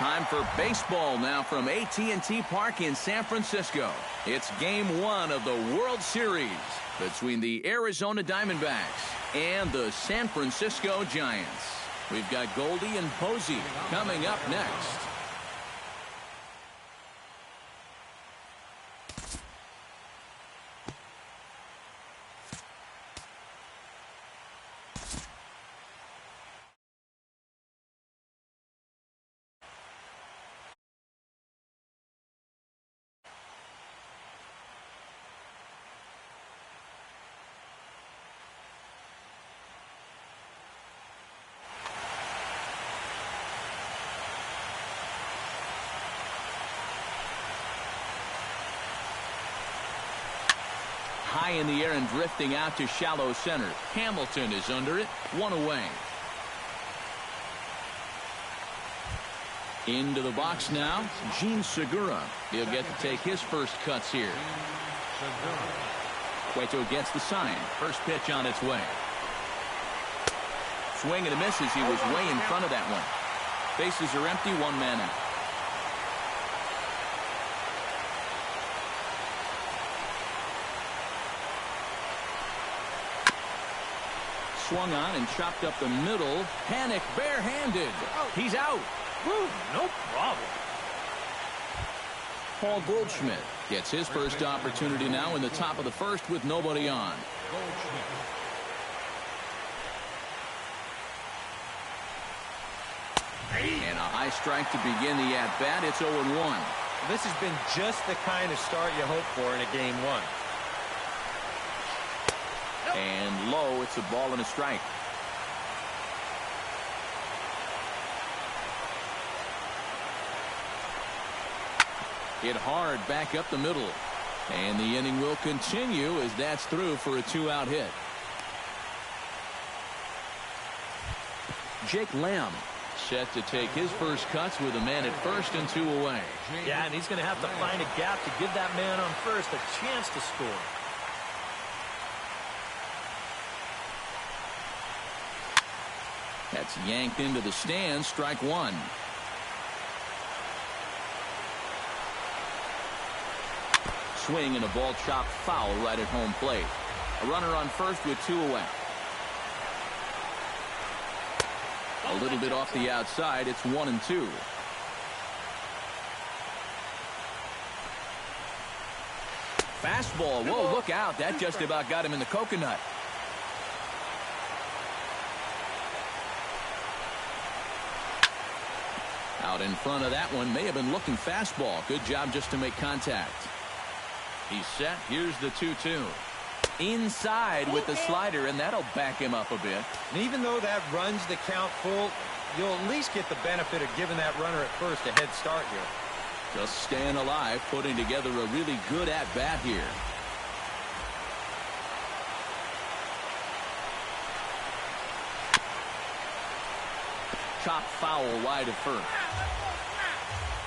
Time for baseball now from AT&T Park in San Francisco. It's Game 1 of the World Series between the Arizona Diamondbacks and the San Francisco Giants. We've got Goldie and Posey coming up next. High in the air and drifting out to shallow center. Hamilton is under it. One away. Into the box now. Gene Segura. He'll get to take his first cuts here. Cueto gets the sign. First pitch on its way. Swing and a misses. He was way in front of that one. Bases are empty. One man out. Swung on and chopped up the middle. Panic barehanded. He's out. Woo, no problem. Paul Goldschmidt gets his first opportunity now in the top of the first with nobody on. And a high strike to begin the at-bat. It's 0-1. This has been just the kind of start you hope for in a Game 1. And low, it's a ball and a strike. Hit hard back up the middle. And the inning will continue as that's through for a 2-out hit. Jake Lamb set to take his first cuts with a man at first and 2 away. Yeah, and he's going to have to find a gap to give that man on first a chance to score. That's yanked into the stands. Strike one. Swing and a ball chopped foul right at home plate. A runner on first with 2 away. A little bit off the outside. It's 1-2. Fastball. Whoa, look out. That just about got him in the coconut. Out in front of that one. May have been looking fastball. Good job just to make contact. He's set. Here's the 2-2. Inside with the slider, and that'll back him up a bit. And even though that runs the count full, you'll at least get the benefit of giving that runner at first a head start here. Just staying alive, putting together a really good at-bat here. Chopped foul wide of first.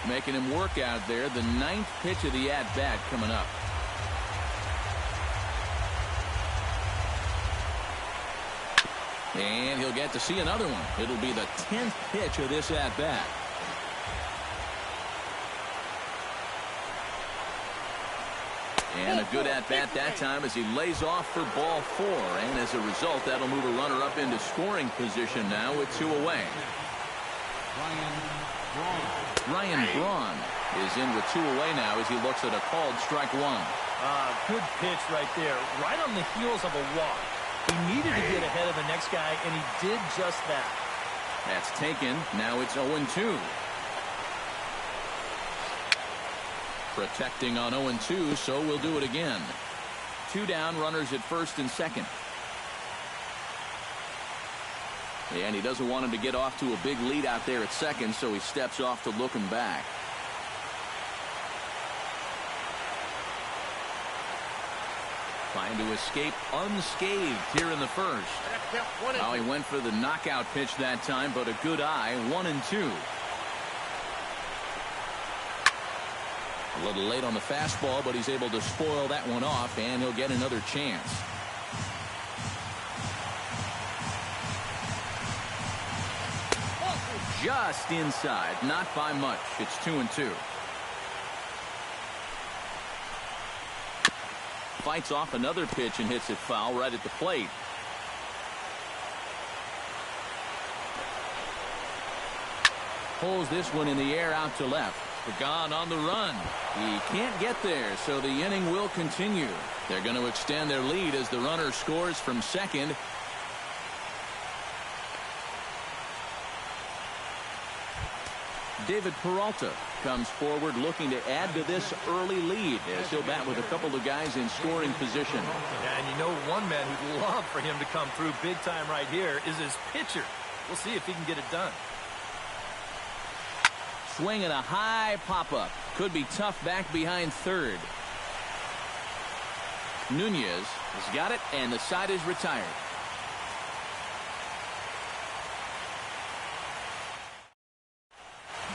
Making him work out there. The 9th pitch of the at-bat coming up. And he'll get to see another one. It'll be the 10th pitch of this at-bat. And a good at-bat that time as he lays off for ball 4. And as a result, that'll move a runner up into scoring position now with 2 away. Ryan Braun is in with 2 away now as he looks at a called strike one. Good pitch right there. Right on the heels of a walk. He needed to get ahead of the next guy, and he did just that. That's taken. Now it's 0-2. Protecting on 0-2, so we'll do it again. 2 down, runners at first and second. And he doesn't want him to get off to a big lead out there at second, so he steps off to look him back. Trying to escape unscathed here in the first. Now he went for the knockout pitch that time, but a good eye. 1-2. A little late on the fastball, but he's able to spoil that one off, and he'll get another chance. just inside, not by much. It's 2-2. Fights off another pitch and hits it foul right at the plate. Pulls this one in the air out to left. Gone on the run. He can't get there, so the inning will continue. They're going to extend their lead as the runner scores from second. David Peralta comes forward looking to add to this early lead as he'll bat with a couple of guys in scoring position. And you know, one man who'd love for him to come through big time right here is his pitcher. We'll see if he can get it done. Swing and a high pop-up. Could be tough back behind third. Nunez has got it, and the side is retired.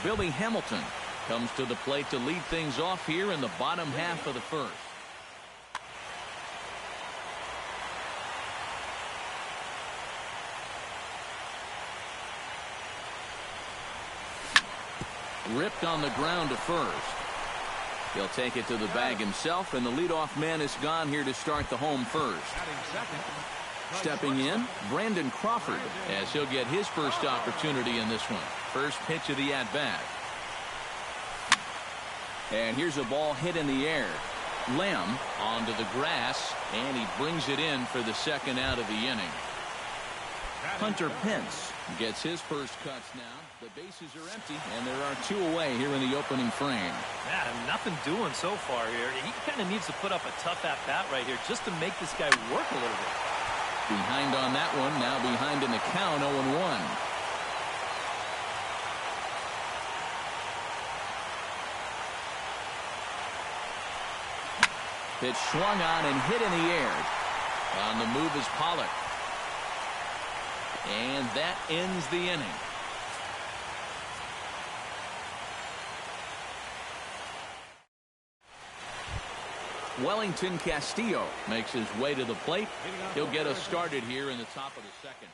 Billy Hamilton comes to the plate to lead things off here in the bottom half of the first. Ripped on the ground to first. He'll take it to the bag himself, and the leadoff man is gone here to start the home first. Stepping in, Brandon Crawford, as he'll get his first opportunity in this one. First pitch of the at-bat. And here's a ball hit in the air. Lamb onto the grass, and he brings it in for the second out of the inning. Hunter Pence gets his first cuts now. The bases are empty, and there are two away here in the opening frame. Yeah, nothing doing so far here. He kind of needs to put up a tough at-bat right here just to make this guy work a little bit. Behind on that one, now behind in the count, 0-1. Pitch swung on and hit in the air. On the move is Pollock. And that ends the inning. Wellington Castillo makes his way to the plate. He'll get us started here in the top of the second.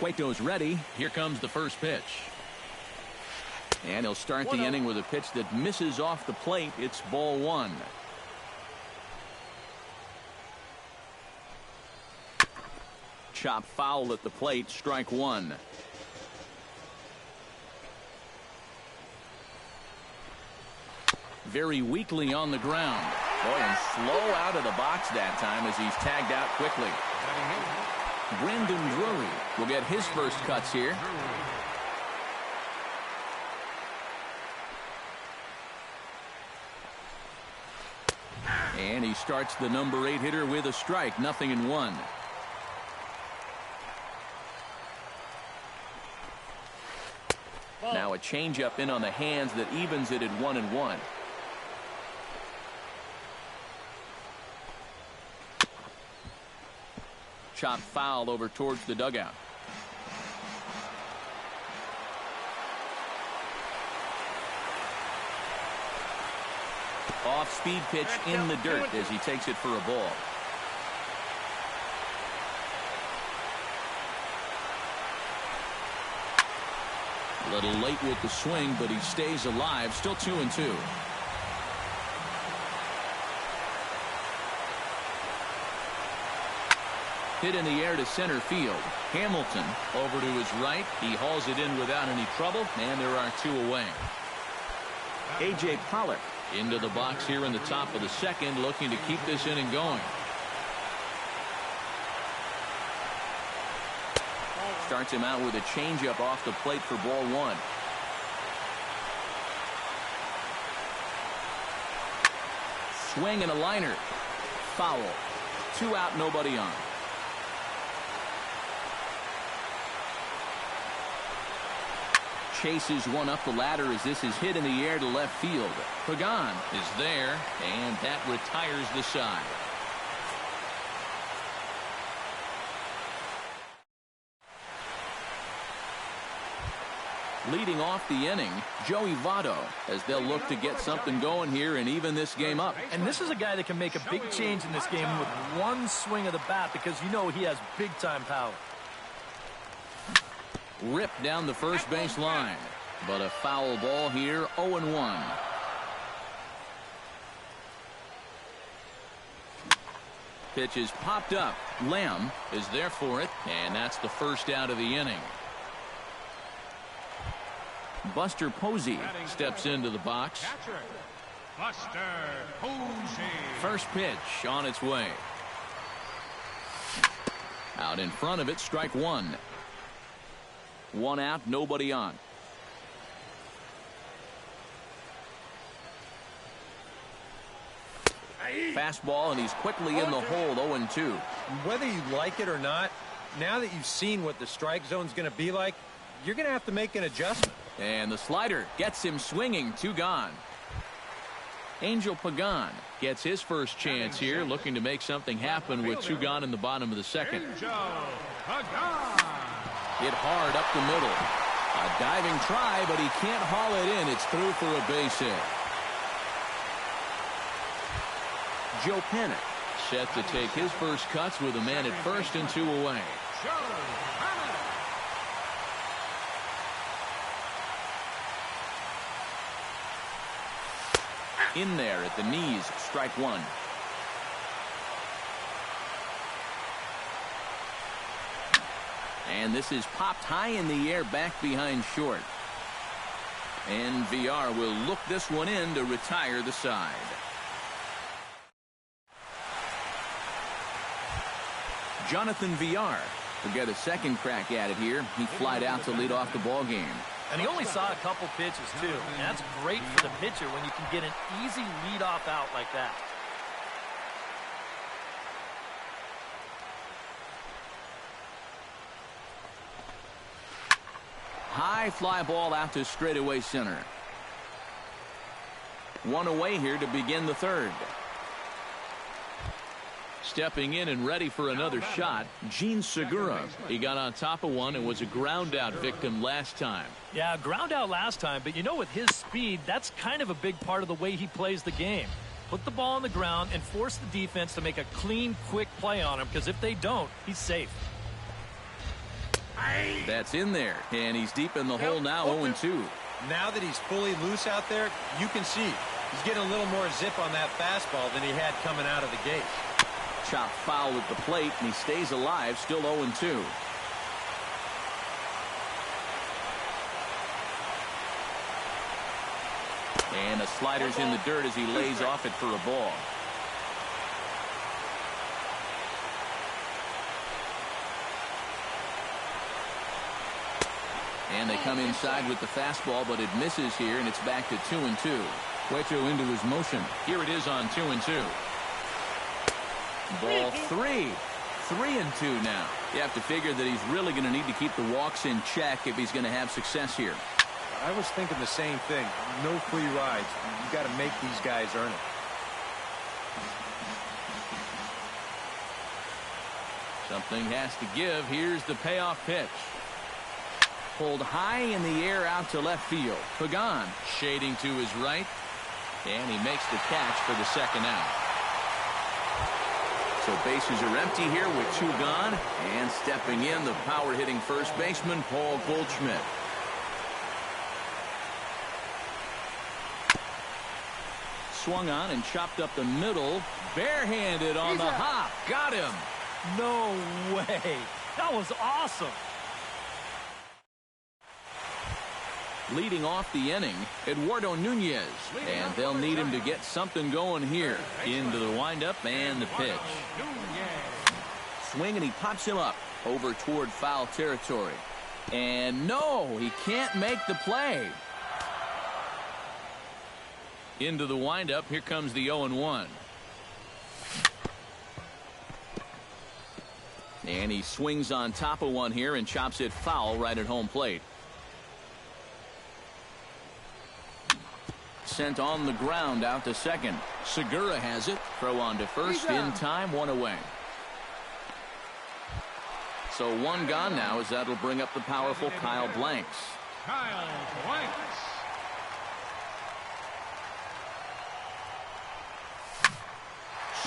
Cueto's ready. Here comes the first pitch. And he'll start the inning with a pitch that misses off the plate. It's ball one. Chop foul at the plate. Strike one. very weakly on the ground. Boy, and slow out of the box that time as he's tagged out quickly. Brandon Drury will get his first cuts here. And he starts the number 8 hitter with a strike, 0-1. Now a changeup in on the hands that evens it at 1-1. Chop foul over towards the dugout. Off-speed pitch in the dirt as he takes it for a ball. A little late with the swing, but he stays alive. Still 2-2. Hit in the air to center field. Hamilton over to his right. He hauls it in without any trouble, and there are 2 away. A.J. Pollock into the box here in the top of the second, looking to keep this inning going. Starts him out with a changeup off the plate for ball 1. Swing and a liner. Foul. 2 out, nobody on. Chases one up the ladder as this is hit in the air to left field. Pagan is there, and that retires the side. Leading off the inning, Joey Votto, as they'll look to get something going here and even this game up. And this is a guy that can make a big change in this game with one swing of the bat, because you know he has big-time power. Ripped down the first base line, but a foul ball here, 0-1. Pitch is popped up. Lamb is there for it, and that's the first out of the inning. Buster Posey steps into the box. Buster Posey. First pitch on its way. Out in front of it, strike 1. 1 out, nobody on. Fastball, and he's quickly in the hole, 0-2. Whether you like it or not, now that you've seen what the strike zone's going to be like, you're going to have to make an adjustment. And the slider gets him swinging, 2 gone. Angel Pagan gets his first chance here, looking to make something happen with 2 gone in the bottom of the second. Hit hard up the middle. A diving try, but he can't haul it in. It's through for a base hit. Joe Panik set to take his first cuts with a man at first and 2 away. In there at the knees, strike 1. And this is popped high in the air back behind short. And VR will look this one in to retire the side. Jonathan VR will get a second crack at it here. He flied out to lead off the ball game. And he only saw a couple pitches, too. And that's great for the pitcher when you can get an easy leadoff out like that. High fly ball out to straightaway center. 1 away here to begin the third. Stepping in and ready for another shot, Gene Segura. He got on top of one and was a ground out victim last time. Yeah, ground out last time, but you know, with his speed, that's kind of a big part of the way he plays the game. Put the ball on the ground and force the defense to make a clean, quick play on him, because if they don't, he's safe. That's in there, and he's deep in the hole now, 0-2. Now that he's fully loose out there, you can see he's getting a little more zip on that fastball than he had coming out of the gate. Chop foul at the plate, and he stays alive, still 0-2. And the slider's in the dirt as he lays off it for a ball. And they come inside with the fastball, but it misses here, and it's back to 2-2. Cueto into his motion. Here it is on 2-2. Ball 3. 3-2 now. You have to figure that he's really going to need to keep the walks in check if he's going to have success here. I was thinking the same thing. No free rides. You got to make these guys earn it. Something has to give. Here's the payoff pitch. Pulled high in the air out to left field. Pagan shading to his right. And he makes the catch for the second out. So bases are empty here with 2 gone. And stepping in, the power-hitting first baseman, Paul Goldschmidt. Swung on and chopped up the middle. Barehanded on the hop. Got him. No way. That was awesome. Leading off the inning, Eduardo Nunez. And they'll need him to get something going here. Into the windup and the pitch. Swing, and he pops him up over toward foul territory. And no, he can't make the play. Into the windup, here comes the 0-1. And he swings on top of one here and chops it foul right at home plate. Sent on the ground out to second. Segura has it. Throw on to first in time. 1 away. So 1 gone now, as that'll bring up the powerful Kyle Blanks. Kyle Blanks.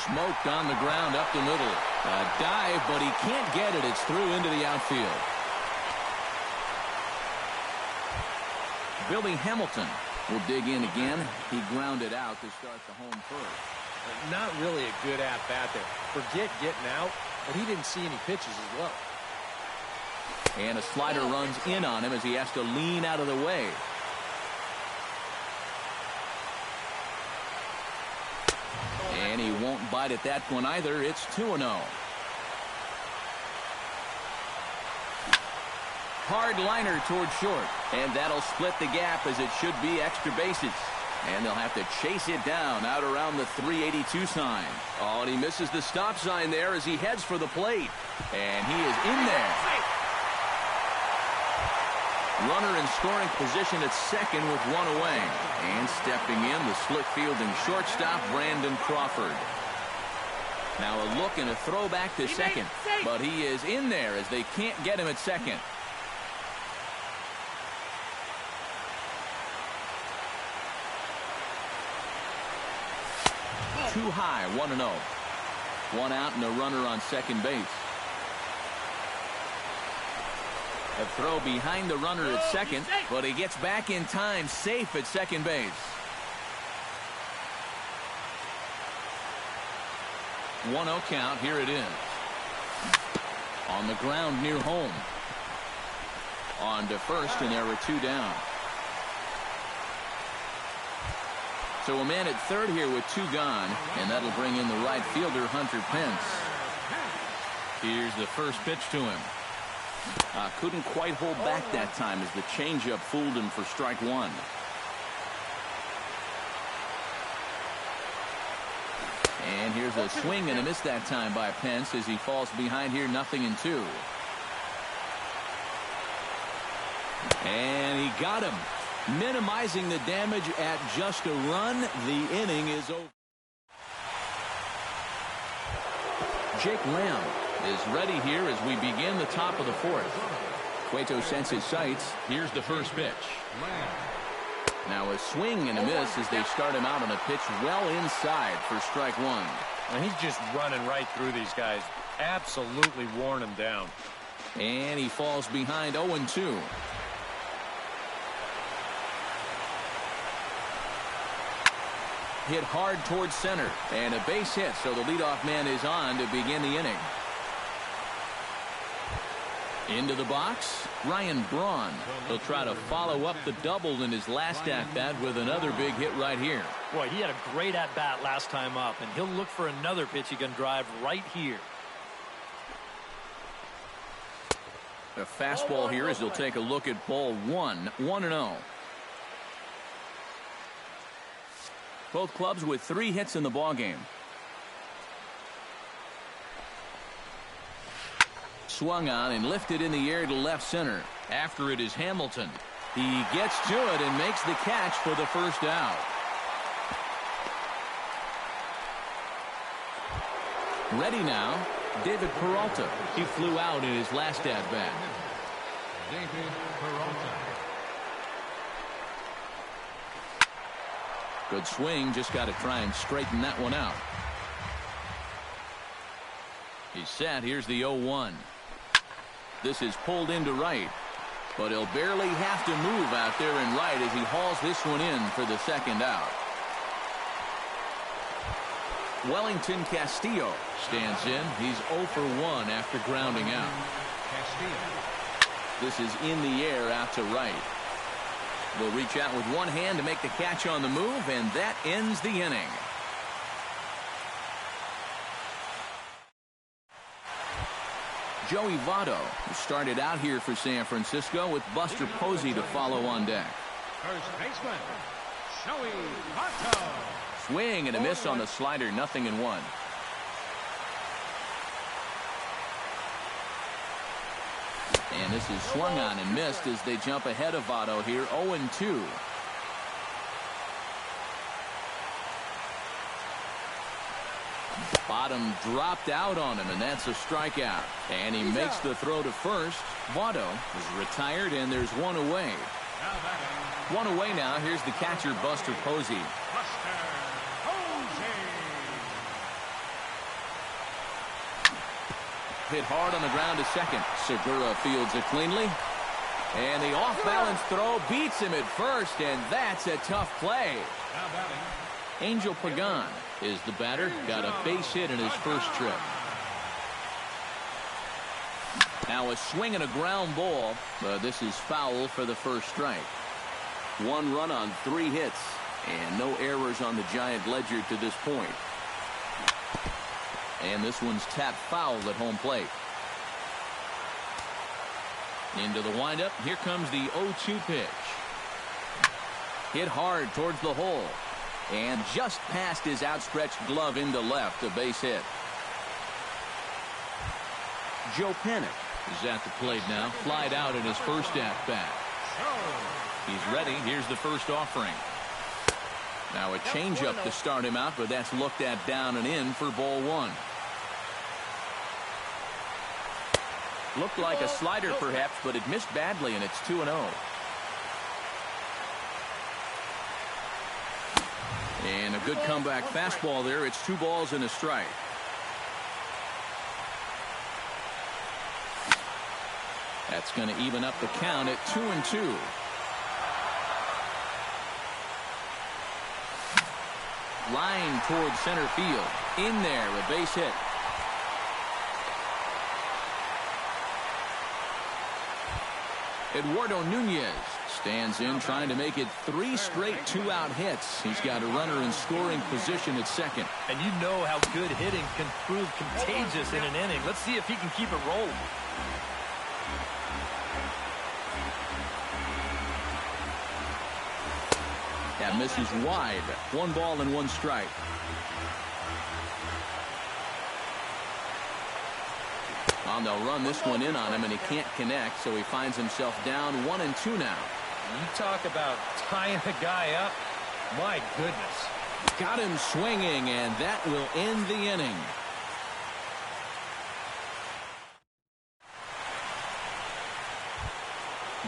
Smoked on the ground up the middle. A dive, but he can't get it. It's through into the outfield. Billy Hamilton will dig in again. He grounded out to start the home first. Not really a good at-bat there. Forget getting out, but he didn't see any pitches as well. And a slider runs in on him as he has to lean out of the way. And he won't bite at that one either. It's 2-0. Hard liner toward short. And that'll split the gap, as it should be extra bases. And they'll have to chase it down out around the 382 sign. Oh, and he misses the stop sign there as he heads for the plate. And he is in there. Runner in scoring position at second with 1 away. And stepping in, the slick fielding shortstop, Brandon Crawford. Now a look and a throw back to second. But he is in there as they can't get him at second. Too high, 1-0. 1 out and a runner on second base. A throw behind the runner at second, but he gets back in time, safe at second base. 1-0 count, here it is. On the ground near home. On to first, and there were 2 down. So a man at third here with 2 gone, and that'll bring in the right fielder, Hunter Pence. Here's the first pitch to him. Couldn't quite hold back that time as the changeup fooled him for strike 1. And here's a swing and a miss that time by Pence as he falls behind here, 0-2. And he got him. Minimizing the damage at just a run. The inning is over. Jake Lamb is ready here as we begin the top of the 4th. Cueto sends his sights. Here's the first pitch. Now a swing and a miss as they start him out on a pitch well inside for strike 1. And he's just running right through these guys. Absolutely worn them down. And he falls behind 0-2. Hit hard towards center, and a base hit, so the leadoff man is on to begin the inning. Into the box, Ryan Braun. He'll try to follow up the double in his last at-bat with another big hit right here. Boy, he had a great at-bat last time up, and he'll look for another pitch he can drive right here. A fastball here as he'll take a look at ball one. 1-0. Both clubs with 3 hits in the ballgame. Swung on and lifted in the air to left center. After it is Hamilton. He gets to it and makes the catch for the first out. Ready now, David Peralta. He flew out in his last at-bat. David Peralta. Good swing, just got to try and straighten that one out. He's set. Here's the 0-1. This is pulled into right, but he'll barely have to move out there in right as he hauls this one in for the second out. Wellington Castillo stands in. He's 0 for 1 after grounding out. Castillo. This is in the air out to right. They'll reach out with one hand to make the catch on the move, and that ends the inning. Joey Votto, who started out here for San Francisco, with Buster Posey to follow on deck. First baseman, Joey Votto. Swing and a miss on the slider, 0-1. And this is swung on and missed as they jump ahead of Votto here, 0-2. Bottom dropped out on him, and that's a strikeout. And he makes the throw to first. Votto is retired, and there's one away. One away now. Here's the catcher, Buster Posey. Hit hard on the ground to second. Segura fields it cleanly. And the off-balance throw beats him at first, and that's a tough play. Angel Pagan is the batter. Got a base hit in his first trip. Now a swing and a ground ball, but this is foul for the first strike. 1 run on 3 hits, and no errors on the Giant ledger to this point. And this one's tapped foul at home plate. Into the windup. Here comes the 0-2 pitch. Hit hard towards the hole. And just past his outstretched glove into left, a base hit. Joe Panik is at the plate now. Flied out in his first at-bat. He's ready. Here's the first offering. Now a changeup to start him out, but that's looked at down and in for ball 1. Looked like a slider perhaps, but it missed badly, and it's 2-0. And a good comeback fastball there. It's 2 balls and a strike. That's going to even up the count at 2-2. Line towards center field. In there, a base hit. Eduardo Nunez stands in, trying to make it 3 straight 2-out hits. He's got a runner in scoring position at second. And you know how good hitting can prove contagious in an inning. Let's see if he can keep it rolling. That misses wide. 1 ball and 1 strike. And they'll run this one in on him, and he can't connect, so he finds himself down 1-2 now. You talk about tying the guy up. My goodness. Got him swinging, and that will end the inning.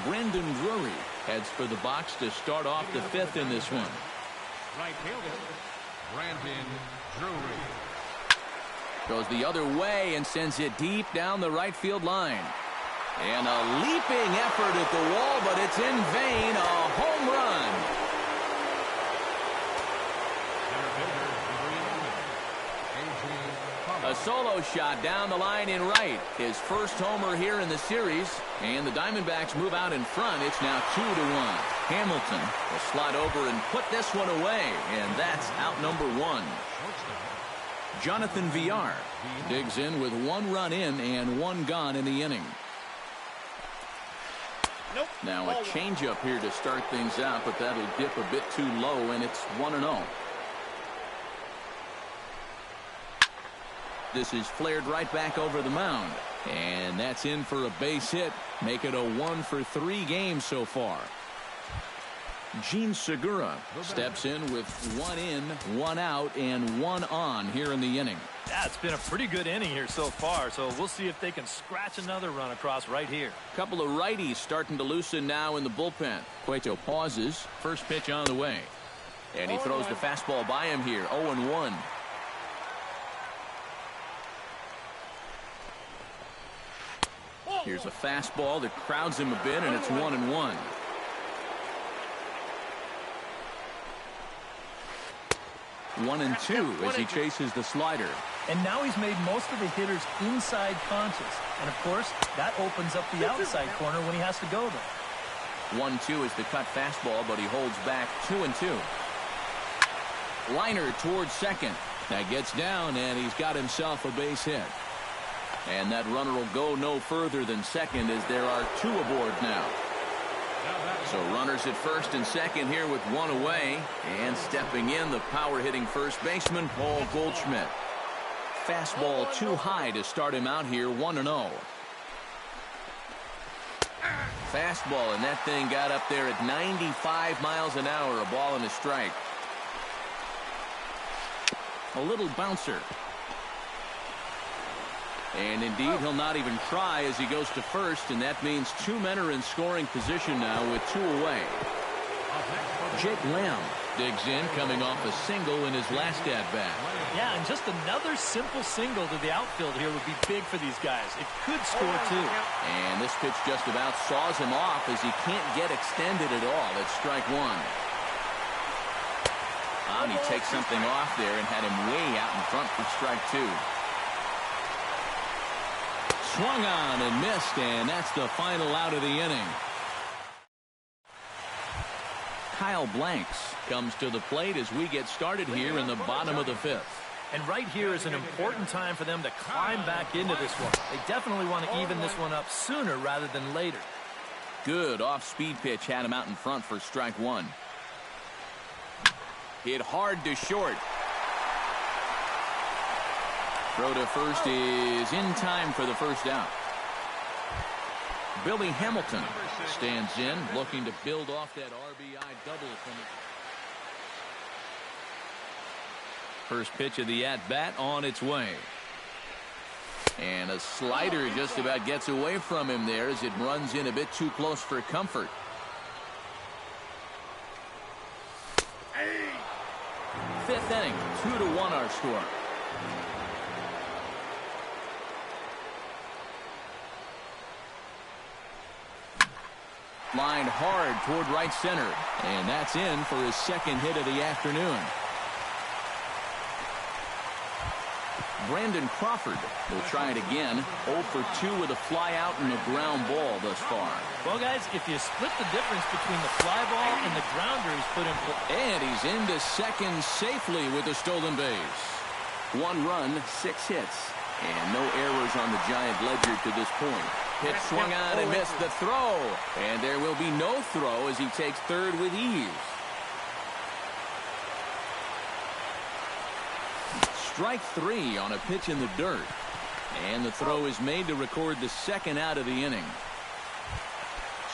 Brandon Drury heads for the box to start off the 5th in this one. Right fielder, Brandon Drury. Goes the other way and sends it deep down the right field line. And a leaping effort at the wall, but it's in vain. A home run. A A solo shot down the line in right. His first homer here in the series. And the Diamondbacks move out in front. It's now 2-1. Hamilton will slide over and put this one away. And that's out number 1. Jonathan Villar digs in with 1 run in and 1 gone in the inning. Now a changeup here to start things out, but that'll dip a bit too low, and it's 1-0. This is flared right back over the mound, and that's in for a base hit. Make it a 1-for-3 game so far. Gene Segura steps in with 1 in, 1 out, and 1 on here in the inning. Yeah, it's been a pretty good inning here so far, so we'll see if they can scratch another run across right here. Couple of righties starting to loosen now in the bullpen. Cueto pauses. First pitch on the way. And he throws the fastball by him here. 0-1. Here's a fastball that crowds him a bit, and it's 1-1. One and two as he chases the slider. And now he's made most of the hitters inside conscious. And, of course, that opens up the outside corner when he has to go there. 1-2 is the cut fastball, but he holds back 2-2. Liner towards second. That gets down, and he's got himself a base hit. And that runner will go no further than second as there are 2 aboard now. So runners at first and second here with 1 away. And stepping in, the power-hitting first baseman, Paul Goldschmidt. Fastball too high to start him out here, 1-0. Fastball, and that thing got up there at 95 miles an hour, a ball and a strike. A little bouncer. And indeed, he'll not even try as he goes to first, and that means 2 men are in scoring position now with 2 away. Jake Lamb digs in, coming off a single in his last at-bat. Yeah, and just another simple single to the outfield here would be big for these guys. It could score, too. And this pitch just about saws him off as he can't get extended at all. It's strike 1. And he takes something off there and had him way out in front for strike 2. Swung on and missed, and that's the final out of the inning. Kyle Blanks comes to the plate as we get started here in the bottom of the 5th. And right here is an important time for them to climb back into this one. They definitely want to even this one up sooner rather than later. Good off-speed pitch had him out in front for strike 1. Hit hard to short. Throw to first is in time for the first out. Billy Hamilton stands in, looking to build off that RBI double from it. First pitch of the at-bat on its way. And a slider just about gets away from him there as it runs in a bit too close for comfort. Fifth inning, 2-1 our score. Lined hard toward right center. And that's in for his second hit of the afternoon. Brandon Crawford will try it again. 0 for 2 with a fly out and a ground ball thus far. Well, guys, if you split the difference between the fly ball and the grounder he's put in play. And he's into second safely with a stolen base. 1 run, 6 hits. And no errors on the Giant ledger to this point. Pitch swung on and missed the throw. And there will be no throw as he takes third with ease. Strike 3 on a pitch in the dirt. And the throw is made to record the second out of the inning.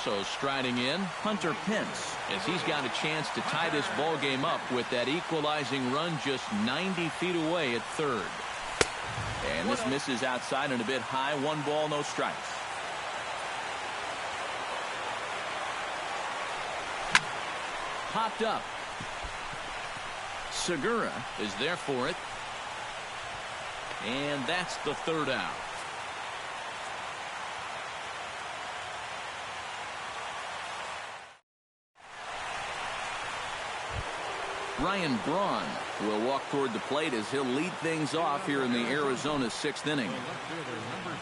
So striding in, Hunter Pence, as he's got a chance to tie this ball game up with that equalizing run just 90 feet away at third. And this misses outside and a bit high. 1 ball, no strikes. Popped up. Segura is there for it. And that's the third out. Ryan Braun will walk toward the plate as he'll lead things off here in the Arizona 6th inning. Left fielder, number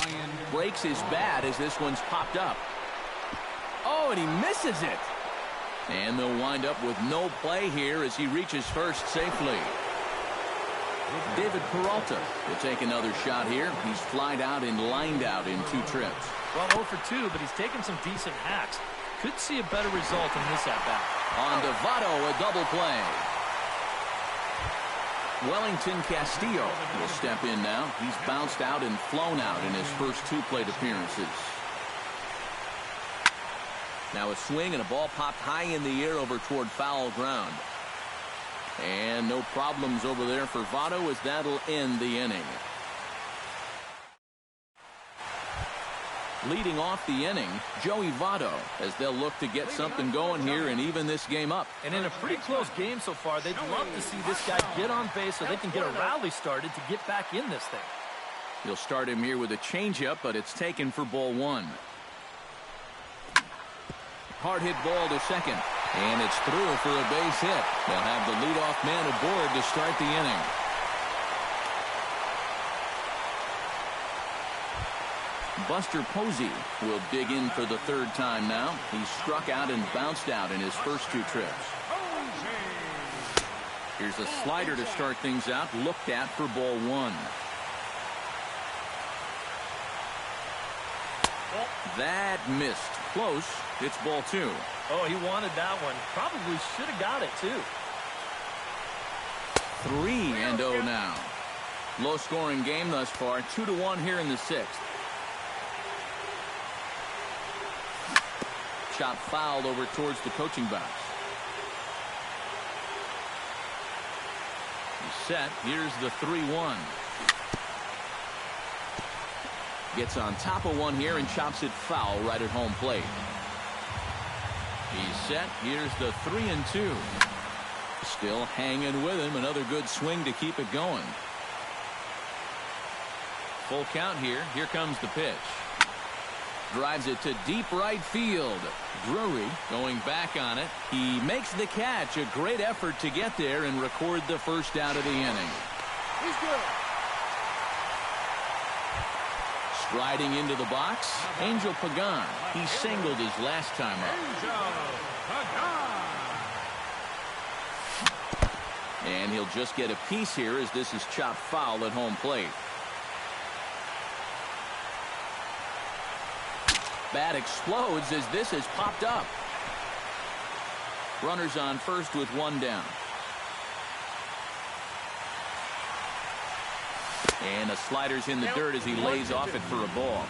10, Ryan. Breaks his bat as this one's popped up. Oh, and he misses it. And they'll wind up with no play here as he reaches first safely. David Peralta will take another shot here. He's flied out and lined out in 2 trips. Well, 0 for 2, but he's taken some decent hacks. Could see a better result in this at-bat. On to Votto, a double play. Wellington Castillo will step in now. He's bounced out and flown out in his first 2 plate appearances. Now a swing and a ball popped high in the air over toward foul ground. And no problems over there for Votto as that'll end the inning. Leading off the inning, Joey Votto, as they'll look to get something going here and even this game up. And in a pretty close game so far, they'd love to see this guy get on base so they can get a rally started to get back in this thing. He'll start him here with a changeup, but it's taken for ball 1. Hard hit ball to second. And it's through for a base hit. They'll have the leadoff man aboard to start the inning. Buster Posey will dig in for the 3rd time now. He struck out and bounced out in his first 2 trips. Here's a slider to start things out, looked at for ball 1. That missed. Close. It's ball 2. Oh, he wanted that one. Probably should have got it, too. 3-0 now. Low-scoring game thus far. 2-1 here in the 6th. Shot fouled over towards the coaching box. He's set. Here's the 3-1. Gets on top of one here and chops it foul right at home plate. He's set. Here's the 3-2. Still hanging with him. Another good swing to keep it going. Full count here. Here comes the pitch. Drives it to deep right field. Drury going back on it. He makes the catch. A great effort to get there and record the first out of the inning. He's good. Striding into the box, Angel Pagan. He singled his last time up. And he'll just get a piece here as this is chopped foul at home plate. Bat explodes as this is popped up. Runners on first with 1 down. And the slider's in the dirt as he lays off it for a ball.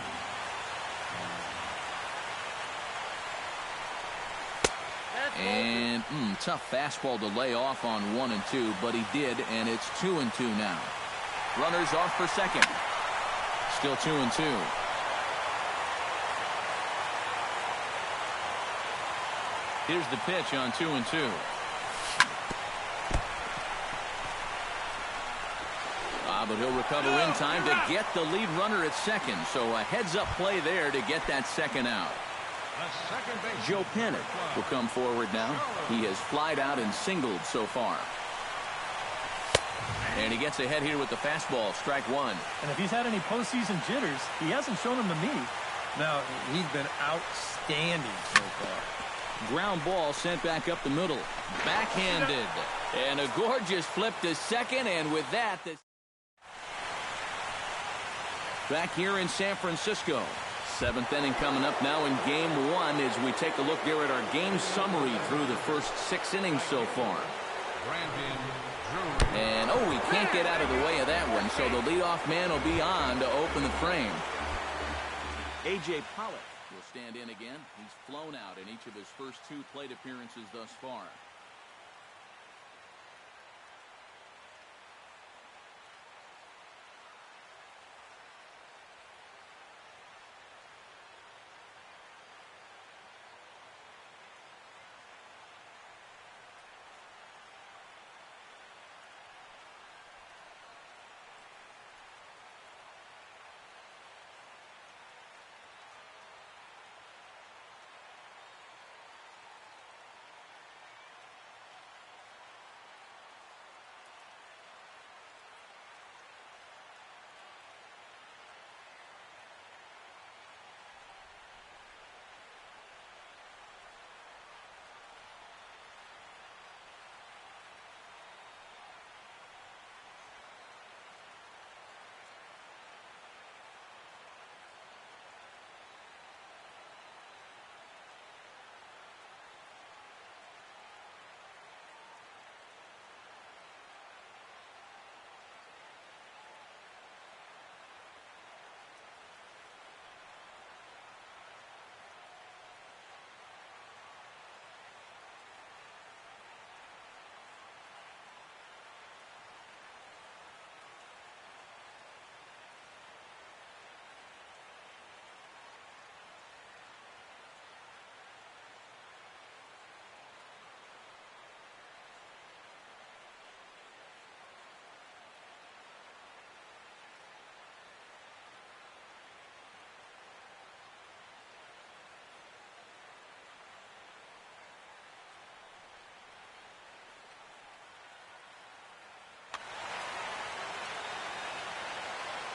And tough fastball to lay off on 1 and 2, but he did, and it's 2 and 2 now. Runners off for second. Still 2 and 2. Here's the pitch on 2 and 2. But he'll recover in time to get the lead runner at second. So a heads-up play there to get that second out. Joe Pennant will come forward now. He has flied out and singled so far. And he gets ahead here with the fastball. Strike 1. And if he's had any postseason jitters, he hasn't shown them to me. No, he's been outstanding so far. Ground ball sent back up the middle. Backhanded. And a gorgeous flip to second. And with that, back here in San Francisco. 7th inning coming up now in game 1 as we take a look there at our game summary through the first 6 innings so far. And he can't get out of the way of that one, so the leadoff man will be on to open the frame. A.J. Pollock will stand in again. He's flown out in each of his first 2 plate appearances thus far.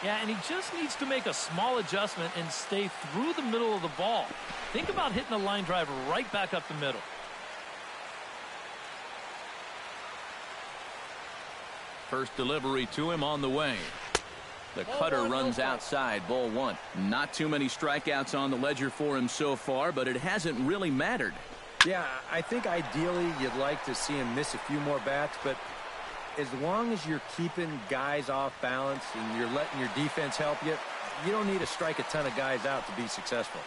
Yeah, and he just needs to make a small adjustment and stay through the middle of the ball. Think about hitting a line drive right back up the middle. First delivery to him on the way. The cutter runs outside, ball one. Not too many strikeouts on the ledger for him so far, but it hasn't really mattered. Yeah, I think ideally you'd like to see him miss a few more bats, but as long as you're keeping guys off balance and you're letting your defense help you, you don't need to strike a ton of guys out to be successful.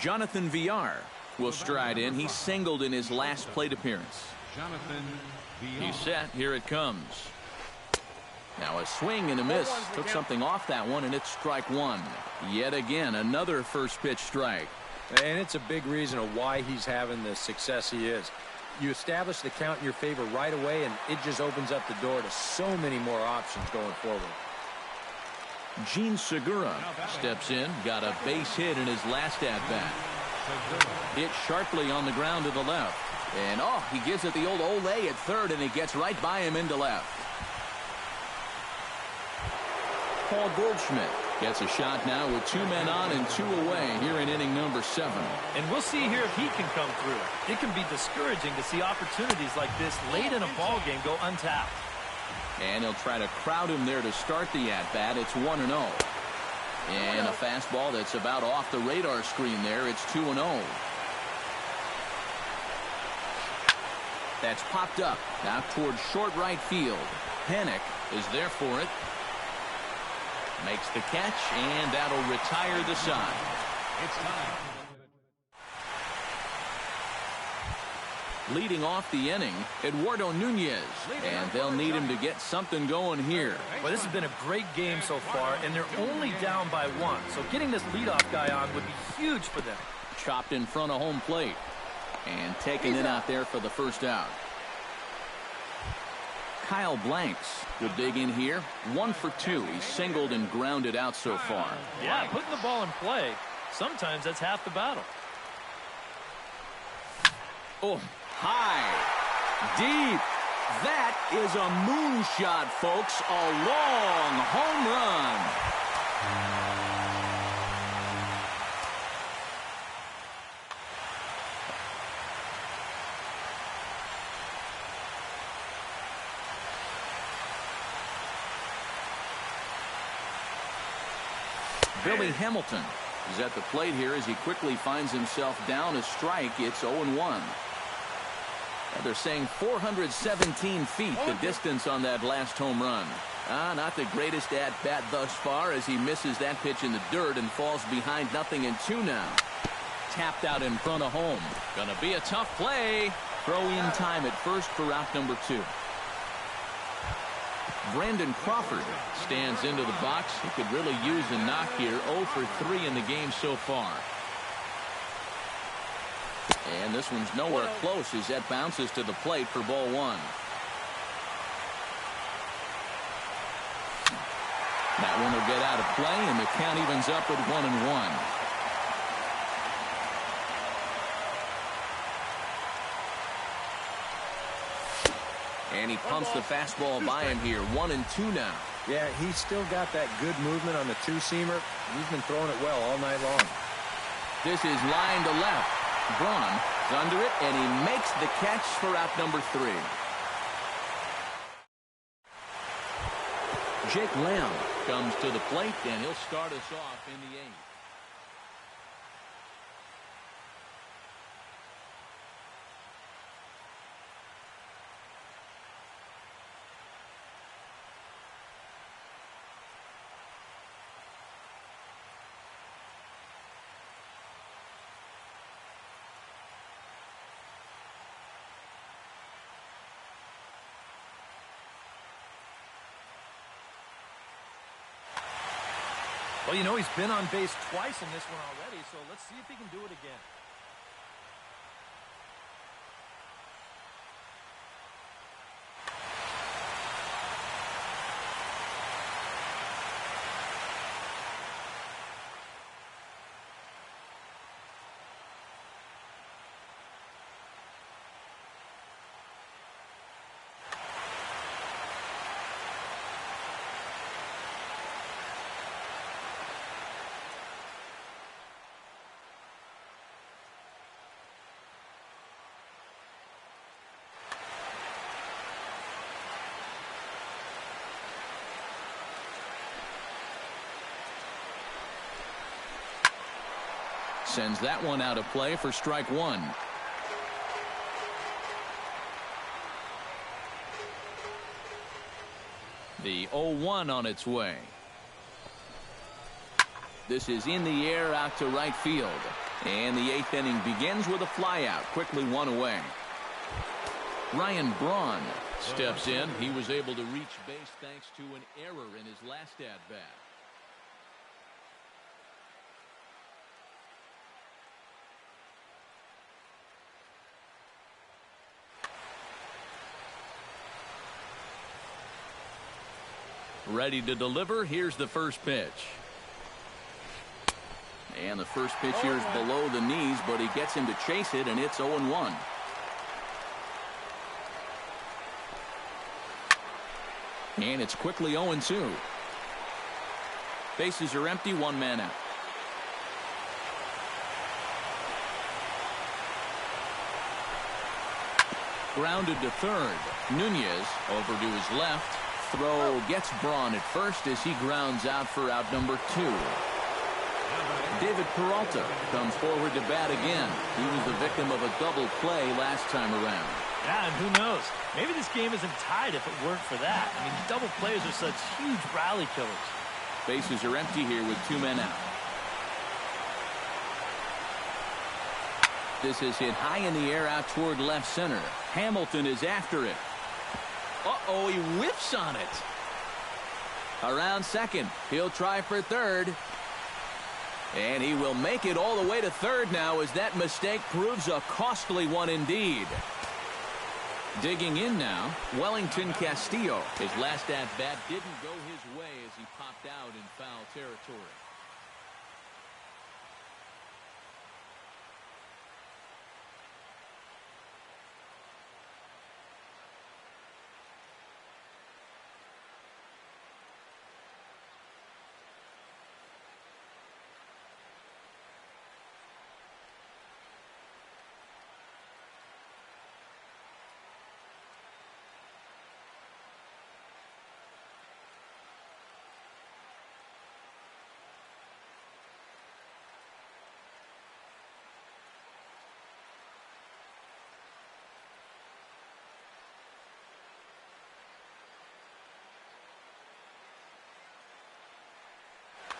Jonathan Villar will stride in. He singled in his last plate appearance. Jonathan Villar. He's set. Here it comes. Now a swing and a miss. Took something off that one, and it's strike one. Yet again, another first pitch strike. And it's a big reason of why he's having the success he is. You establish the count in your favor right away, and it just opens up the door to so many more options going forward. Gene Segura steps in, got a base hit in his last at-bat. Hit sharply on the ground to the left. And, he gives it the old Olay at third, and he gets right by him into left. Paul Goldschmidt gets a shot now with 2 men on and 2 away here in inning number 7. And we'll see here if he can come through. It can be discouraging to see opportunities like this late in a ball game go untapped. And he'll try to crowd him there to start the at-bat. It's 1-0. And a fastball that's about off the radar screen there. It's 2-0. That's popped up now towards short right field. Panic is there for it. Makes the catch, and that'll retire the side. It's time. Leading off the inning, Eduardo Nunez, and they'll need him to get something going here. Well, this has been a great game so far, and they're only down by 1. So getting this leadoff guy on would be huge for them. Chopped in front of home plate, and taking it out there for the first out. Kyle Blanks will dig in here. 1 for 2. He's singled and grounded out so far. Yeah, putting the ball in play, sometimes that's half the battle. Oh, high, deep. That is a moonshot, folks. A long home run. Billy Hamilton is at the plate here as he quickly finds himself down a strike. It's 0-1. They're saying 417 feet, the distance on that last home run. Not the greatest at-bat thus far as he misses that pitch in the dirt and falls behind 0-2 now. Tapped out in front of home. Gonna be a tough play. Throw in time at first for out number 2. Brandon Crawford stands into the box. He could really use a knock here. 0 for 3 in the game so far. And this one's nowhere close as that bounces to the plate for ball 1. That one will get out of play, and the count evens up at 1-1. And he pumps the fastball by him here. 1-2 now. Yeah, he's still got that good movement on the 2-seamer. He's been throwing it well all night long. This is line to left. Braun is under it, and he makes the catch for out number 3. Jake Lamb comes to the plate, and he'll start us off in the 8th. Well, you know, he's been on base twice in this one already, so let's see if he can do it again. Sends that one out of play for strike one. The 0-1 on its way. This is in the air out to right field. And the 8th inning begins with a flyout. Quickly one away. Ryan Braun steps in. He was able to reach base thanks to an error in his last at-bat. Ready to deliver. Here's the first pitch. And the first pitch here is below the knees, but he gets him to chase it, and it's 0-1. And it's quickly 0-2. Bases are empty, one man out. Grounded to third. Nunez over to his left. Throw gets Braun at first as he grounds out for out number 2. David Peralta comes forward to bat again. He was the victim of a double play last time around. Yeah, and who knows? Maybe this game isn't tied if it weren't for that. I mean, double plays are such huge rally killers. Bases are empty here with 2 men out. This is hit high in the air out toward left center. Hamilton is after it. Uh-oh, he whiffs on it. Around second. He'll try for third. And he will make it all the way to third now as that mistake proves a costly one indeed. Digging in now, Wellington Castillo. His last at-bat didn't go his way as he popped out in foul territory.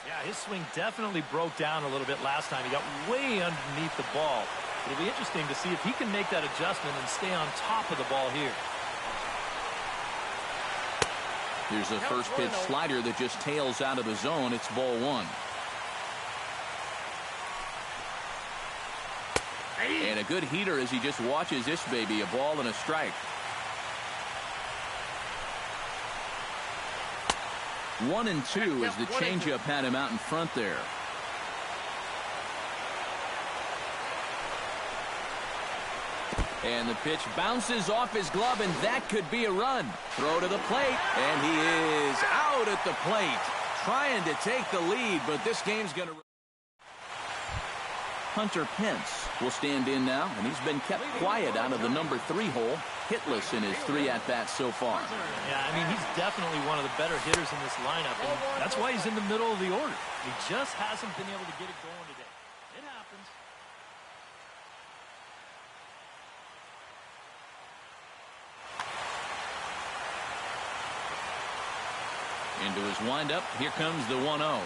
Yeah, his swing definitely broke down a little bit last time. He got way underneath the ball. It'll be interesting to see if he can make that adjustment and stay on top of the ball here. Here's a first pitch slider that just tails out of the zone. It's ball 1. And a good heater as he just watches this baby. A ball and a strike. 1-2 as the changeup had him out in front there. And the pitch bounces off his glove, and that could be a run. Throw to the plate, and he is out at the plate. Trying to take the lead, but this game's going to... Hunter Pence will stand in now, and he's been kept quiet out of the number 3 hole. Hitless in his 3 at-bats so far. Yeah, I mean, he's definitely one of the better hitters in this lineup, and that's why he's in the middle of the order. He just hasn't been able to get it going today. It happens. Into his windup, here comes the 1-0.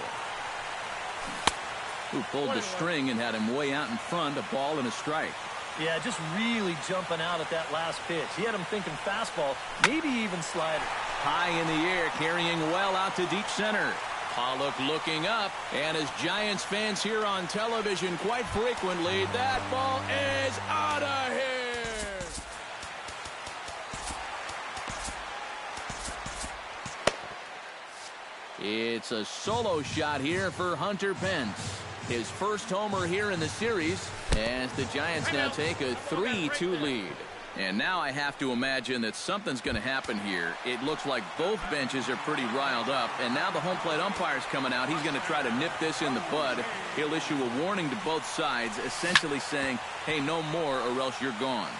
Who pulled the string and had him way out in front, a ball and a strike. Yeah, just really jumping out at that last pitch. He had him thinking fastball, maybe even slider. High in the air, carrying well out to deep center. Pollock looking up, and as Giants fans hear on television quite frequently, that ball is out of here. It's a solo shot here for Hunter Pence. His first homer here in the series as the Giants now take a 3-2 lead. And now I have to imagine that something's going to happen here. It looks like both benches are pretty riled up, and now the home plate umpire's coming out. He's going to try to nip this in the bud. He'll issue a warning to both sides, essentially saying, hey, no more or else you're gone.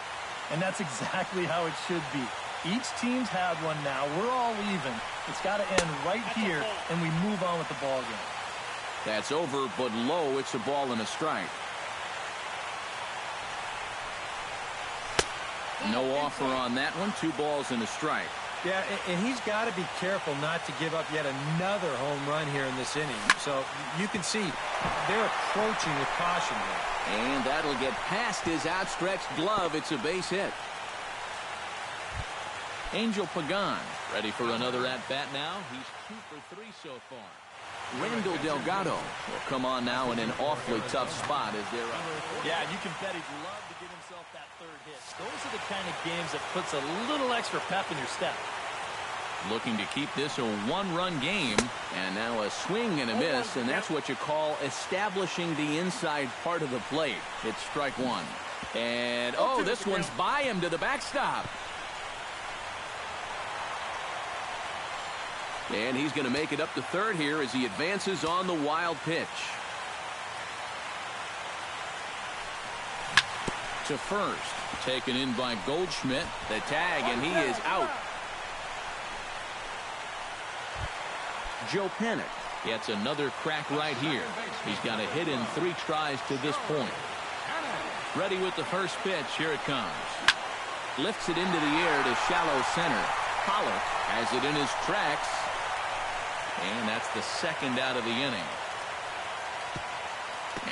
And that's exactly how it should be. Each team's had one now. We're all even. It's got to end right here, and we move on with the ball game. That's over, but low. It's a ball and a strike. No offer on that one. 2 balls and a strike. Yeah, and he's got to be careful not to give up yet another home run here in this inning. So you can see they're approaching with caution there. And that'll get past his outstretched glove. It's a base hit. Angel Pagan ready for another at-bat now. He's 2 for 3 so far. Randall Delgado will come on now in an awfully tough spot as they're up. Yeah, you can bet he'd love to get himself that 3rd hit. Those are the kind of games that puts a little extra pep in your step. Looking to keep this a 1-run game. And now a swing and a miss, and that's what you call establishing the inside part of the plate. It's strike 1. And, oh, this one's by him to the backstop. And he's going to make it up to 3rd here as he advances on the wild pitch. To 1st. Taken in by Goldschmidt. The tag, and he is out. Joe Panic gets another crack right here. He's got a hit in 3 tries to this point. Ready with the first pitch. Here it comes. Lifts it into the air to shallow center. Pollock has it in his tracks. And that's the 2nd out of the inning.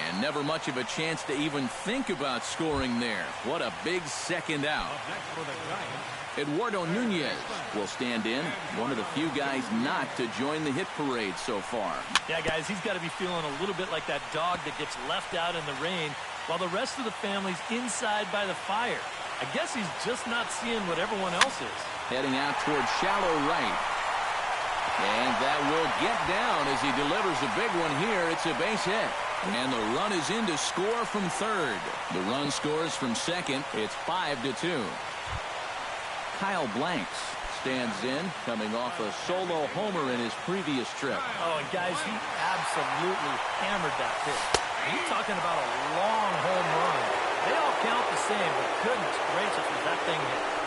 And never much of a chance to even think about scoring there. What a big 2nd out. Eduardo Nunez will stand in. One of the few guys not to join the hit parade so far. Yeah, guys, he's got to be feeling a little bit like that dog that gets left out in the rain while the rest of the family's inside by the fire. I guess he's just not seeing what everyone else is. Heading out towards shallow right. And that will get down as he delivers a big one here. It's a base hit. And the run is in to score from 3rd. The run scores from 2nd. It's 5-2. Kyle Blanks stands in, coming off a solo homer in his previous trip. Oh, and guys, he absolutely hammered that pitch. You're talking about a long home run. They all count the same, but goodness gracious, was that thing hit.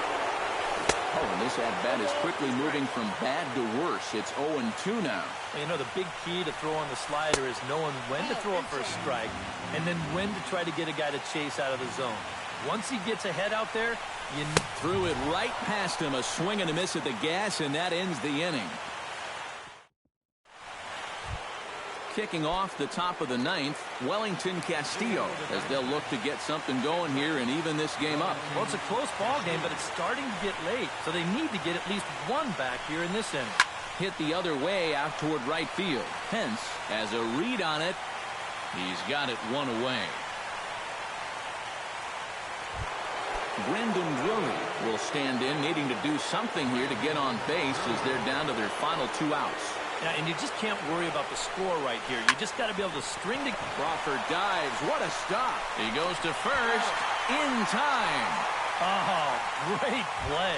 Oh, and this at-bat is quickly moving from bad to worse. It's 0-2 now. Well, you know, the big key to throwing the slider is knowing when to throw it for a strike and then when to try to get a guy to chase out of the zone. Once he gets ahead out there, you threw it right past him. A swing and a miss at the gas, and that ends the inning. Kicking off the top of the 9th, Wellington Castillo, as they'll look to get something going here and even this game up. Well, it's a close ball game, but it's starting to get late, so they need to get at least 1 back here in this inning. Hit the other way out toward right field. Pence has a read on it. He's got it 1 away. Brendan Drury will stand in, needing to do something here to get on base as they're down to their final 2 outs. Yeah, and you just can't worry about the score right here. You just got to be able to string the... Crawford dives. What a stop. He goes to 1st in time. Oh, great play.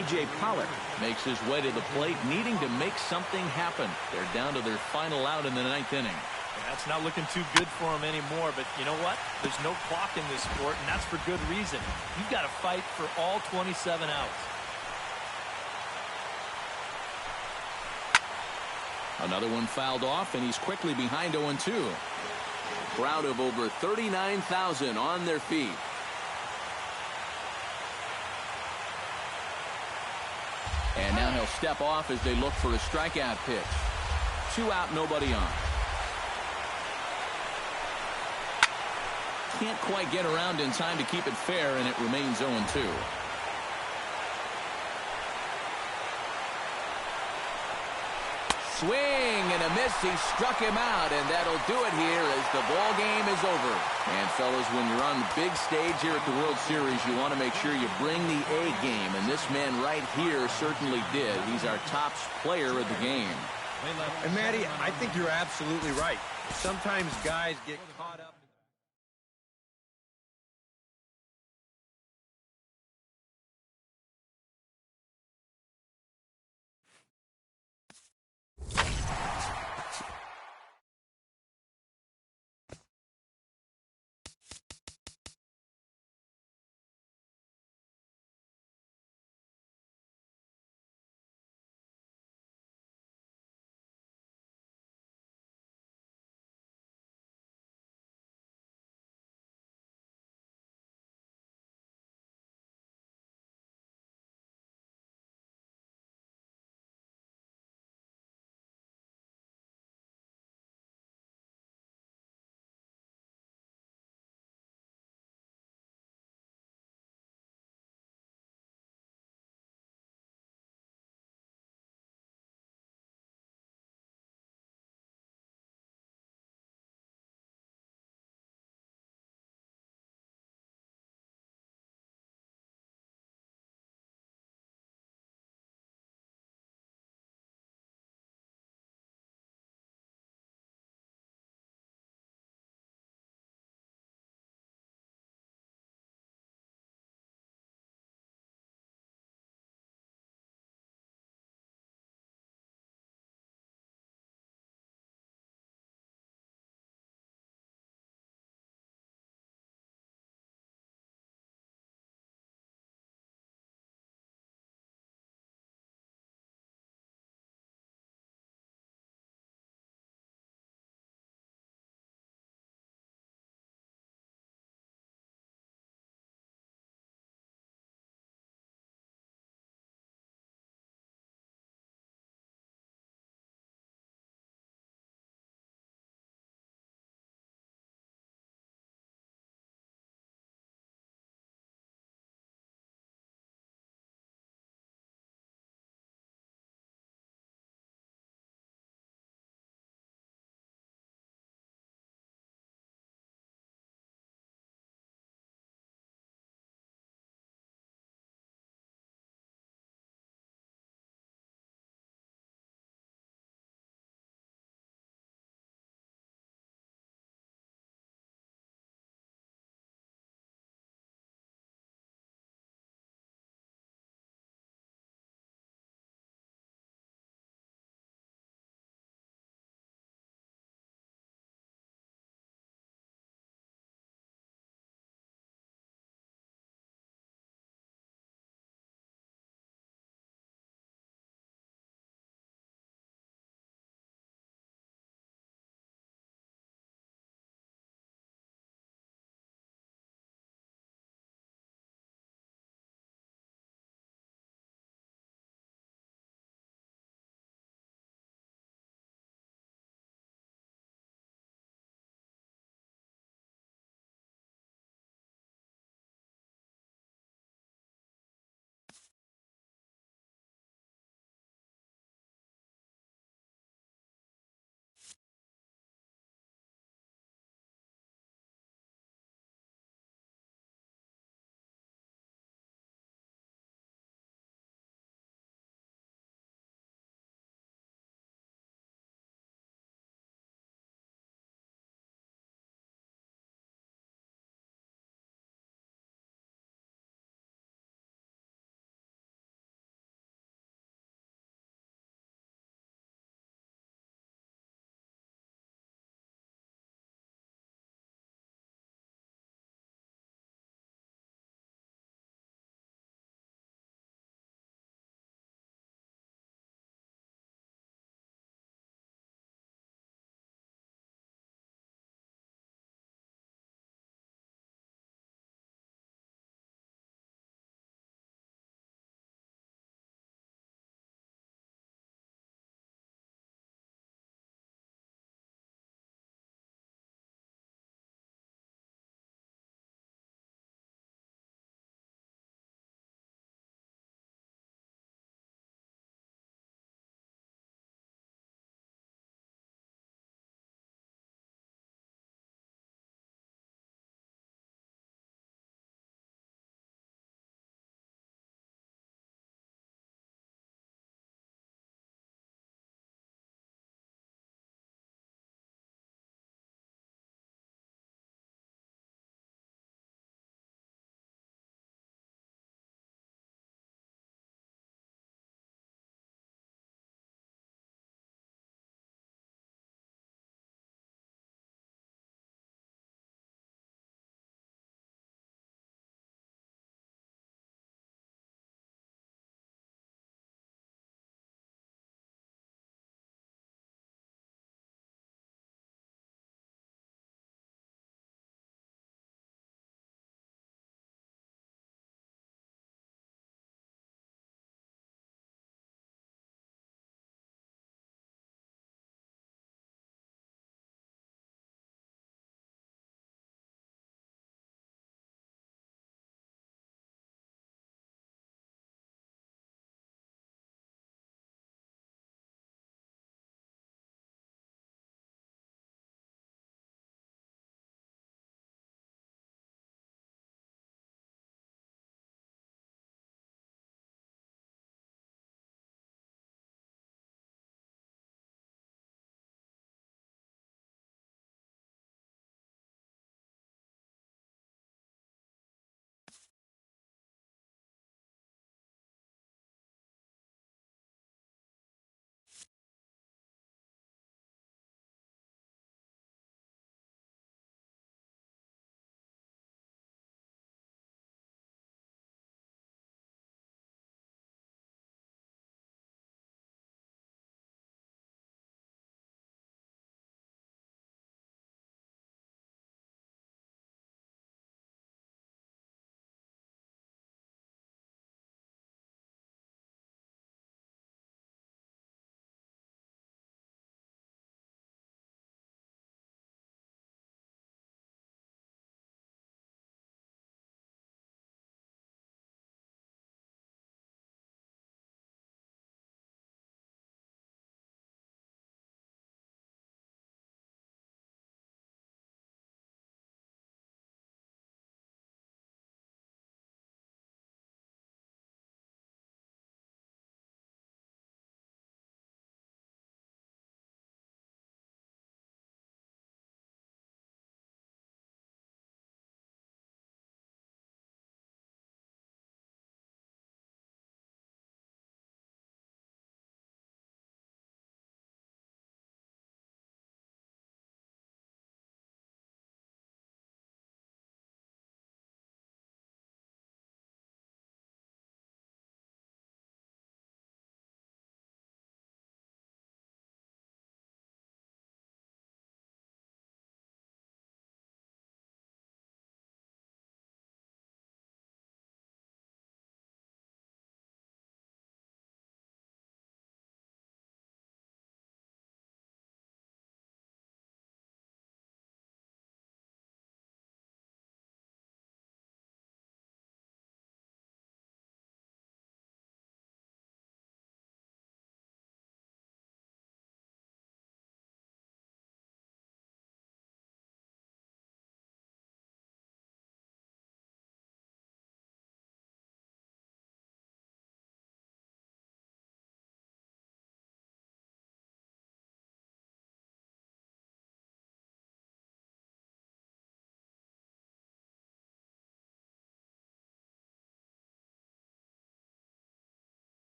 A.J. Pollock makes his way to the plate, needing to make something happen. They're down to their final out in the 9th inning. That's not looking too good for him anymore, but you know what? There's no clock in this sport, and that's for good reason. You've got to fight for all 27 outs. Another one fouled off, and he's quickly behind 0-2. Crowd of over 39,000 on their feet. And now he'll step off as they look for a strikeout pitch. 2 out, nobody on. Can't quite get around in time to keep it fair, and it remains 0-2. Swing and a miss. He struck him out, and that'll do it here as the ball game is over. And fellas, when you're on the big stage here at the World Series, you want to make sure you bring the A game, and this man right here certainly did. He's our top player of the game. And Matty, I think you're absolutely right. Sometimes guys get caught up.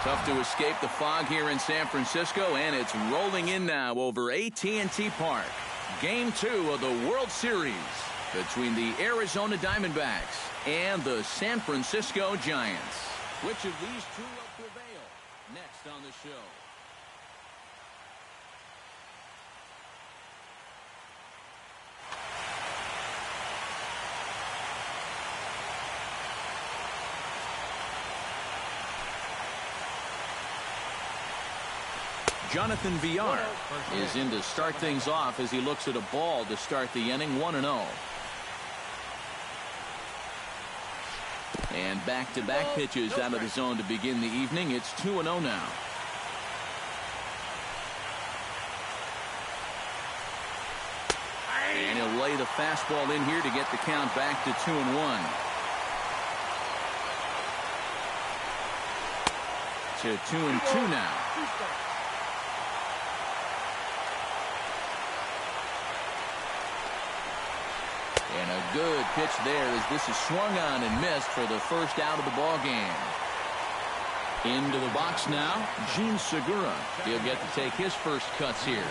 Tough to escape the fog here in San Francisco, and it's rolling in now over AT&T Park. Game 2 of the World Series between the Arizona Diamondbacks and the San Francisco Giants. Which of these two will prevail? Next on the show. Jonathan Villar is in to start things off as he looks at a ball to start the inning, 1-0. And back-to-back pitches out of the zone to begin the evening. It's 2-0 now. And he'll lay the fastball in here to get the count back to 2-1. To 2-2 now. And a good pitch there as this is swung on and missed for the first out of the ball game. Into the box now, Jean Segura. He'll get to take his first cuts here.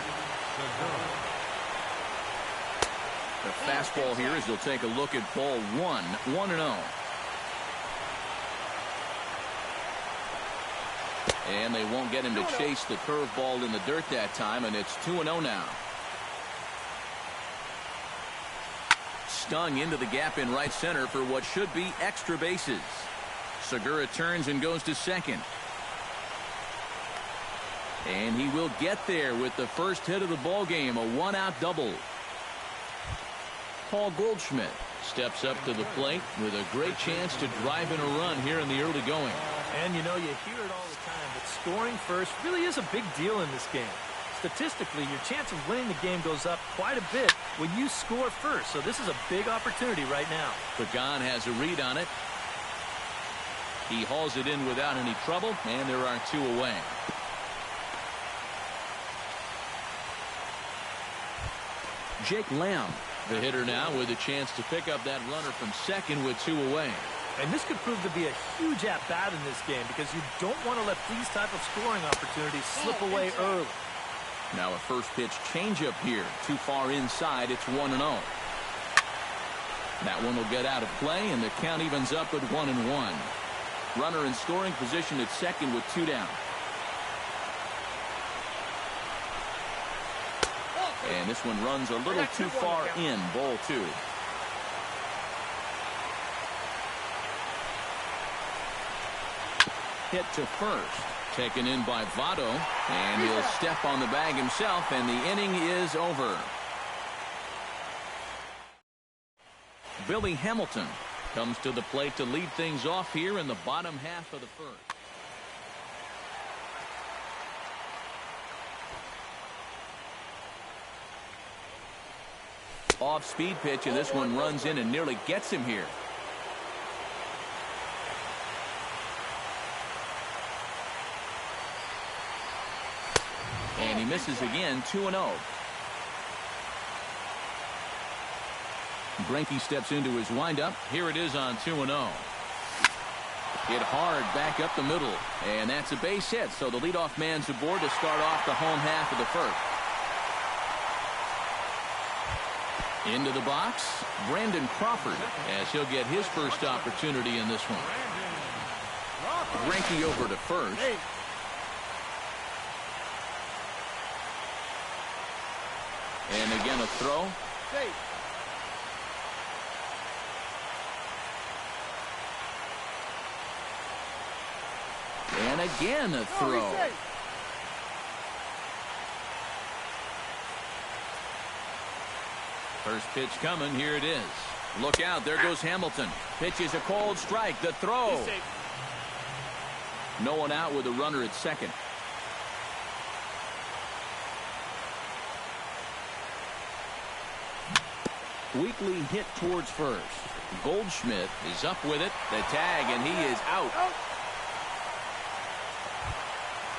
The fastball here as they'll take a look at ball 1, 1-0. And they won't get him to chase the curveball in the dirt that time, and it's 2-0 now. Stung into the gap in right center for what should be extra bases. Segura turns and goes to second. And he will get there with the first hit of the ball game, a one-out double. Paul Goldschmidt steps up to the plate with a great chance to drive in a run here in the early going. And you know, you hear it all the time, but scoring first really is a big deal in this game. Statistically, your chance of winning the game goes up quite a bit when you score first. So this is a big opportunity right now. Pagan has a read on it. He hauls it in without any trouble, and there are two away. Jake Lamb, the hitter now, with a chance to pick up that runner from second with two away. And this could prove to be a huge at-bat in this game because you don't want to let these type of scoring opportunities slip away early. Now a first pitch changeup here. Too far inside. It's 1-0. That one will get out of play, and the count evens up at 1-1. Runner in scoring position at second with two down. And this one runs a little too far in. Ball 2. Hit to first. Taken in by Votto, and he'll step on the bag himself, and the inning is over. Billy Hamilton comes to the plate to lead things off here in the bottom half of the first. Off-speed pitch, and this one runs in and nearly gets him here. And he misses again, 2-0. Greinke steps into his windup. Here it is on 2-0. Hit hard back up the middle. And that's a base hit, so the leadoff man's aboard to start off the home half of the first. Into the box, Brandon Crawford, as he'll get his first opportunity in this one. Greinke over to first. And again a throw. And again a throw. First pitch coming. Here it is. Look out. There goes Hamilton. Pitch is a cold strike. The throw. No one out with a runner at second. Weekly hit towards first. Goldschmidt is up with it. The tag, and he is out.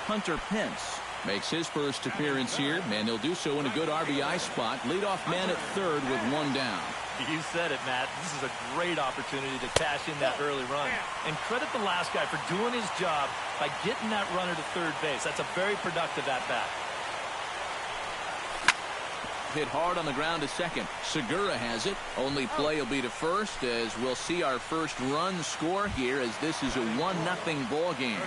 Hunter Pence makes his first appearance here, and he'll do so in a good RBI spot. Leadoff man at third with one down. You said it, Matt. This is a great opportunity to cash in that early run. And credit the last guy for doing his job by getting that runner to third base. That's a very productive at-bat. Hit hard on the ground to second. Segura has it. Only play will be to first, as we'll see our first run score here, as this is a 1-0 ball game.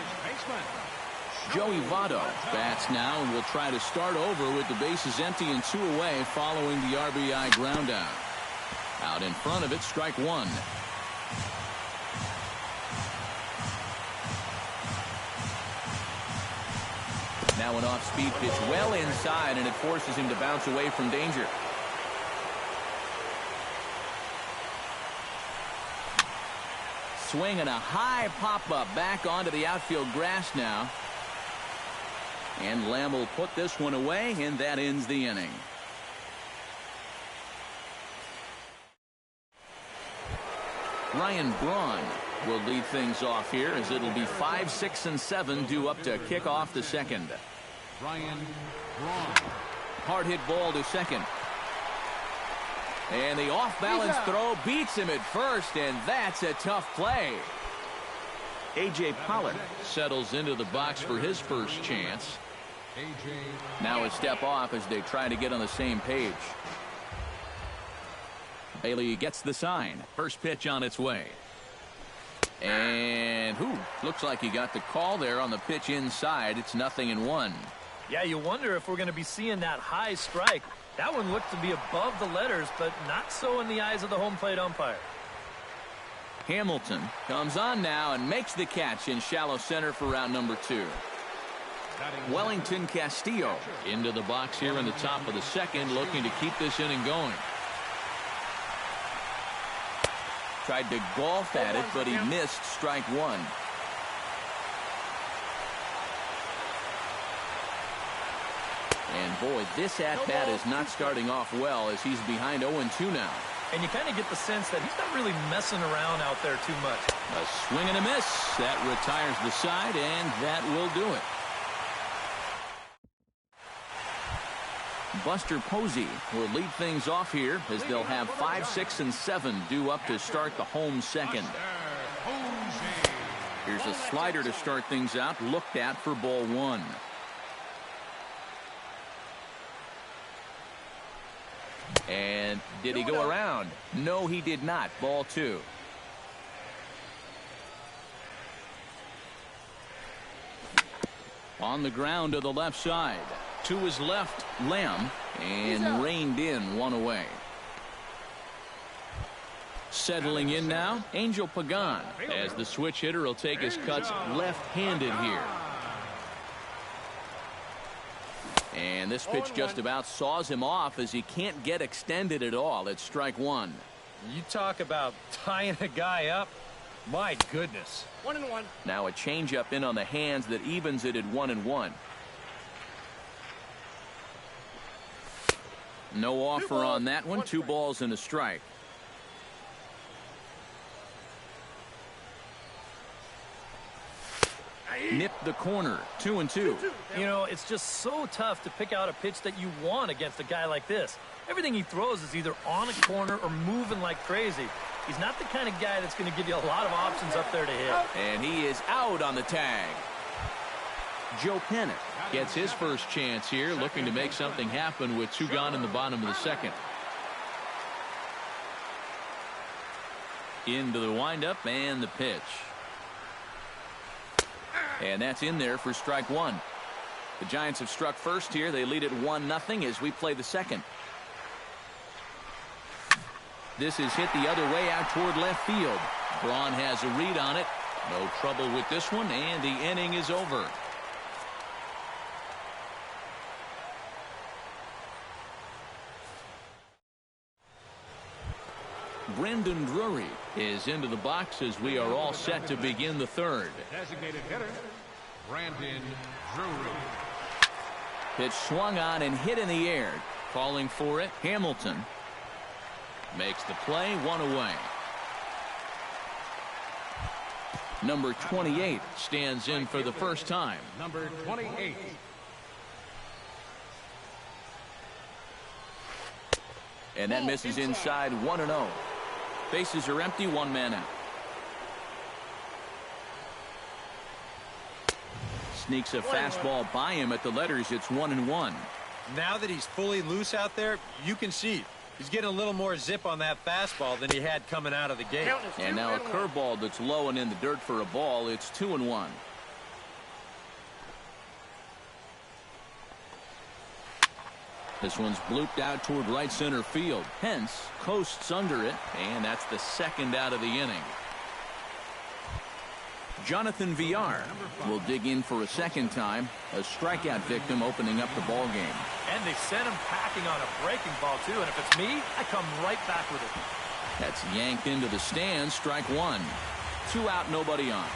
Joey Votto bats now and will try to start over with the bases empty and 2 away following the RBI ground out. Out in front of it, strike one. Now an off-speed pitch well inside, and it forces him to bounce away from danger. Swing and a high pop-up back onto the outfield grass now. And Lamb will put this one away, and that ends the inning. Ryan Braun will lead things off here, as it'll be 5, 6, and 7 due up to kick off the second. Ryan Braun. Hard hit ball to second. And the off-balance throw beats him at first, and that's a tough play. A.J. Pollard settles into the box for his first chance. Now a step off as they try to get on the same page. Bailey gets the sign. First pitch on its way. And looks like he got the call there on the pitch inside. It's 0-1. Yeah, you wonder if we're going to be seeing that high strike. That one looked to be above the letters, but not so in the eyes of the home plate umpire. Hamilton comes on now and makes the catch in shallow center for round number 2. Wellington Castillo into the box here in the top of the second, looking to keep this inning going. Tried to golf at it, but he missed strike one. And boy, this at-bat is not starting off well, as he's behind 0-2 now. And you kind of get the sense that he's not really messing around out there too much. A swing and a miss. That retires the side, and that will do it. Buster Posey will lead things off here, as they'll have 5, 6, and 7 due up to start the home second. Here's a slider to start things out, looked at for ball one. And did he go around? No, he did not. Ball two. On the ground to the left side. To his left, Lamb, and reined in, one away. Settling in now, Angel Pagan, as the switch hitter will take his cuts left-handed here. And this pitch just about saws him off, as he can't get extended at all. It's strike one. You talk about tying a guy up. My goodness. 1-1. Now a changeup in on the hands that evens it at 1-1. No offer on that one. 2 balls and a strike. Nipped the corner. 2-2. You know, it's just so tough to pick out a pitch that you want against a guy like this. Everything he throws is either on a corner or moving like crazy. He's not the kind of guy that's going to give you a lot of options up there to hit. And he is out on the tag. Joe Pennant gets his first chance here, looking to make something happen with 2 gone in the bottom of the second. Into the windup and the pitch. And that's in there for strike one. The Giants have struck first here. They lead at 1-0 as we play the second. This is hit the other way out toward left field. Braun has a read on it. No trouble with this one, and the inning is over. Brendan Drury is into the box as we are all set to begin the third. Designated hitter, Brandon Drury. Pitch swung on and hit in the air. Calling for it, Hamilton. Makes the play, 1 away. Number 28 stands in for the first time. Number 28. And that misses inside 1-0. Bases are empty, one man out. Sneaks a fastball by him at the letters. It's 1-1. Now that he's fully loose out there, you can see he's getting a little more zip on that fastball than he had coming out of the gate. And now a curveball that's low and in the dirt for a ball. It's 2-1. This one's blooped out toward right center field. Pence coasts under it, and that's the second out of the inning. Jonathan Villar will dig in for a second time. A strikeout victim opening up the ball game. And they sent him packing on a breaking ball, too. And if it's me, I come right back with it. That's yanked into the stands. Strike one. 2 out, nobody on.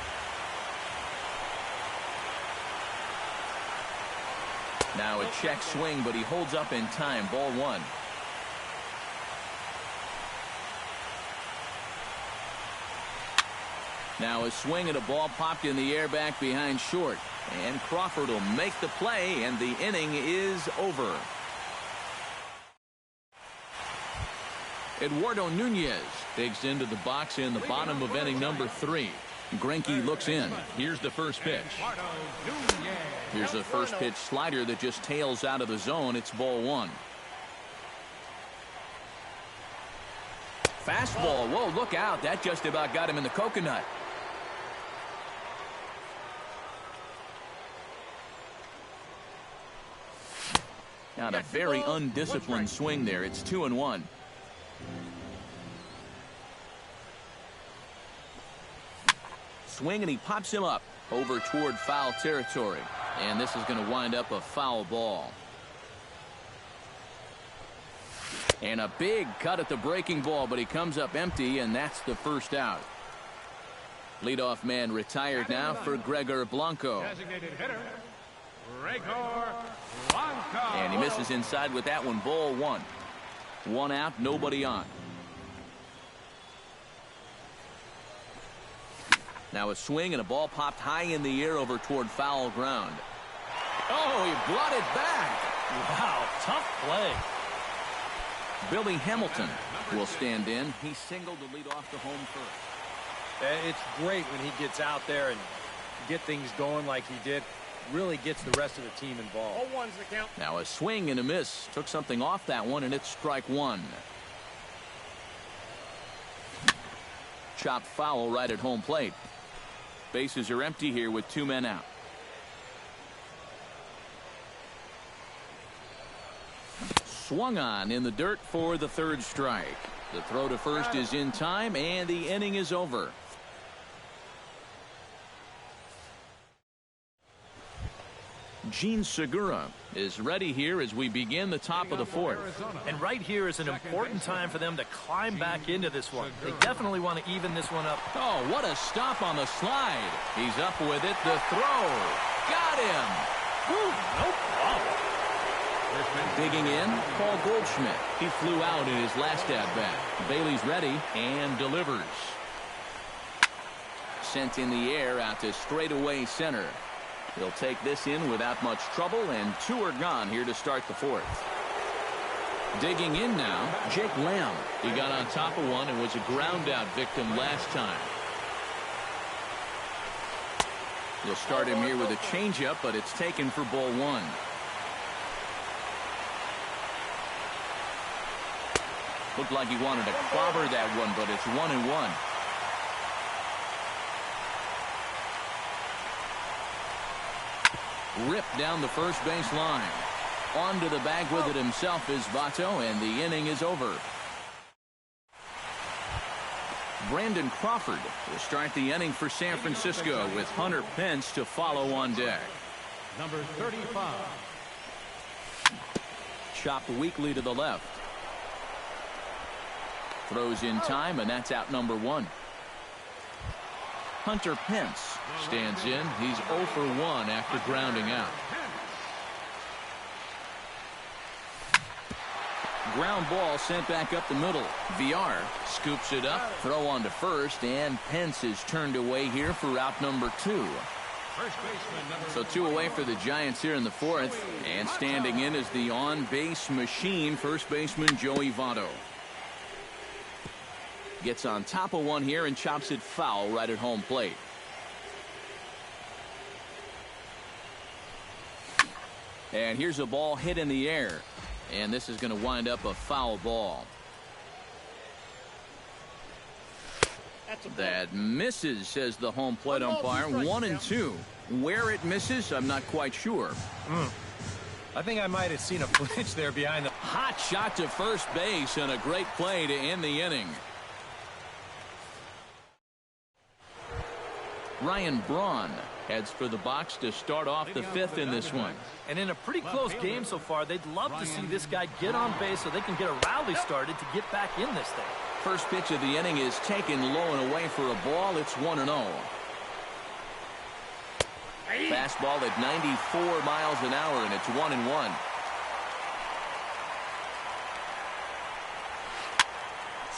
Now a check swing, but he holds up in time. Ball one. Now a swing and a ball popped in the air back behind short. And Crawford will make the play, and the inning is over. Eduardo Nunez digs into the box in the bottom of inning number 3. Greinke looks in. Here's the first pitch. Here's a first pitch slider that just tails out of the zone. It's ball one. Fastball. Whoa, look out. That just about got him in the coconut. Not a very undisciplined swing there. It's 2-1. Swing, and he pops him up over toward foul territory. And this is going to wind up a foul ball. And a big cut at the breaking ball, but he comes up empty, and that's the first out. Leadoff man retired now for Gregor Blanco. Designated hitter, Gregor Blanco. And he misses inside with that one. Ball one. 1 out, nobody on. Now a swing and a ball popped high in the air over toward foul ground. Oh, he brought it back. Wow, tough play. Billy Hamilton will stand in. He singled to lead off the home first. It's great when he gets out there and get things going like he did. Really gets the rest of the team involved. 0-1's the count. Now a swing and a miss. Took something off that one, and it's strike one. Chopped foul right at home plate. Bases are empty here with 2 men out. Swung on in the dirt for the third strike. The throw to first is in time, and the inning is over. Gene Segura is ready here as we begin the top of the fourth. And right here is an important time for them to climb back into this one. They definitely want to even this one up. Oh, what a stop on the slide. He's up with it. The throw. Got him. Whew, no problem. Digging in, Paul Goldschmidt. He flew out in his last at-bat. Bailey's ready and delivers. Sent in the air out to straightaway center. He'll take this in without much trouble, and 2 are gone here to start the fourth. Digging in now, Jake Lamb. He got on top of one and was a ground-out victim last time. You'll start him here with a changeup, but it's taken for ball one. Looked like he wanted to clobber that one, but it's 1-1. Ripped down the first base line. Onto the bag with it himself is Votto, and the inning is over. Brandon Crawford will start the inning for San Francisco with Hunter Pence to follow on deck. Number 35. Chopped weakly to the left. Throws in time, and that's out number 1. Hunter Pence stands in. He's 0 for 1 after grounding out. Ground ball sent back up the middle. Villar scoops it up. Throw on to first, and Pence is turned away here for out number 2. First baseman, number So 2 away for the Giants here in the 4th. And standing in is the on-base machine, first baseman Joey Votto. Gets on top of one here and chops it foul right at home plate. And here's a ball hit in the air. And this is going to wind up a foul ball. That misses, says the home plate umpire. 1-2. Where it misses, I'm not quite sure. I think I might have seen a flinch there behind the... Hot shot to first base and a great play to end the inning. Ryan Braun heads for the box to start off the 5th in this one. And in a pretty close game so far, they'd love to see this guy get on base so they can get a rally started to get back in this thing. First pitch of the inning is taken low and away for a ball. It's 1-0. Fastball at 94 miles an hour, and it's 1-1.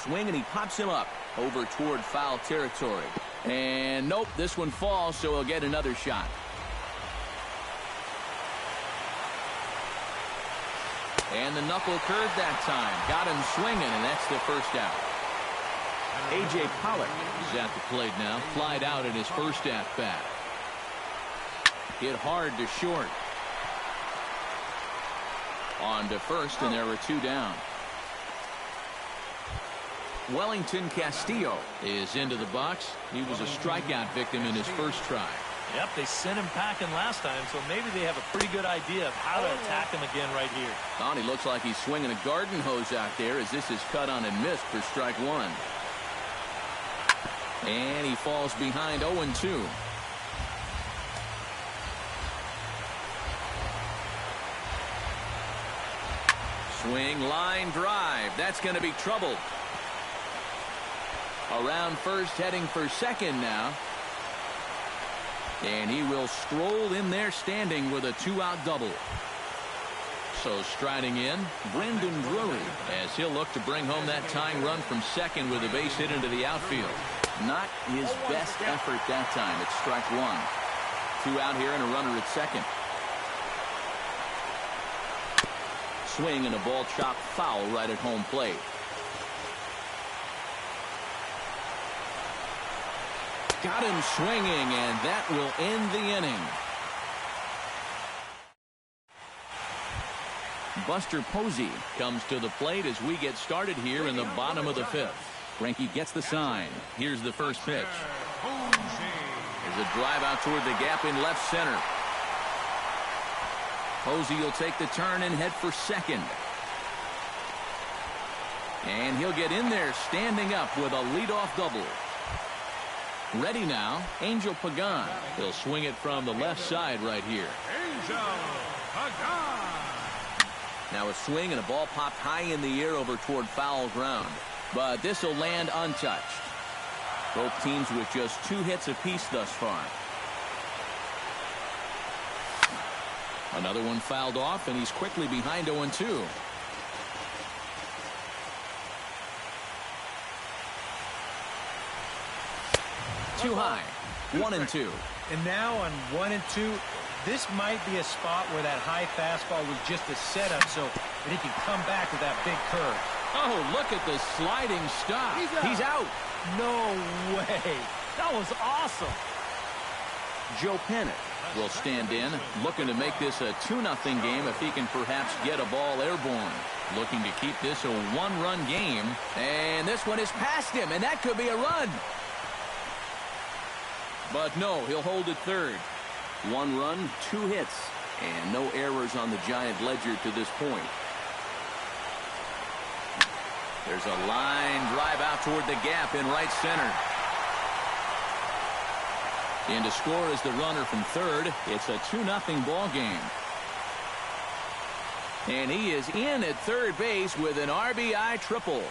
Swing, and he pops him up over toward foul territory. And nope, this one falls, so he'll get another shot. And the knuckle curve that time. Got him swinging, and that's the first out. A.J. Pollock is at the plate now. Flied out in his first at-bat. Hit hard to short. On to first, and there were 2 down. Wellington Castillo is into the box. He was a strikeout victim in his first try. Yep, they sent him packing last time, so maybe they have a pretty good idea of how to attack him again right here. Oh, he looks like he's swinging a garden hose out there as this is cut on and missed for strike 1. And he falls behind 0-2. Swing, line drive. That's going to be trouble. Around first, heading for second now. And he will stroll in there standing with a 2-out double. So striding in, Brendan Drury, as he'll look to bring home that tying run from second with a base hit into the outfield. Not his best effort that time. It's strike 1. 2 out here and a runner at second. Swing and a ball chopped foul right at home plate. Got him swinging, and that will end the inning. Buster Posey comes to the plate as we get started here in the bottom of the 5th. Greinke gets the sign. Here's the first pitch. There's a drive out toward the gap in left center. Posey will take the turn and head for second. And he'll get in there standing up with a leadoff double. Ready now, Angel Pagan. He'll swing it from the left side right here. Angel Pagan. Now a swing and a ball popped high in the air over toward foul ground. But this will land untouched. Both teams with just 2 hits apiece thus far. Another one fouled off, and he's quickly behind 0-2. Too high. 1-2. And now on 1-2, this might be a spot where that high fastball was just a setup so that he can come back with that big curve. Oh, look at the sliding stop. He's out. No way. That was awesome. Joe Pennant will stand in, looking to make this a 2-0 game if he can perhaps get a ball airborne. Looking to keep this a 1-run game. And this one is past him, and that could be a run. But no, he'll hold it third. 1 run, 2 hits, and no errors on the Giant ledger to this point. There's a line drive out toward the gap in right center. In to score is the runner from third. It's a 2-0 ball game. And he is in at third base with an RBI triple.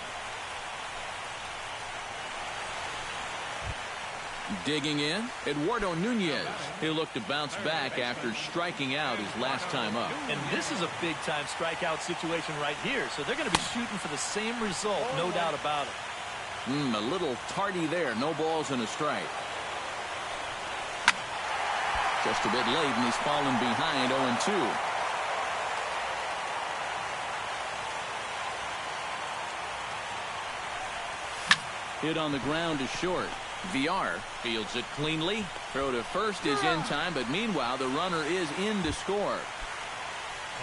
Digging in, Eduardo Nunez. He'll look to bounce back after striking out his last time up. And this is a big-time strikeout situation right here, so they're going to be shooting for the same result, no doubt about it. A little tardy there. No balls and a strike. Just a bit late, and he's fallen behind 0-2. Hit on the ground is short. VR fields it cleanly. Throw to first is in time, but meanwhile the runner is in to score.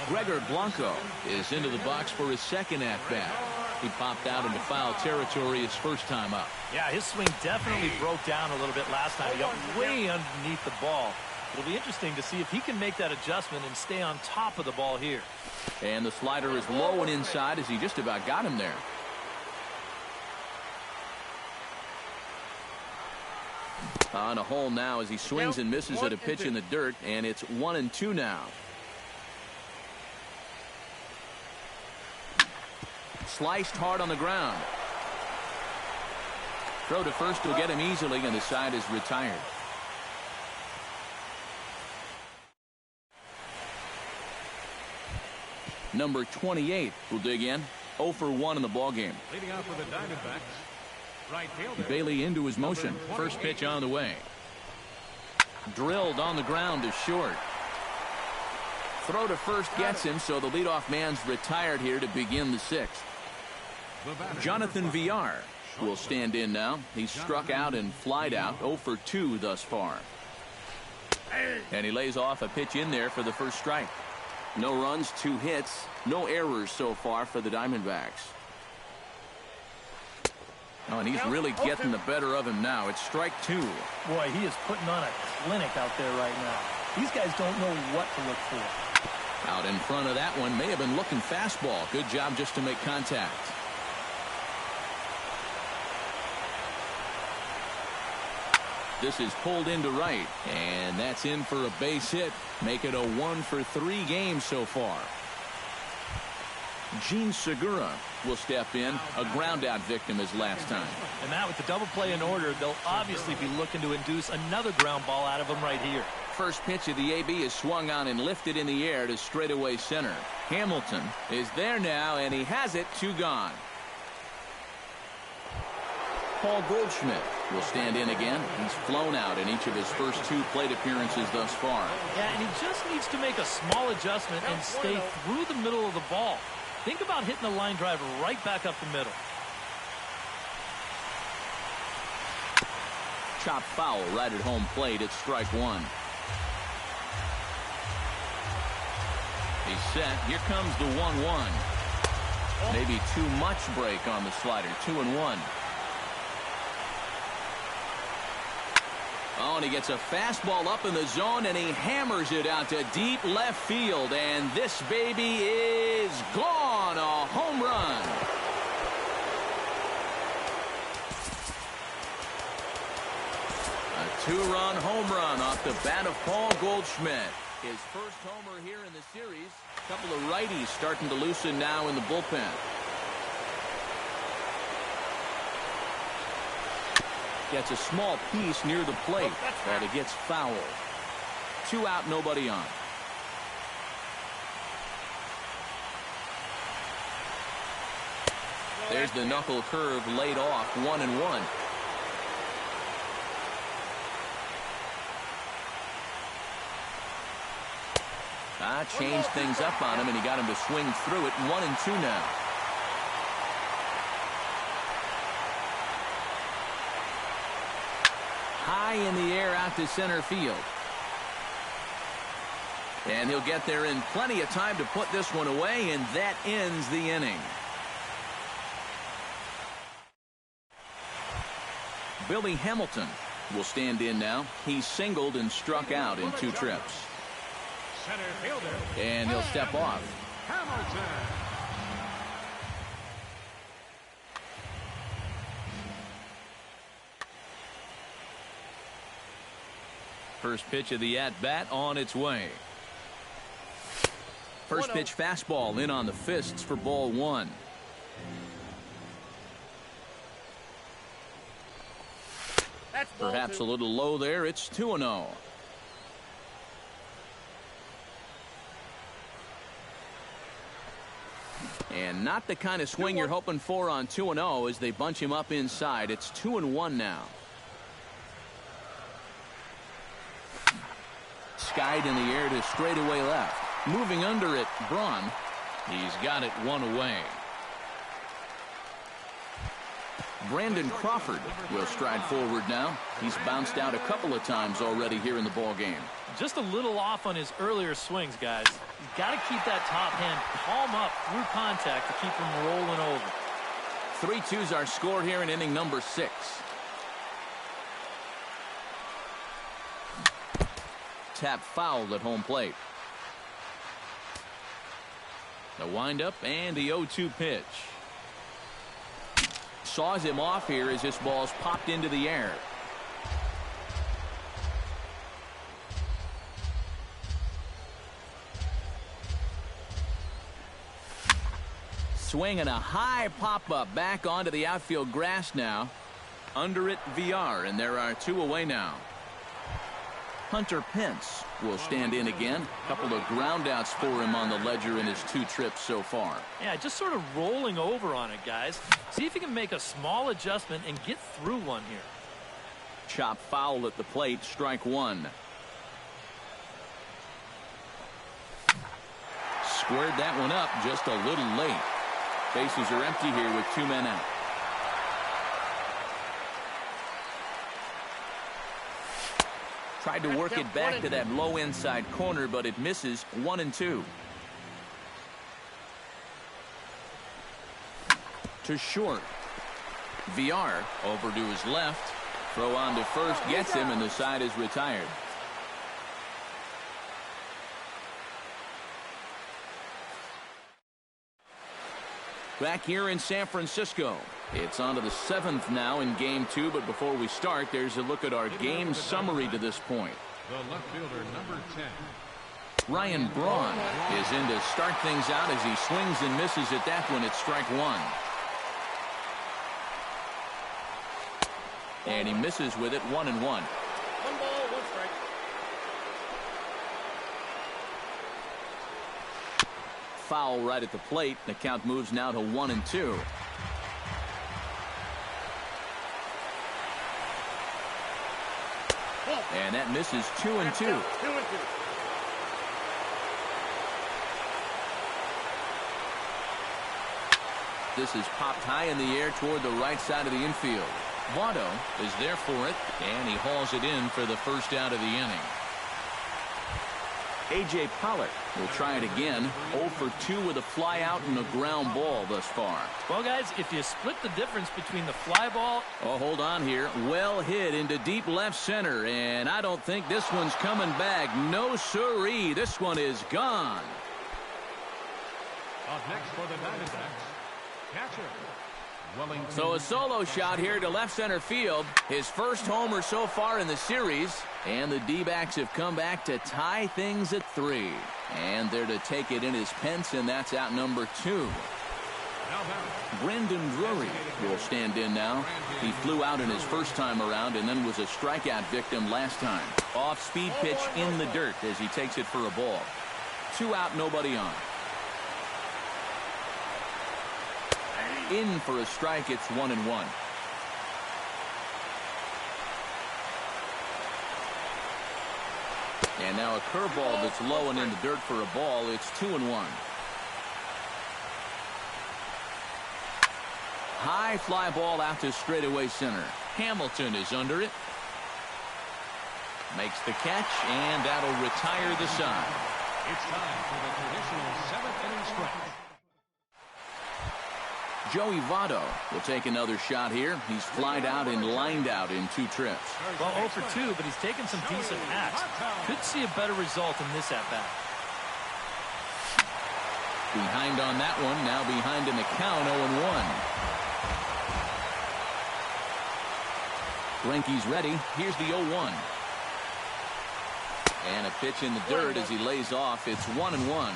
Gregor Blanco is into the box for his second at-bat. He popped out into foul territory his first time up. Yeah, his swing definitely broke down a little bit last time. He got way underneath the ball. It'll be interesting to see if he can make that adjustment and stay on top of the ball here. And the slider is low and inside as he just about got him there. On a hole now as he swings and misses at a pitch in the dirt, and it's 1-2 now. Sliced hard on the ground. Throw to first will get him easily, and the side is retired. Number 28 will dig in. 0 for 1 in the ballgame. Leading off for the Diamondbacks, right fielder Bailey into his motion. First pitch on the way. Drilled on the ground is short. Throw to first gets him, so the leadoff man's retired here to begin the sixth. Jonathan VR will stand in now. He's struck out and flied out. 0 for 2 thus far. And he lays off a pitch in there for the first strike. No runs, 2 hits, no errors so far for the Diamondbacks. Oh, and he's really getting the better of him now. It's strike 2. Boy, he is putting on a clinic out there right now. These guys don't know what to look for. Out in front of that one, may have been looking fastball. Good job just to make contact. This is pulled into right, and that's in for a base hit. Make it a 1 for 3 game so far. Gene Segura will step in. A ground out victim as last time. And now with the double play in order, they'll obviously be looking to induce another ground ball out of him right here. First pitch of the AB is swung on and lifted in the air to straightaway center. Hamilton is there now, and he has it. 2 gone. Paul Goldschmidt will stand in again. He's flown out in each of his first 2 plate appearances thus far. Yeah, and he just needs to make a small adjustment and stay through the middle of the ball. Think about hitting the line drive right back up the middle. Chopped foul right at home plate. It's strike 1. He's set. Here comes the 1-1. Maybe too much break on the slider. 2-1. Oh, and he gets a fastball up in the zone, and he hammers it out to deep left field. And this baby is gone. A home run. A 2-run home run off the bat of Paul Goldschmidt. His first homer here in the series. A couple of righties starting to loosen now in the bullpen. Gets a small piece near the plate, but it gets foul. 2 out, nobody on. There's the knuckle curve laid off. 1-1. Changed things up on him, and he got him to swing through it. 1-2 now. High in the air out to center field. And he'll get there in plenty of time to put this one away, and that ends the inning. Billy Hamilton will stand in now. He's singled and struck out in 2 trips. center fielder, And he'll step off. Hamilton. First pitch of the at-bat on its way. First pitch fastball in on the fists for ball 1. Perhaps a little low there. It's 2-0. And not the kind of swing you're hoping for on 2-0 as they bunch him up inside. It's 2-1 now. skied in the air to straightaway left. Moving under it, Braun. He's got it one away. Brandon Crawford will stride forward now. He's bounced out a couple of times already here in the ball game. Just a little off on his earlier swings, guys. He's got to keep that top hand palm up through contact to keep him rolling over. 3-2's our score here in inning number 6. Tap foul at home plate. The windup and the 0-2 pitch. Saws him off here as this ball's popped into the air. Swinging a high pop-up back onto the outfield grass now. Under it, VR, and there are 2 away now. Hunter Pence will stand in again. A couple of groundouts for him on the ledger in his 2 trips so far. Yeah, just sort of rolling over on it, guys. See if he can make a small adjustment and get through one here. Chop foul at the plate, strike 1. Squared that one up just a little late. Bases are empty here with 2 men out. Tried to work it back to that low inside corner, but it misses. 1-2. To short. VR over to his left. Throw on to first gets him, and the side is retired. Back here in San Francisco. It's on to the 7th now in Game 2, but before we start, there's a look at our game summary to this point. The left fielder, number 10. Ryan Braun is in to start things out as he swings and misses at that one at strike 1. And he misses with it, 1-1. 1 ball, 1 strike. Foul right at the plate. The count moves now to 1-2. And that misses 2-2. 2-2. This is popped high in the air toward the right side of the infield. Votto is there for it, and he hauls it in for the first out of the inning. A.J. Pollock will try it again. 0 for 2 with a fly out and a ground ball thus far. Well, guys, if you split the difference between the fly ball... Oh, hold on here. Well hit into deep left center, and I don't think this one's coming back. No siree. This one is gone. Up next for the Diamondbacks, catcher. Wellington. So a solo shot here to left center field. His first homer so far in the series. And the D-backs have come back to tie things at 3. And they're to take it in his Pence, and that's out number 2. Brendan Drury will stand in now. He flew out in his first time around and then was a strikeout victim last time. Off-speed pitch in the dirt as he takes it for a ball. 2 out, nobody on. In for a strike, it's 1-1. And now a curveball that's low and in the dirt for a ball. It's 2-1. High fly ball out to straightaway center. Hamilton is under it. Makes the catch, and that'll retire the side. It's time for the traditional 7th inning stretch. Joey Votto will take another shot here. He's flied out and lined out in 2 trips. Well, 0 for 2, but he's taken some decent hacks. Could see a better result in this at-bat. Behind on that one, now behind in the count, 0-1. Greinke's ready. Here's the 0-1. And a pitch in the dirt as he lays off. It's 1-1.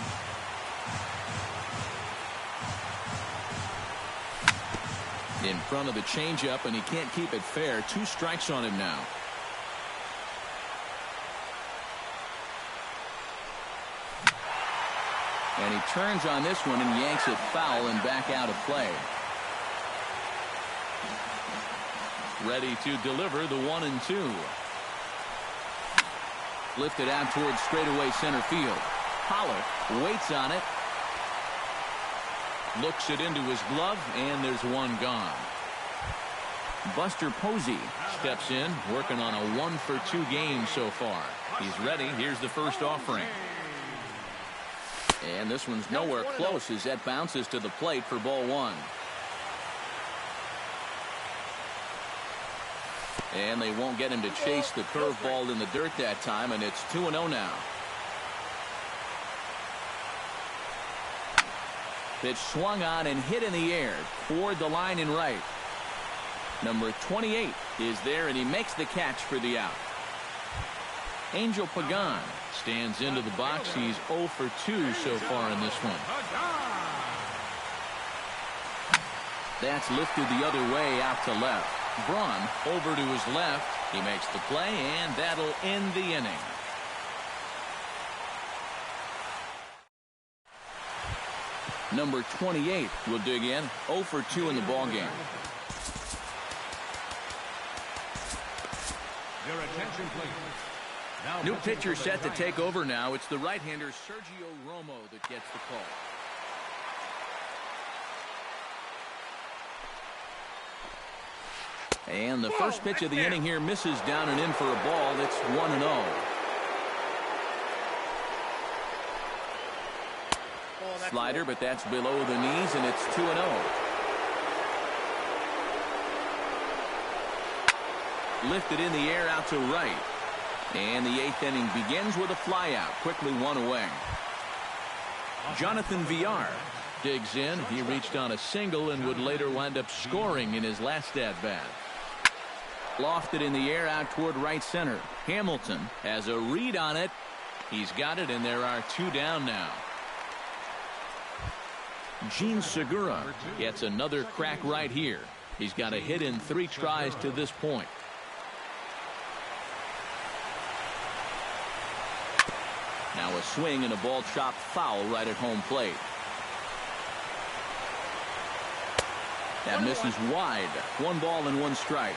In front of the changeup, and he can't keep it fair. 2 strikes on him now. And he turns on this one and yanks it foul and back out of play. Ready to deliver the 1-2. Lifted out towards straightaway center field. Pollock waits on it. Looks it into his glove, and there's one gone. Buster Posey steps in, working on a 1-for-2 game so far. He's ready. Here's the first offering. And this one's nowhere close as that bounces to the plate for ball one. And they won't get him to chase the curveball in the dirt that time, and it's 2-0 now. Pitch swung on and hit in the air toward the line and right. Number 28 is there, and he makes the catch for the out. Angel Pagan stands into the box. He's 0 for 2 so far in this one. That's lifted the other way out to left. Braun over to his left. He makes the play, and that'll end the inning. Number 28 will dig in. 0 for 2 in the ballgame. Your attention, please. Now New pitcher set to take over now. It's the right-hander Sergio Romo that gets the call. And the first pitch of the inning here misses down and in for a ball. It's 1-0. Slider, but that's below the knees, and it's 2-0. Lifted in the air out to right. And the eighth inning begins with a flyout. Quickly one away. Jonathan Villar digs in. He reached on a single and would later wind up scoring in his last at-bat. Lofted in the air out toward right center. Hamilton has a read on it. He's got it, and there are 2 down now. Gene Segura gets another crack right here. He's got a hit in 3 tries to this point. Now a swing and a ball chopped foul right at home plate. That misses wide. 1 ball and 1 strike.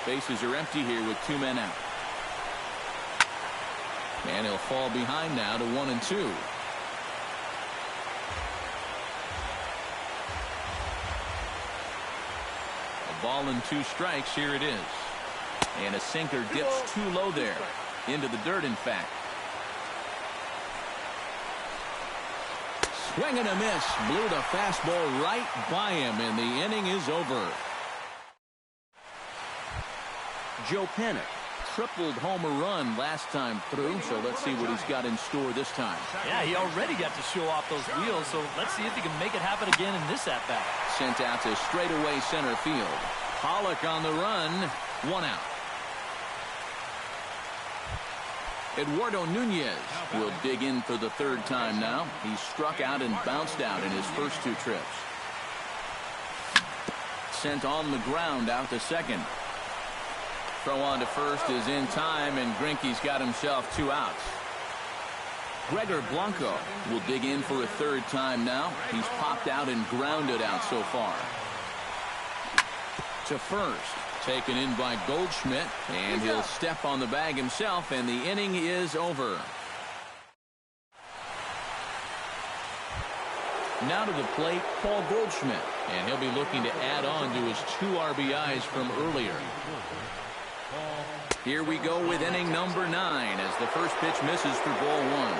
Bases are empty here with 2 men out. And he'll fall behind now to 1-2. A ball and 2 strikes. Here it is. And a sinker dips too low there. Into the dirt, in fact. Swing and a miss. Blew the fastball right by him, and the inning is over. Joe Panik tripled homer run last time through, so let's see what he's got in store this time. Yeah, he already got to show off those wheels, so let's see if he can make it happen again in this at-bat. Sent out to straightaway center field. Pollock on the run. 1 out. Eduardo Nunez will dig in for the 3rd time now. He struck out and bounced out in his first 2 trips. Sent on the ground out to second. Throw on to first is in time, and Greinke's got himself 2 outs. Gregor Blanco will dig in for a 3rd time now. He's popped out and grounded out so far. To first. Taken in by Goldschmidt, and he'll step on the bag himself, and the inning is over. Now to the plate, Paul Goldschmidt, and he'll be looking to add on to his 2 RBIs from earlier. Here we go with inning number 9 as the first pitch misses for ball 1.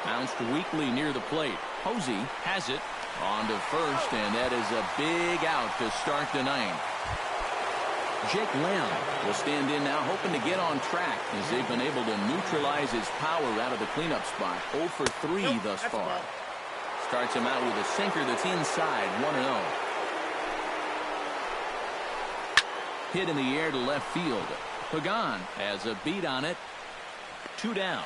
Bounced weakly near the plate. Posey has it. On to first, and that is a big out to start the 9th. Jake Lamb will stand in now, hoping to get on track as they've been able to neutralize his power out of the cleanup spot. 0 for 3 thus far. Starts him out with a sinker that's inside. 1-0. Hit in the air to left field. Pagan has a beat on it. 2 down.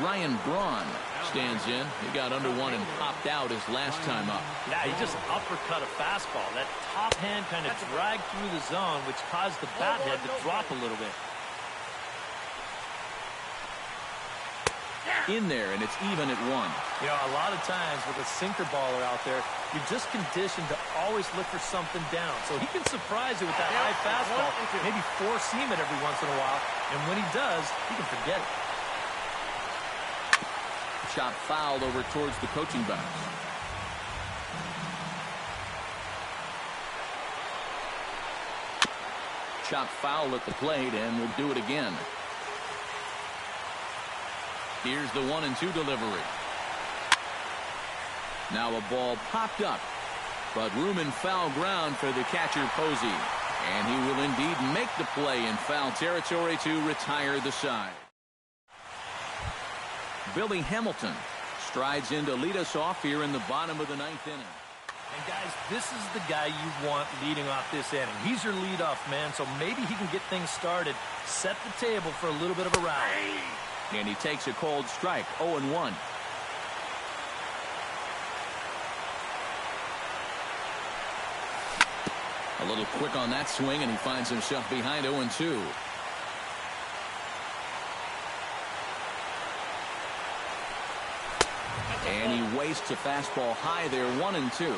Ryan Braun stands in. He got under one and popped out his last time up. Yeah, he just uppercut a fastball. That top hand kind of dragged through the zone, which caused the bat head to drop a little bit. in there, and it's even at 1. You know, a lot of times with a sinker baller out there, you're just conditioned to always look for something down. So he can surprise you with that high fastball, maybe four-seam it every once in a while, and when he does, he can forget it. Shot fouled over towards the coaching box. Chop foul at the plate, and we'll do it again. Here's the 1-2 delivery. Now a ball popped up, but room in foul ground for the catcher Posey. And he will indeed make the play in foul territory to retire the side. Billy Hamilton strides in to lead us off here in the bottom of the 9th inning. And guys, this is the guy you want leading off this inning. He's your leadoff man, so maybe he can get things started, set the table for a little bit of a rally. And he takes a cold strike, 0-1. A little quick on that swing, and he finds himself behind 0-2. And he wastes a fastball high there, 1-2.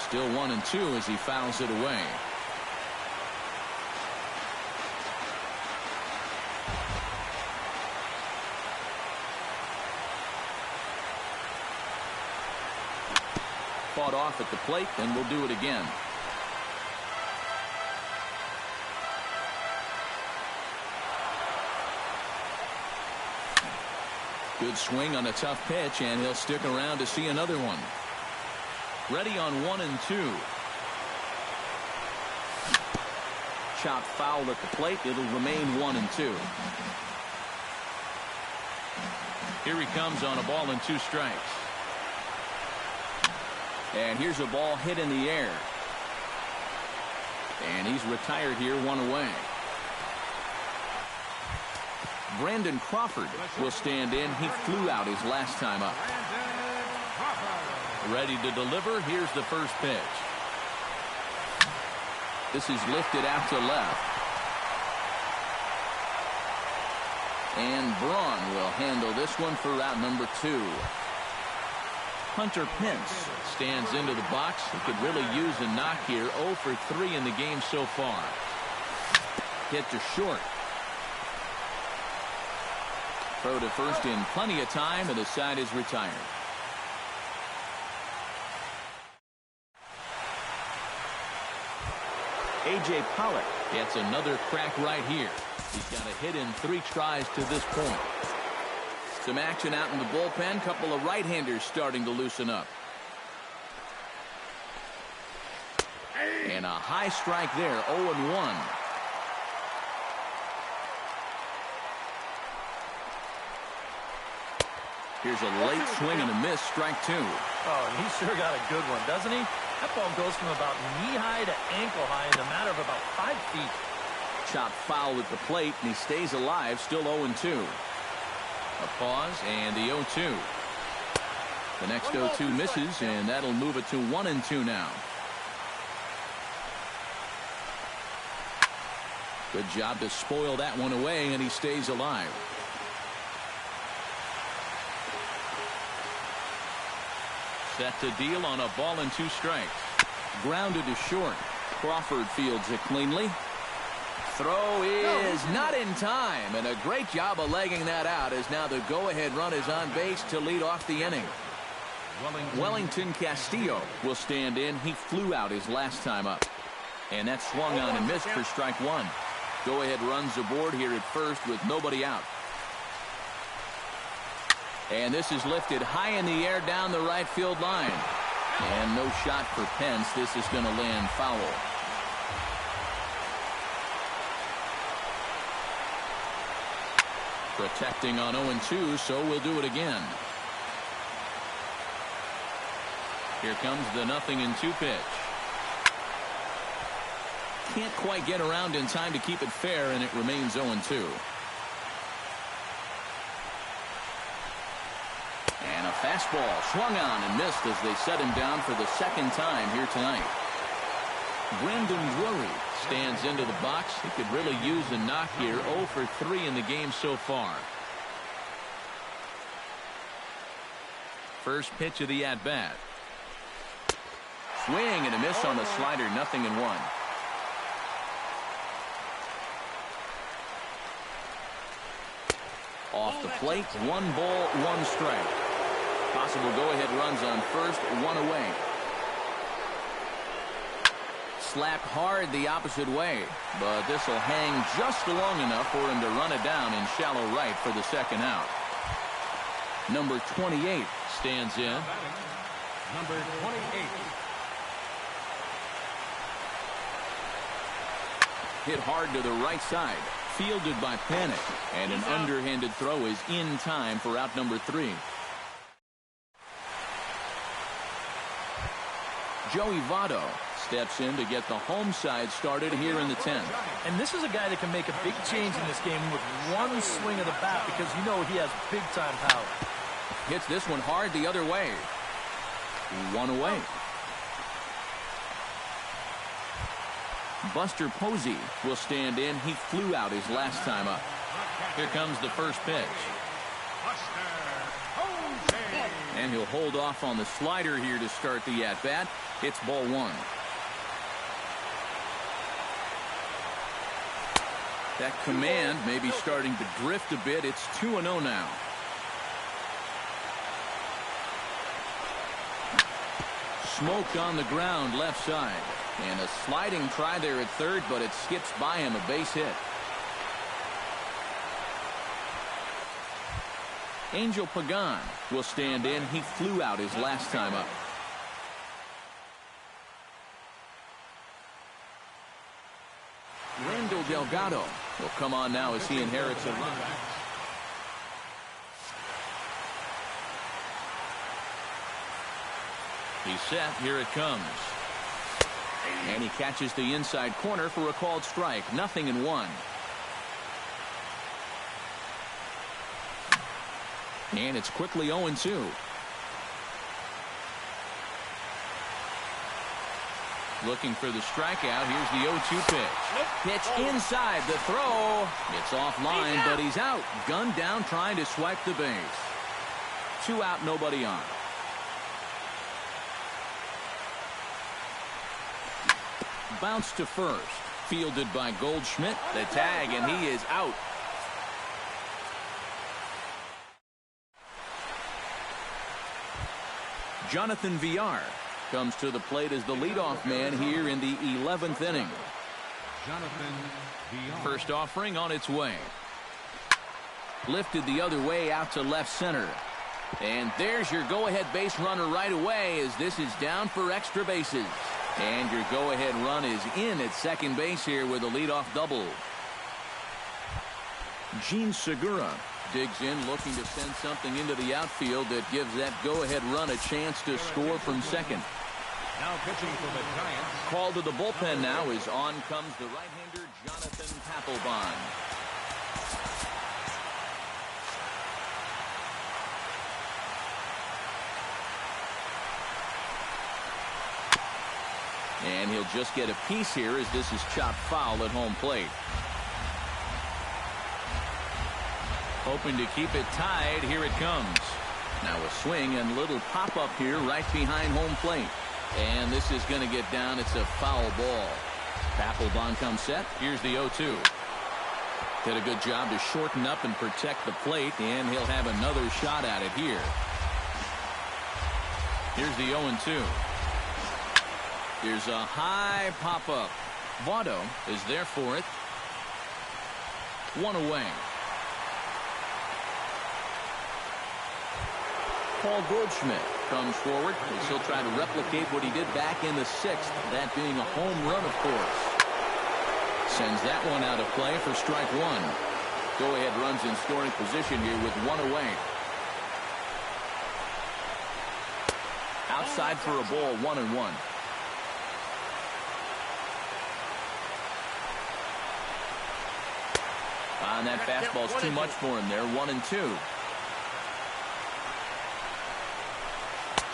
Still 1-2 as he fouls it away. Fought off at the plate, and we'll do it again. Good swing on a tough pitch, and he'll stick around to see another one. Ready on 1-2. Chop foul at the plate. It'll remain 1-2. Here he comes on a ball and 2 strikes. And here's a ball hit in the air. And he's retired here, 1 away. Brandon Crawford will stand in. He flew out his last time up. Ready to deliver. Here's the first pitch. This is lifted out to left. And Braun will handle this one for route number 2. Hunter Pence stands into the box. He could really use a knock here. 0 for 3 in the game so far. Hit to short. Throw to first in plenty of time, and the side is retired. A.J. Pollock gets another crack right here. He's got a hit in 3 tries to this point. Some action out in the bullpen. Couple of right-handers starting to loosen up. And a high strike there, 0-1. Here's a late swing and a miss, strike 2. Oh, and he sure got a good one, doesn't he? That ball goes from about knee-high to ankle-high in the matter of about 5 feet. Chop foul at the plate, and he stays alive, still 0-2. A pause, and the 0-2. The next 0-2 misses, and that'll move it to 1-2 now. Good job to spoil that one away, and he stays alive. Set to deal on a ball and 2 strikes. Grounded to short. Crawford fields it cleanly. Throw is not in time, and a great job of legging that out as now the go-ahead run is on base to lead off the inning. Wellington Castillo will stand in. He flew out his last time up. And that swung on and missed for strike 1. Go-ahead runs aboard here at first with nobody out. And this is lifted high in the air down the right field line. And no shot for Pence. This is going to land foul. Protecting on 0-2, so we'll do it again. Here comes the 0-2 pitch. Can't quite get around in time to keep it fair, and it remains 0-2. And a fastball swung on and missed as they set him down for the 2nd time here tonight. Brandon Drury stands into the box. He could really use a knock here. 0 for 3 in the game so far. First pitch of the at-bat. Swing and a miss on the slider. 0-1. Off the plate, 1 ball, 1 strike. Possible go-ahead runs on first, 1 away. Slapped hard the opposite way, but this will hang just long enough for him to run it down in shallow right for the second out. Number 28 stands in. Number 28. Hit hard to the right side. Fielded by Panic. And an underhanded throw is in time for out number 3. Joey Votto steps in to get the home side started here in the 10th. And this is a guy that can make a big change in this game with one swing of the bat because you know he has big-time power. Hits this one hard the other way. 1 away. Buster Posey will stand in. He flew out his last time up. Here comes the first pitch. And he'll hold off on the slider here to start the at-bat. It's ball 1. That command may be starting to drift a bit. It's 2-0 now. Smoke on the ground left side. And a sliding try there at third, but it skips by him, a base hit. Angel Pagan will stand in. He flew out his last time up. Randall Delgado will come on now as he inherits a run. He's set. Here it comes. And he catches the inside corner for a called strike. 0-1. And it's quickly 0-2. Looking for the strikeout. Here's the 0-2 pitch. Pitch inside. The throw. It's offline, but he's out. Gunned down trying to swipe the base. 2 out, nobody on. Bounce to first. Fielded by Goldschmidt. The tag, and he is out. Jonathan Villar comes to the plate as the leadoff man here in the 11th inning. Jonathan Villar. First offering on its way. Lifted the other way out to left center. And there's your go-ahead base runner right away as this is down for extra bases. And your go-ahead run is in at second base here with a leadoff double. Gene Segura digs in looking to send something into the outfield that gives that go-ahead run a chance to score from second. Now pitching for the Giants. Called to the bullpen now as on comes the right-hander Jonathan Papelbon. And he'll just get a piece here as this is chopped foul at home plate. Hoping to keep it tied. Here it comes. Now a swing and little pop-up here right behind home plate. And this is going to get down. It's a foul ball. Papelbon comes set. Here's the 0-2. Did a good job to shorten up and protect the plate. And he'll have another shot at it here. Here's the 0-2. Here's a high pop-up. Votto is there for it. 1 away. Paul Goldschmidt comes forward as he'll try to replicate what he did back in the 6th, that being a home run, of course. Sends that one out of play for strike 1. Go-ahead runs in scoring position here with 1 away. Outside for a ball, 1-1. And that fastball's too much for him there. 1-2.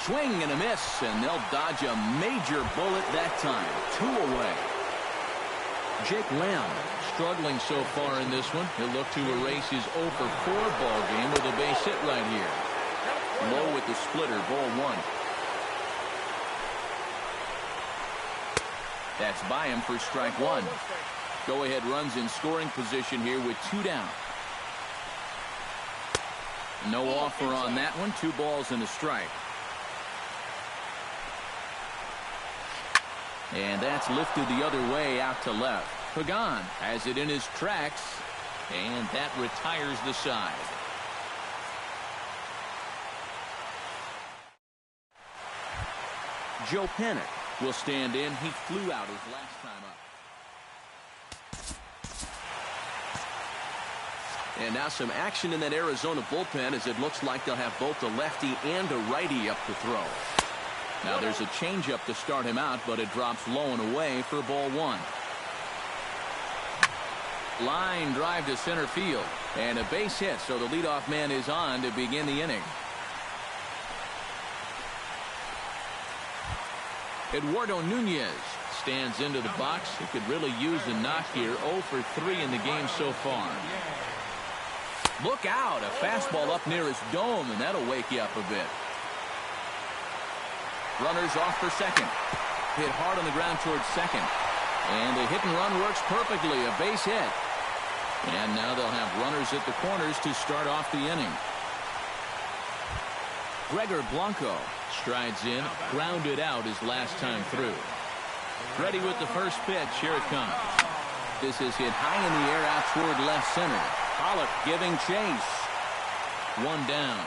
Swing and a miss, and they'll dodge a major bullet that time. 2 away. Jake Lamb struggling so far in this one. He'll look to erase his 0 for 4 ball game with a base hit right here. Low with the splitter, ball 1. That's by him for strike 1. Go-ahead runs in scoring position here with 2 down. No offer on that one. 2 balls and a strike. And that's lifted the other way out to left. Pagan has it in his tracks, and that retires the side. Joe Panic will stand in. He flew out his last time up. And now some action in that Arizona bullpen as it looks like they'll have both a lefty and a righty up to throw. Now there's a changeup to start him out, but it drops low and away for ball 1. Line drive to center field. And a base hit, so the leadoff man is on to begin the inning. Eduardo Nunez stands into the box. He could really use a knock here. 0 for 3 in the game so far. Look out, a fastball up near his dome, and that'll wake you up a bit. Runners off for second. Hit hard on the ground towards second. And the hit and run works perfectly, a base hit. And now they'll have runners at the corners to start off the inning. Gregor Blanco strides in, grounded out his last time through. Ready with the first pitch. Here it comes. This is hit high in the air out toward left center. Pollock giving chase. 1 down.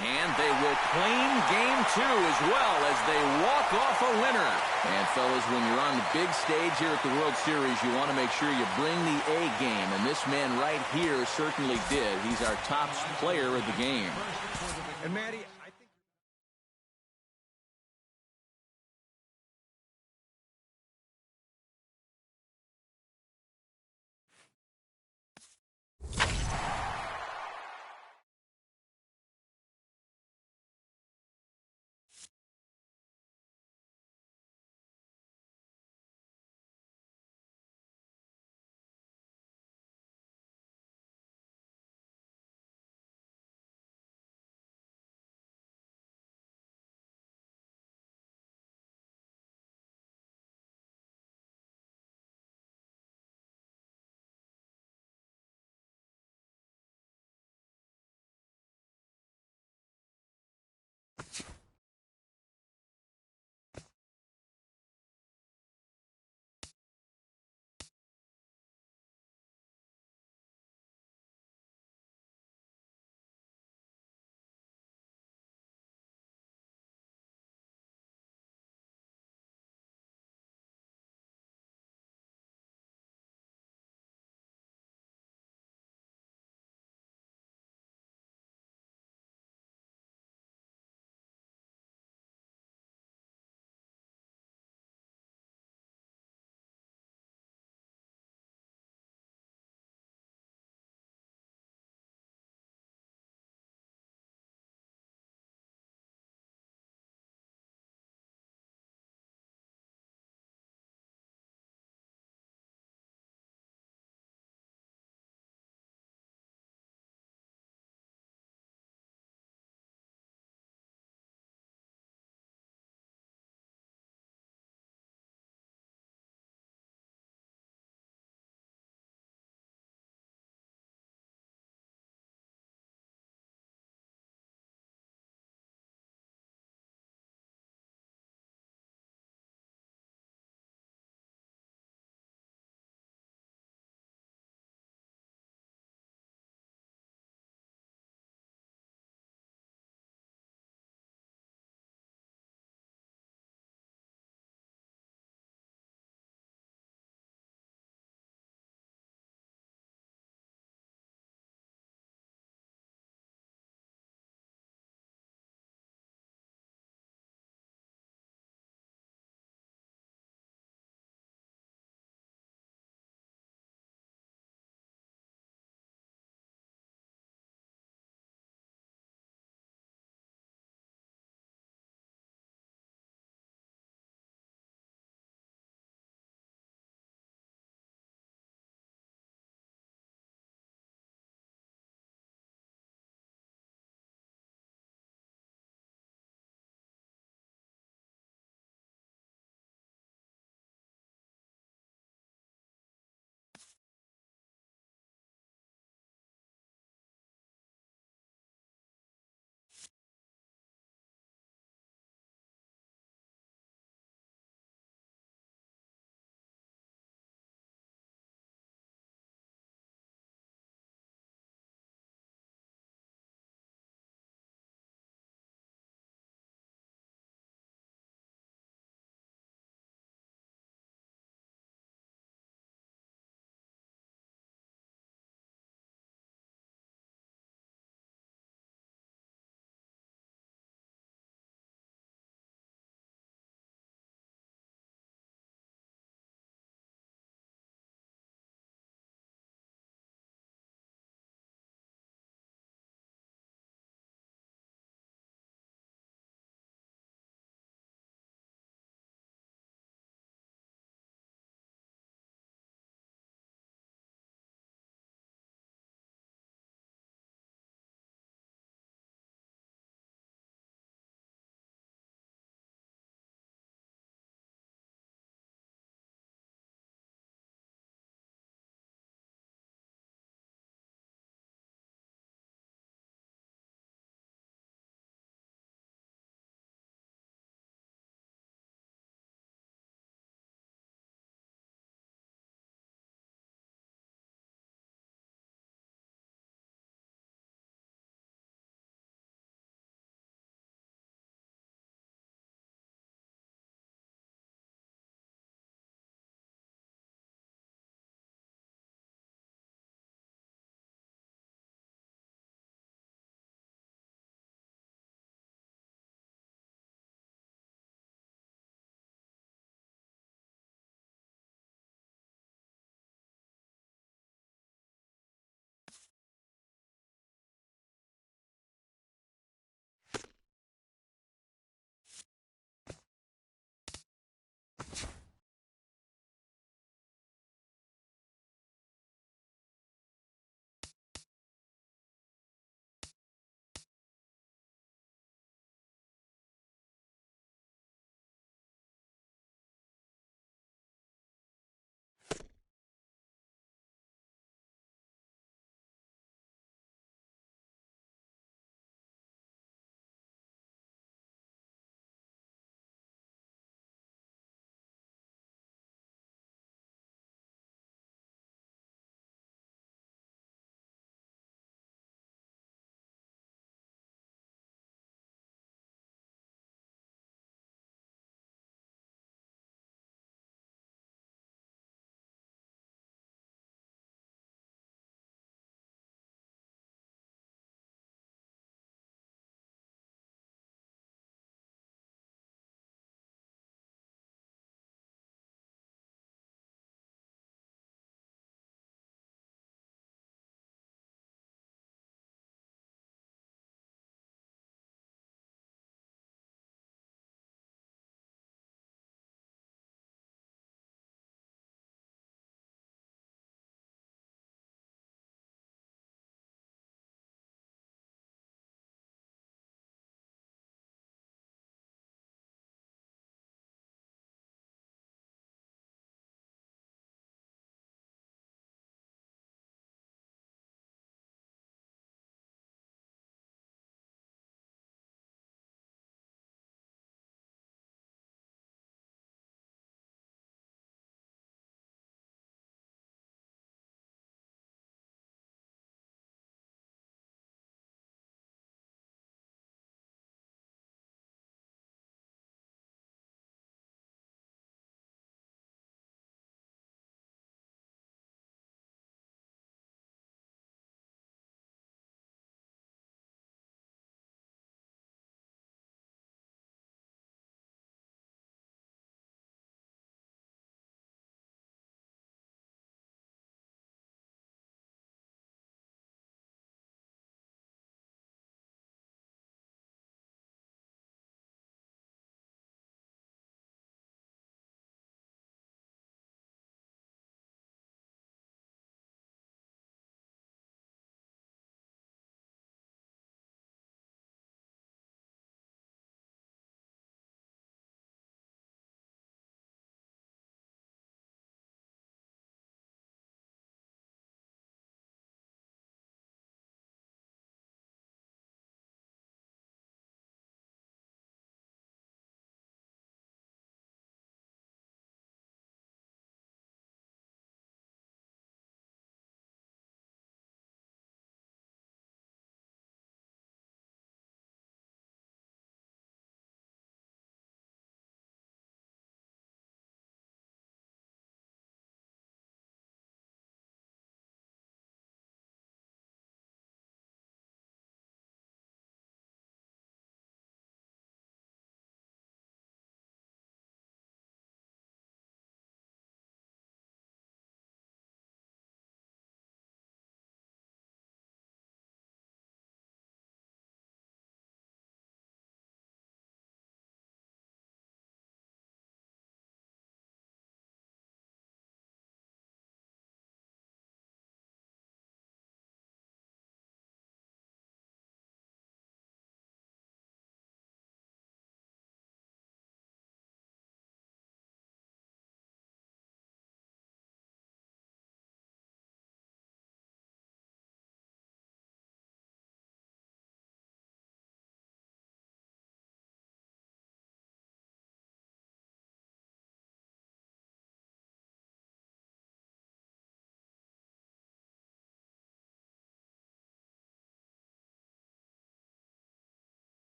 And they will claim game 2 as well as they walk off a winner. And fellas, when you're on the big stage here at the World Series, you want to make sure you bring the A game. And this man right here certainly did. He's our top player of the game. And Matty,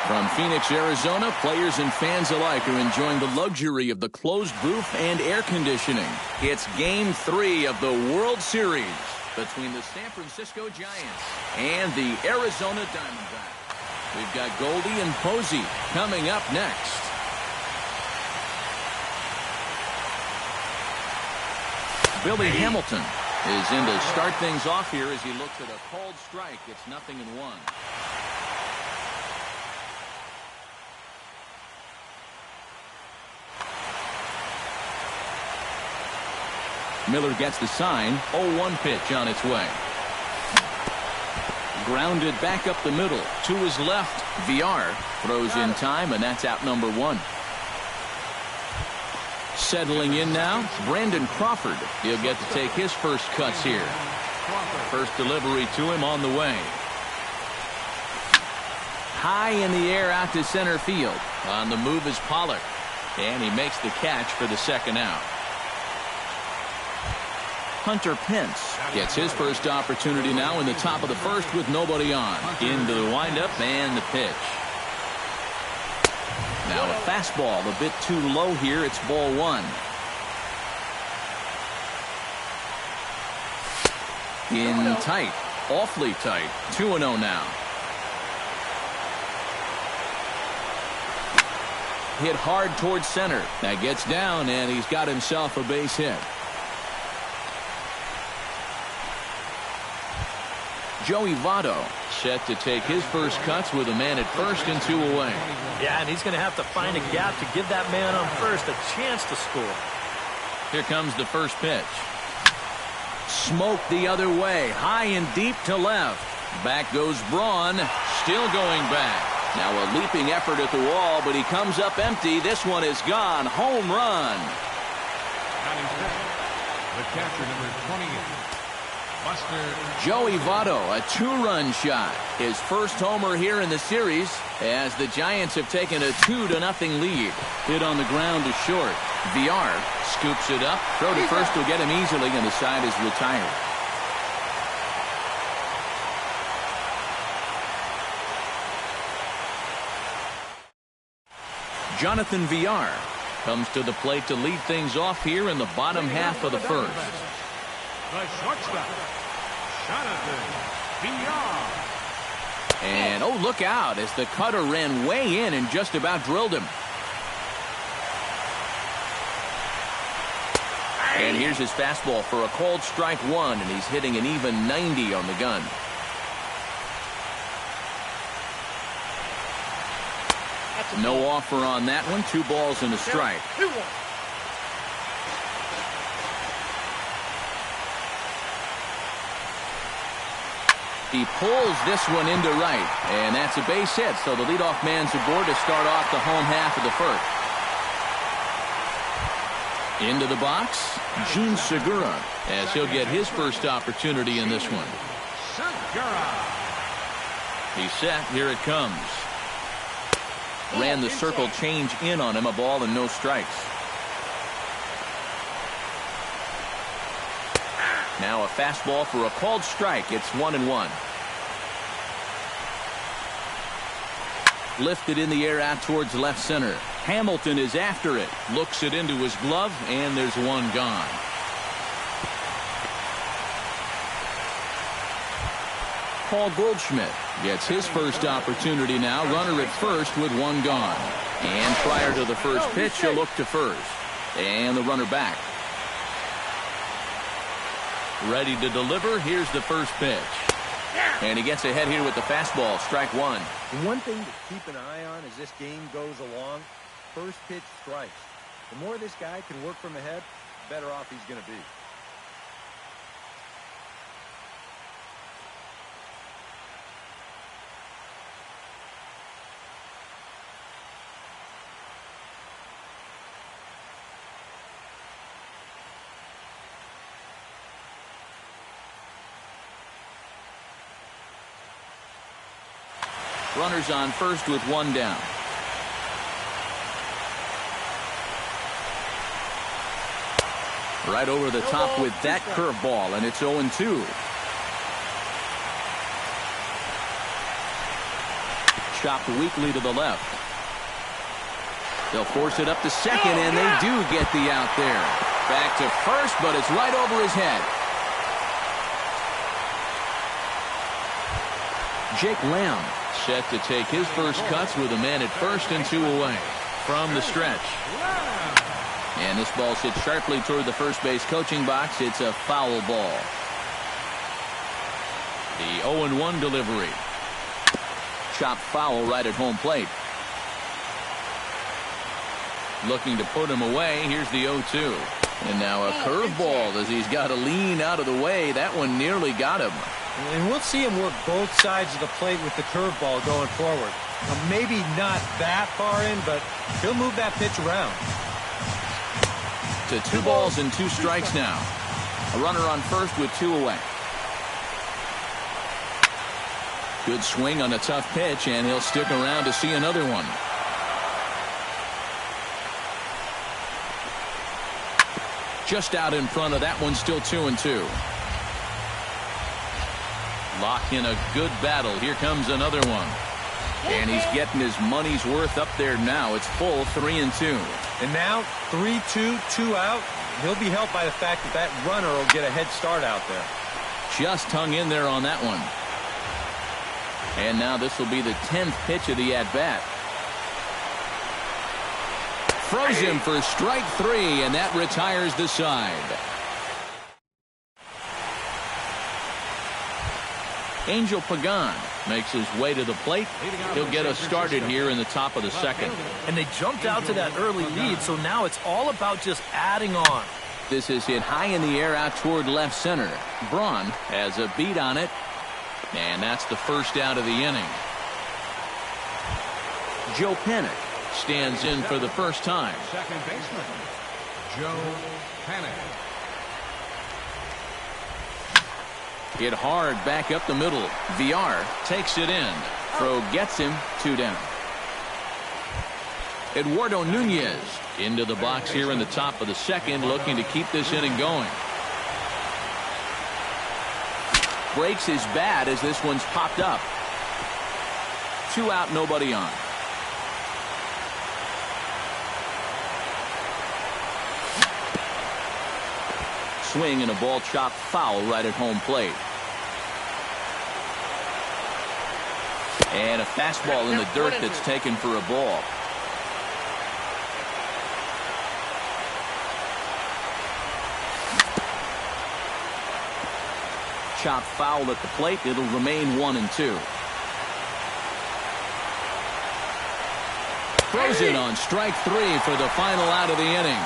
From Phoenix, Arizona, players and fans alike are enjoying the luxury of the closed booth and air conditioning. It's Game 3 of the World Series between the San Francisco Giants and the Arizona Diamondbacks. We've got Goldie and Posey coming up next. Billy Hamilton is in to start things off here as he looks at a called strike. It's 0-1. Miller gets the sign. 0-1 pitch on its way. Grounded back up the middle. To his left. VR throws in time, and that's out number 1. Settling in now, Brandon Crawford. He'll get to take his first cuts here. First delivery to him on the way. High in the air out to center field. On the move is Pollard. And he makes the catch for the second out. Hunter Pence gets his first opportunity now in the top of the first with nobody on. Into the windup and the pitch. Now a fastball a bit too low here. It's ball 1. In tight. Awfully tight. 2-0 now. Hit hard towards center. That gets down, and he's got himself a base hit. Joey Votto set to take his first cuts with a man at first and 2 away. Yeah, and he's going to have to find a gap to give that man on first a chance to score. Here comes the first pitch. Smoke the other way. High and deep to left. Back goes Braun. Still going back. Now a leaping effort at the wall, but he comes up empty. This one is gone. Home run. The catcher, number 28. Joey Votto, a 2-run shot. His first homer here in the series as the Giants have taken a 2-0 lead. Hit on the ground to short. VR scoops it up. Throw to first will get him easily, and the side is retired. Jonathan VR comes to the plate to lead things off here in the bottom half of the first. The shortstop, Jonathan VR. And, oh, look out as the cutter ran way in and just about drilled him. And here's his fastball for a called strike 1, and he's hitting an even 90 on the gun. No offer on that one. 2 balls and a strike. He pulls this one into right, and that's a base hit, so the leadoff man's aboard to start off the home half of the first. Into the box, Gene Segura, as he'll get his first opportunity in this one. He's set. Here it comes. Ran the circle change in on him. A ball and no strikes. Now a fastball for a called strike. It's 1-1. Lifted in the air out towards left center. Hamilton is after it. Looks it into his glove, and there's one gone. Paul Goldschmidt gets his first opportunity now. Runner at first with one gone. And prior to the first pitch, he'll look to first. And the runner back. Ready to deliver. Here's the first pitch. And he gets ahead here with the fastball. Strike 1. One thing to keep an eye on as this game goes along, first pitch strikes. The more this guy can work from ahead, the better off he's going to be. Runners on first with one down. Right over the top with that curveball, and it's 0-2. chopped weakly to the left. They'll force it up to second, and they do get the out there. Back to first, but it's right over his head. Jake Lamb set to take his first cuts with a man at first and 2 away from the stretch. And this ball's hit sharply toward the first base coaching box. It's a foul ball. The 0-1 delivery. Chopped foul right at home plate. Looking to put him away. Here's the 0-2. And now a curveball as he's got to lean out of the way. That one nearly got him. And we'll see him work both sides of the plate with the curveball going forward. Maybe not that far in, but he'll move that pitch around. To 2 balls and 2 strikes now. A runner on first with 2 away. Good swing on a tough pitch, and he'll stick around to see another one. Just out in front of that one, still 2-2. Lock in a good battle. Here comes another one. And he's getting his money's worth up there now. It's full 3-2. And now 3-2, 2 out. He'll be helped by the fact that that runner will get a head start out there. Just hung in there on that one. And now this will be the 10th pitch of the at-bat. Throws him for strike 3, and that retires the side. Angel Pagan makes his way to the plate. He'll get us started here in the top of the second. And they jumped out to that early lead, so now it's all about just adding on. This is hit high in the air out toward left center. Braun has a beat on it, and that's the first out of the inning. Joe Panik stands in for the first time. Second baseman, Joe Panik. Hit hard back up the middle. VR takes it in. Throw gets him. 2 down. Eduardo Nunez into the box here in the top of the second, looking to keep this inning going. Breaks his bat as this one's popped up. 2 out, nobody on. Swing and a ball chopped foul right at home plate. And a fastball in the dirt that's taken for a ball. Chopped foul at the plate. It'll remain 1-2. Throws it on strike 3 for the final out of the inning.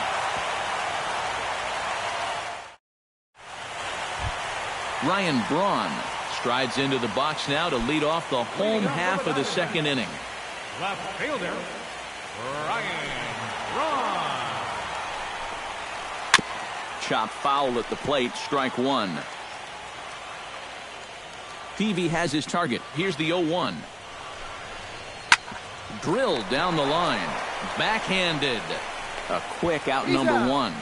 Ryan Braun strides into the box now to lead off the home half of the second inning. Left fielder, Ryan Braun. Chopped foul at the plate, strike 1. Peavy has his target. Here's the 0-1. Drilled down the line. Backhanded. A quick out number 1.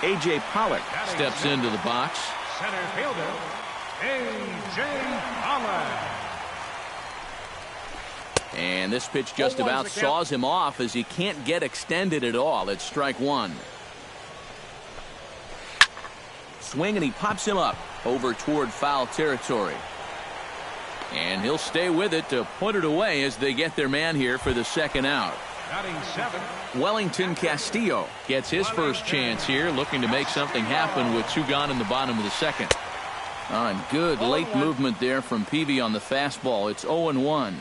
A.J. Pollock steps into the box. Center fielder, A.J. Pollock. And this pitch just about saws him off as he can't get extended at all. It's strike 1. Swing, and he pops him up over toward foul territory. And he'll stay with it to put it away as they get their man here for the second out. Batting 7. Wellington Castillo gets his first chance here, looking to make something happen with 2 gone in the bottom of the second. And good late movement there from Peavy on the fastball. It's 0-1.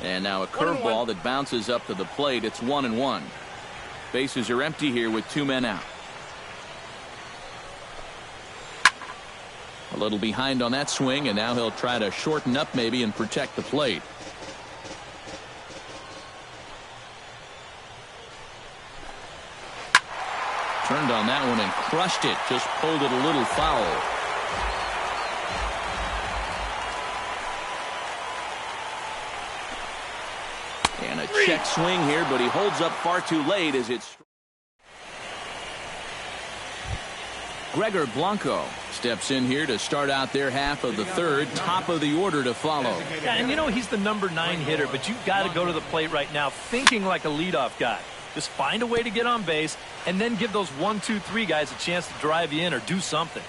And now a curveball that bounces up to the plate. It's 1-1. Bases are empty here with 2 men out. A little behind on that swing, and now he'll try to shorten up maybe and protect the plate. Turned on that one and crushed it. Just pulled it a little foul. And a check swing here, but he holds up far too late as it's. Gregor Blanco steps in here to start out their half of the third. Top of the order to follow. Yeah, and you know he's the number 9 hitter, but you've got to go to the plate right now thinking like a leadoff guy. Just find a way to get on base and then give those 1, 2, 3 guys a chance to drive you in or do something.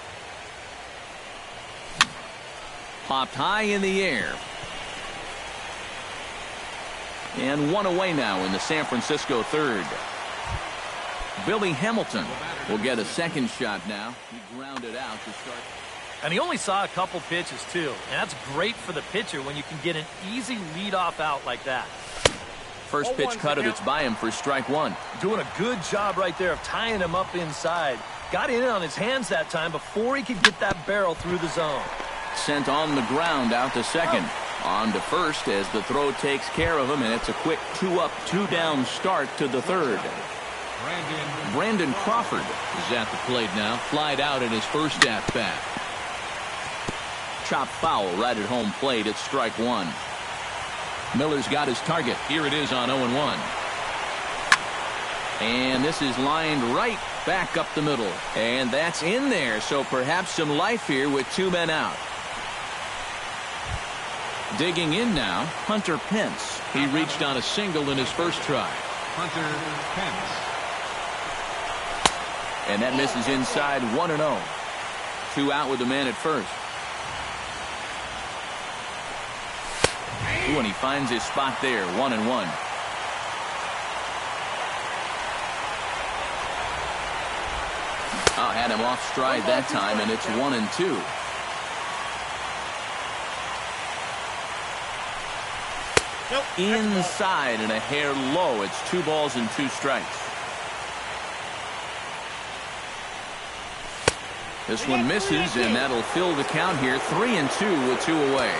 Popped high in the air. And one away now in the San Francisco third. Billy Hamilton will get a second shot now. He grounded out to start. And he only saw a couple pitches, too. And that's great for the pitcher when you can get an easy leadoff out like that. First pitch cutter that's by him for strike one. Doing a good job right there of tying him up inside. Got in on his hands that time before he could get that barrel through the zone. Sent on the ground out to second. On to first as the throw takes care of him, and it's a quick 2-up, 2-down start to the third. Brandon Crawford is at the plate now. Flied out in his first at-bat. Chopped foul right at home plate. It's strike one. Miller's got his target. Here it is on 0-1. And this is lined right back up the middle. And that's in there, so perhaps some life here with 2 men out. Digging in now, Hunter Pence. He reached on a single in his first try. Hunter Pence. And that misses inside 1-0. 2 out with the man at first. Ooh, and he finds his spot there, 1-1. Oh, had him off stride that time, and it's 1-2. Inside and a hair low. It's 2 balls and 2 strikes. This one misses, and that'll fill the count here. 3-2 with 2 away.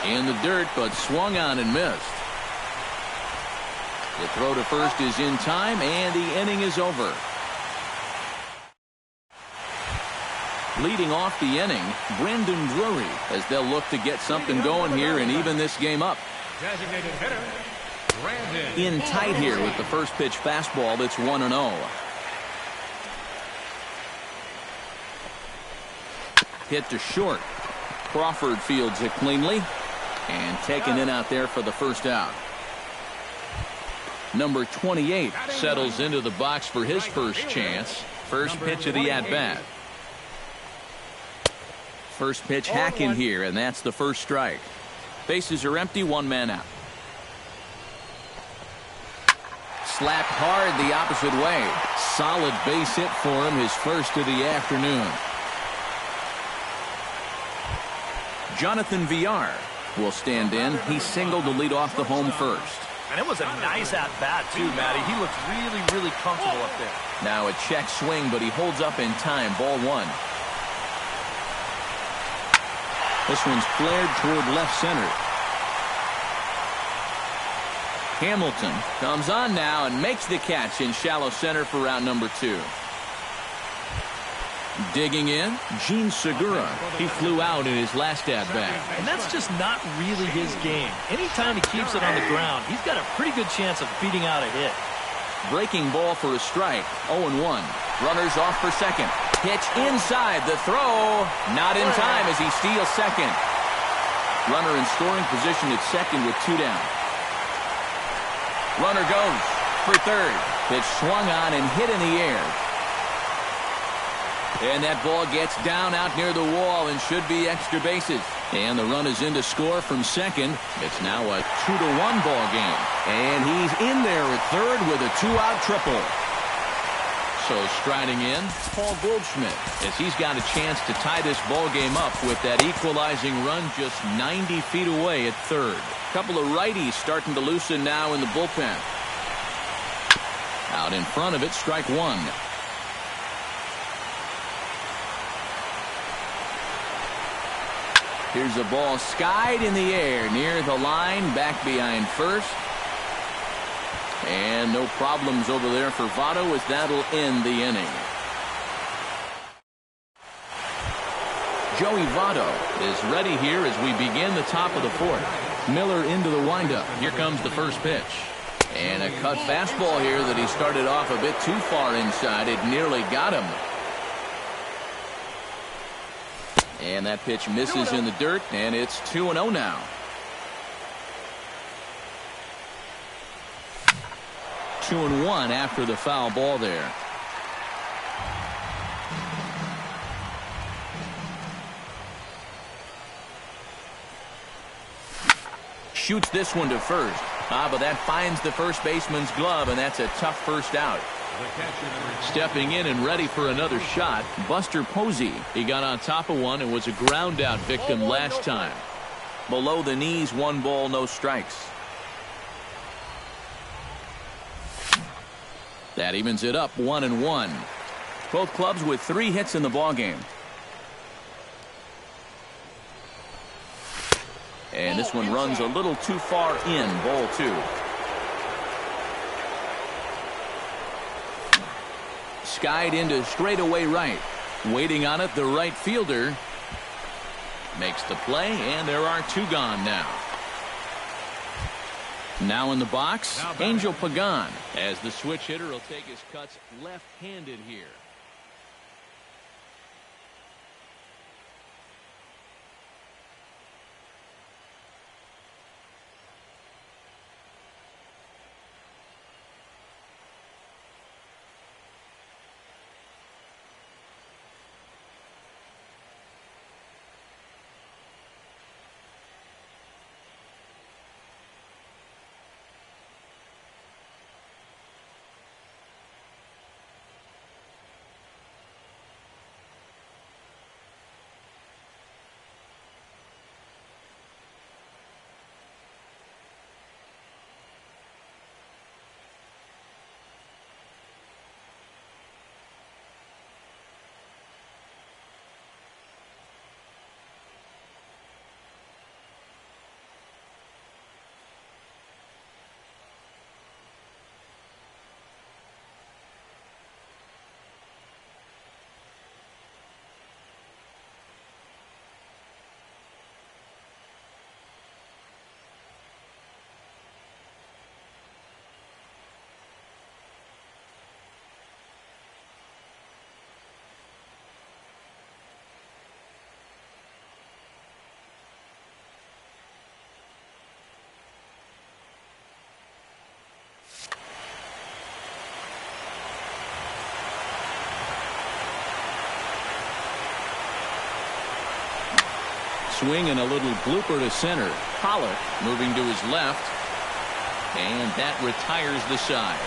In the dirt, but swung on and missed. The throw to first is in time, and the inning is over. Leading off the inning, Brandon Drury, as they'll look to get something going here and even this game up. Designated hitter, Brandon. In tight here with the first pitch fastball. That's 1-0. Hit to short. Crawford fields it cleanly and taken in out there for the first out. Number 28 settles into the box for his first chance. First pitch of the at-bat. First pitch hack in here, and that's the first strike. Bases are empty, 1 man out. Slapped hard the opposite way. Solid base hit for him, his first of the afternoon. Jonathan Villar will stand in. He singled to lead off the home first. And it was a nice at-bat, too, Matty. He looks really, really comfortable up there. Now a check swing, but he holds up in time. Ball 1. This one's flared toward left center. Hamilton comes on now and makes the catch in shallow center for round number 2. Digging in, Gene Segura. He flew out in his last at-bat. And that's just not really his game. Anytime he keeps it on the ground, he's got a pretty good chance of beating out a hit. Breaking ball for a strike. 0-1. Runners off for second. Pitch inside. The throw. Not in time as he steals second. Runner in scoring position at second with 2 down. Runner goes for third. Pitch swung on and hit in the air. And that ball gets down out near the wall and should be extra bases. And the run is in to score from second. It's now a 2-1 ball game. And he's in there at third with a 2-out triple. So striding in, Paul Goldschmidt, as he's got a chance to tie this ball game up with that equalizing run just 90 feet away at third. Couple of righties starting to loosen now in the bullpen. Out in front of it, strike 1. Here's a ball skied in the air near the line, back behind first. And no problems over there for Votto as that'll end the inning. Joey Votto is ready here as we begin the top of the 4th. Miller into the windup. Here comes the first pitch. And a cut fastball here that he started off a bit too far inside. It nearly got him. And that pitch misses in the dirt, and it's 2-0 now. 2-1 after the foul ball there. Shoots this one to first. But that finds the first baseman's glove, and that's a tough first out. Stepping in and ready for another shot, Buster Posey. He got on top of one and was a ground out victim last time. Below the knees, 1 ball, no strikes. That evens it up 1-1. Both clubs with 3 hits in the ballgame. And this one runs a little too far in, ball 2. Skied into straightaway right. Waiting on it, the right fielder makes the play, and there are 2 gone now. Now in the box, Angel Pagan, as the switch hitter will take his cuts left-handed here. Swing and a little blooper to center. Pollock moving to his left, and that retires the side.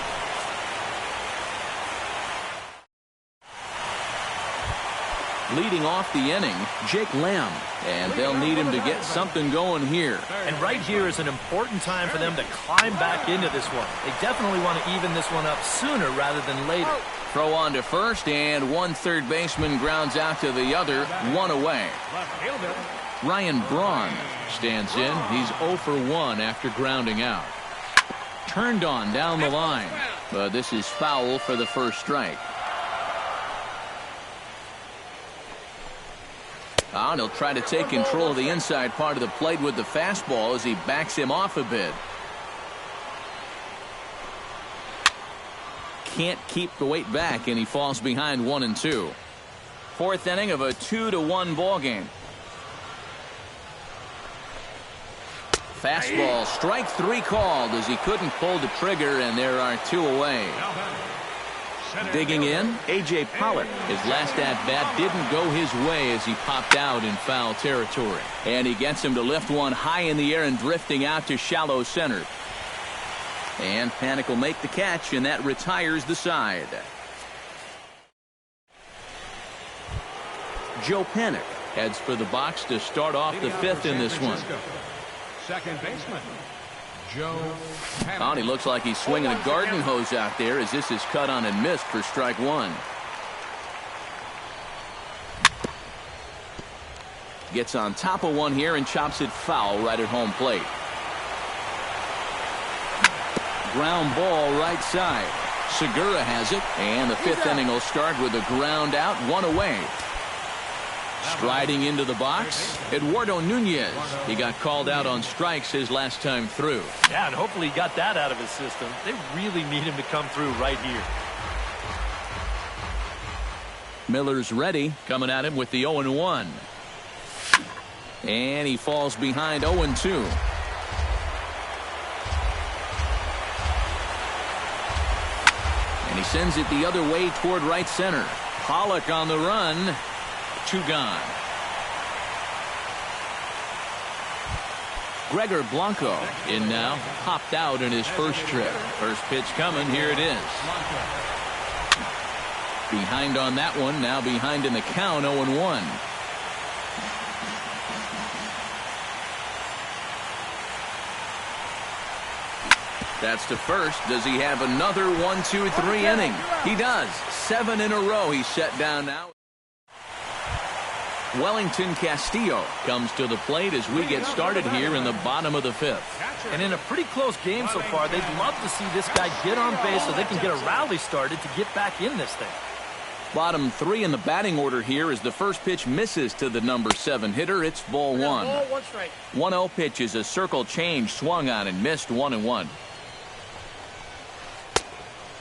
Leading off the inning, Jake Lamb, and they'll need him to get something going here. And right here is an important time for them to climb back into this one. They definitely want to even this one up sooner rather than later. Throw on to first, and 1 third baseman grounds out to the other, 1 away. Ryan Braun stands in. He's 0 for 1 after grounding out. Turned on down the line, but this is foul for the first strike. He'll try to take control of the inside part of the plate with the fastball as he backs him off a bit. Can't keep the weight back, and he falls behind 1-2. 4th inning of a 2-1 ball game. Fastball, strike 3 called as he couldn't pull the trigger, and there are 2 away. Digging in, A.J. Pollock. His last at-bat didn't go his way as he popped out in foul territory. And he gets him to lift one high in the air and drifting out to shallow center. And Panik will make the catch, and that retires the side. Joe Panik heads for the box to start off the 5th in this one. Second baseman, Joe Panik. Oh, he looks like he's swinging a garden hose out there as this is cut on and missed for strike 1. Gets on top of one here and chops it foul right at home plate. Ground ball right side. Segura has it, and the 5th inning will start with a ground out, 1 away. Striding into the box, Eduardo Nunez. He got called out on strikes his last time through. Yeah, and hopefully he got that out of his system. They really need him to come through right here. Miller's ready, coming at him with the 0-1. And he falls behind 0-2. And he sends it the other way toward right center. Pollock on the run. 2 gone. Gregor Blanco in now. Popped out in his first trip. First pitch coming. Here it is. Behind on that one. Now behind in the count. 0-1. That's to first. Does he have another 1-2-3 inning? He does. 7 in a row he's set down now. Wellington Castillo comes to the plate as we get started here in the bottom of the 5th. And in a pretty close game so far, they'd love to see this guy get on base so they can get a rally started to get back in this thing. Bottom 3 in the batting order here as the first pitch misses to the number 7 hitter. It's ball 1. 1-0 pitch is a circle change, swung on and missed. 1-1.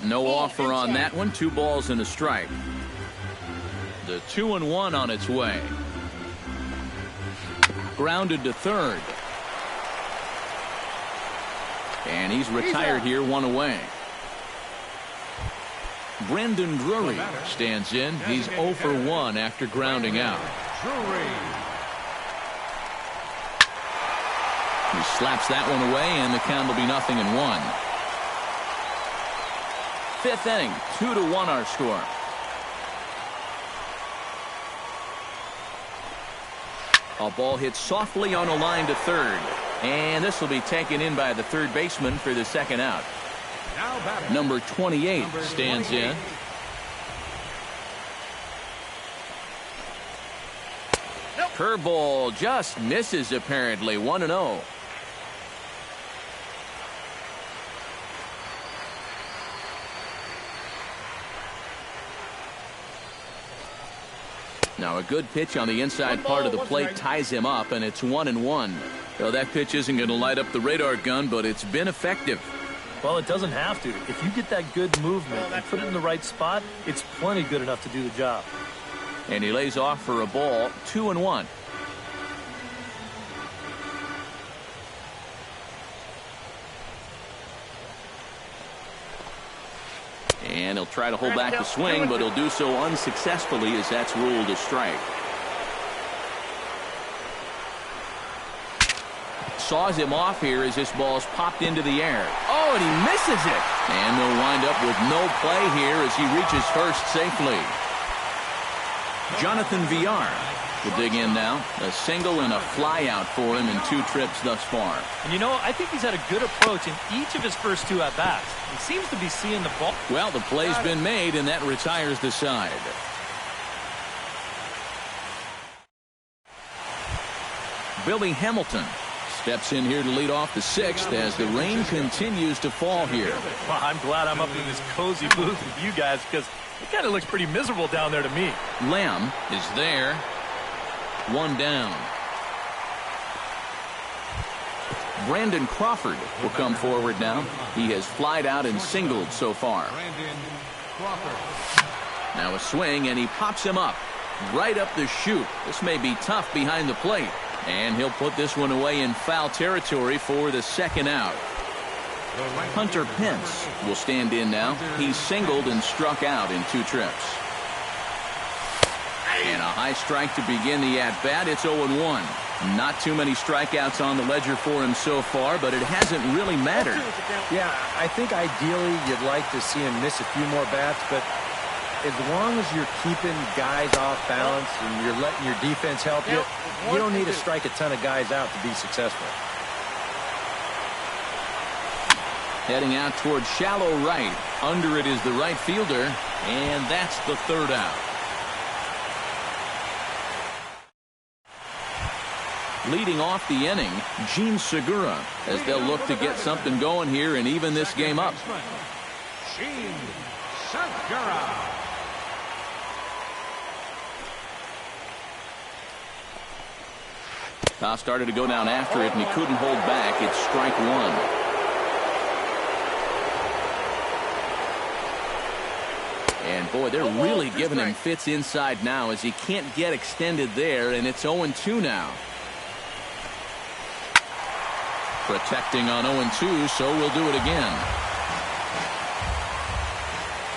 No offer on that one. 2 balls and a strike. The 2-1 on its way. Grounded to third. And he's retired here, 1 away. Brendan Drury stands in. He's 0 for 1 after grounding out. He slaps that one away, and the count will be 0-1. 5th inning, 2-1 our score. A ball hit softly on a line to third. And this will be taken in by the third baseman for the second out. Number 28 stands in. Curveball just misses apparently. 1-0. Now a good pitch on the inside part of the plate ties him up, and it's 1-1. Well, that pitch isn't going to light up the radar gun, but it's been effective. Well, it doesn't have to. If you get that good movement and put it in the right spot, it's plenty good enough to do the job. And he lays off for a ball. 2-1. And he'll try to hold back the swing, but he'll do so unsuccessfully as that's ruled a strike. Saws him off here as this ball's popped into the air. Oh, and he misses it. And they'll wind up with no play here as he reaches first safely. Jonathan Villar will dig in now. A single and a fly out for him in 2 trips thus far. And you know, I think he's had a good approach in each of his first 2 at-bats. He seems to be seeing the ball. Well, the play's been made, and that retires the side. Billy Hamilton steps in here to lead off the 6th as the rain continues to fall here. Well, I'm glad I'm up in this cozy booth with you guys because it kind of looks pretty miserable down there to me. Lamb is there. 1 down. Brandon Crawford will come forward now. He has flied out and singled so far. Now a swing, and he pops him up. Right up the chute. This may be tough behind the plate. And he'll put this one away in foul territory for the second out. Hunter Pence will stand in now. He's singled and struck out in 2 trips. And a high strike to begin the at-bat. It's 0-1. Not too many strikeouts on the ledger for him so far, but it hasn't really mattered. Yeah, I think ideally you'd like to see him miss a few more bats, but as long as you're keeping guys off balance and you're letting your defense help you, you don't need to strike a ton of guys out to be successful. Heading out towards shallow right. Under it is the right fielder, and that's the 3rd out. Leading off the inning, Gene Segura, as they'll look to get something going here and even this game up. Gene Segura. Toss started to go down after it, and he couldn't hold back. It's strike one. And, boy, they're really giving him fits inside now as he can't get extended there, and it's 0-2 now. Protecting on 0-2, so we'll do it again.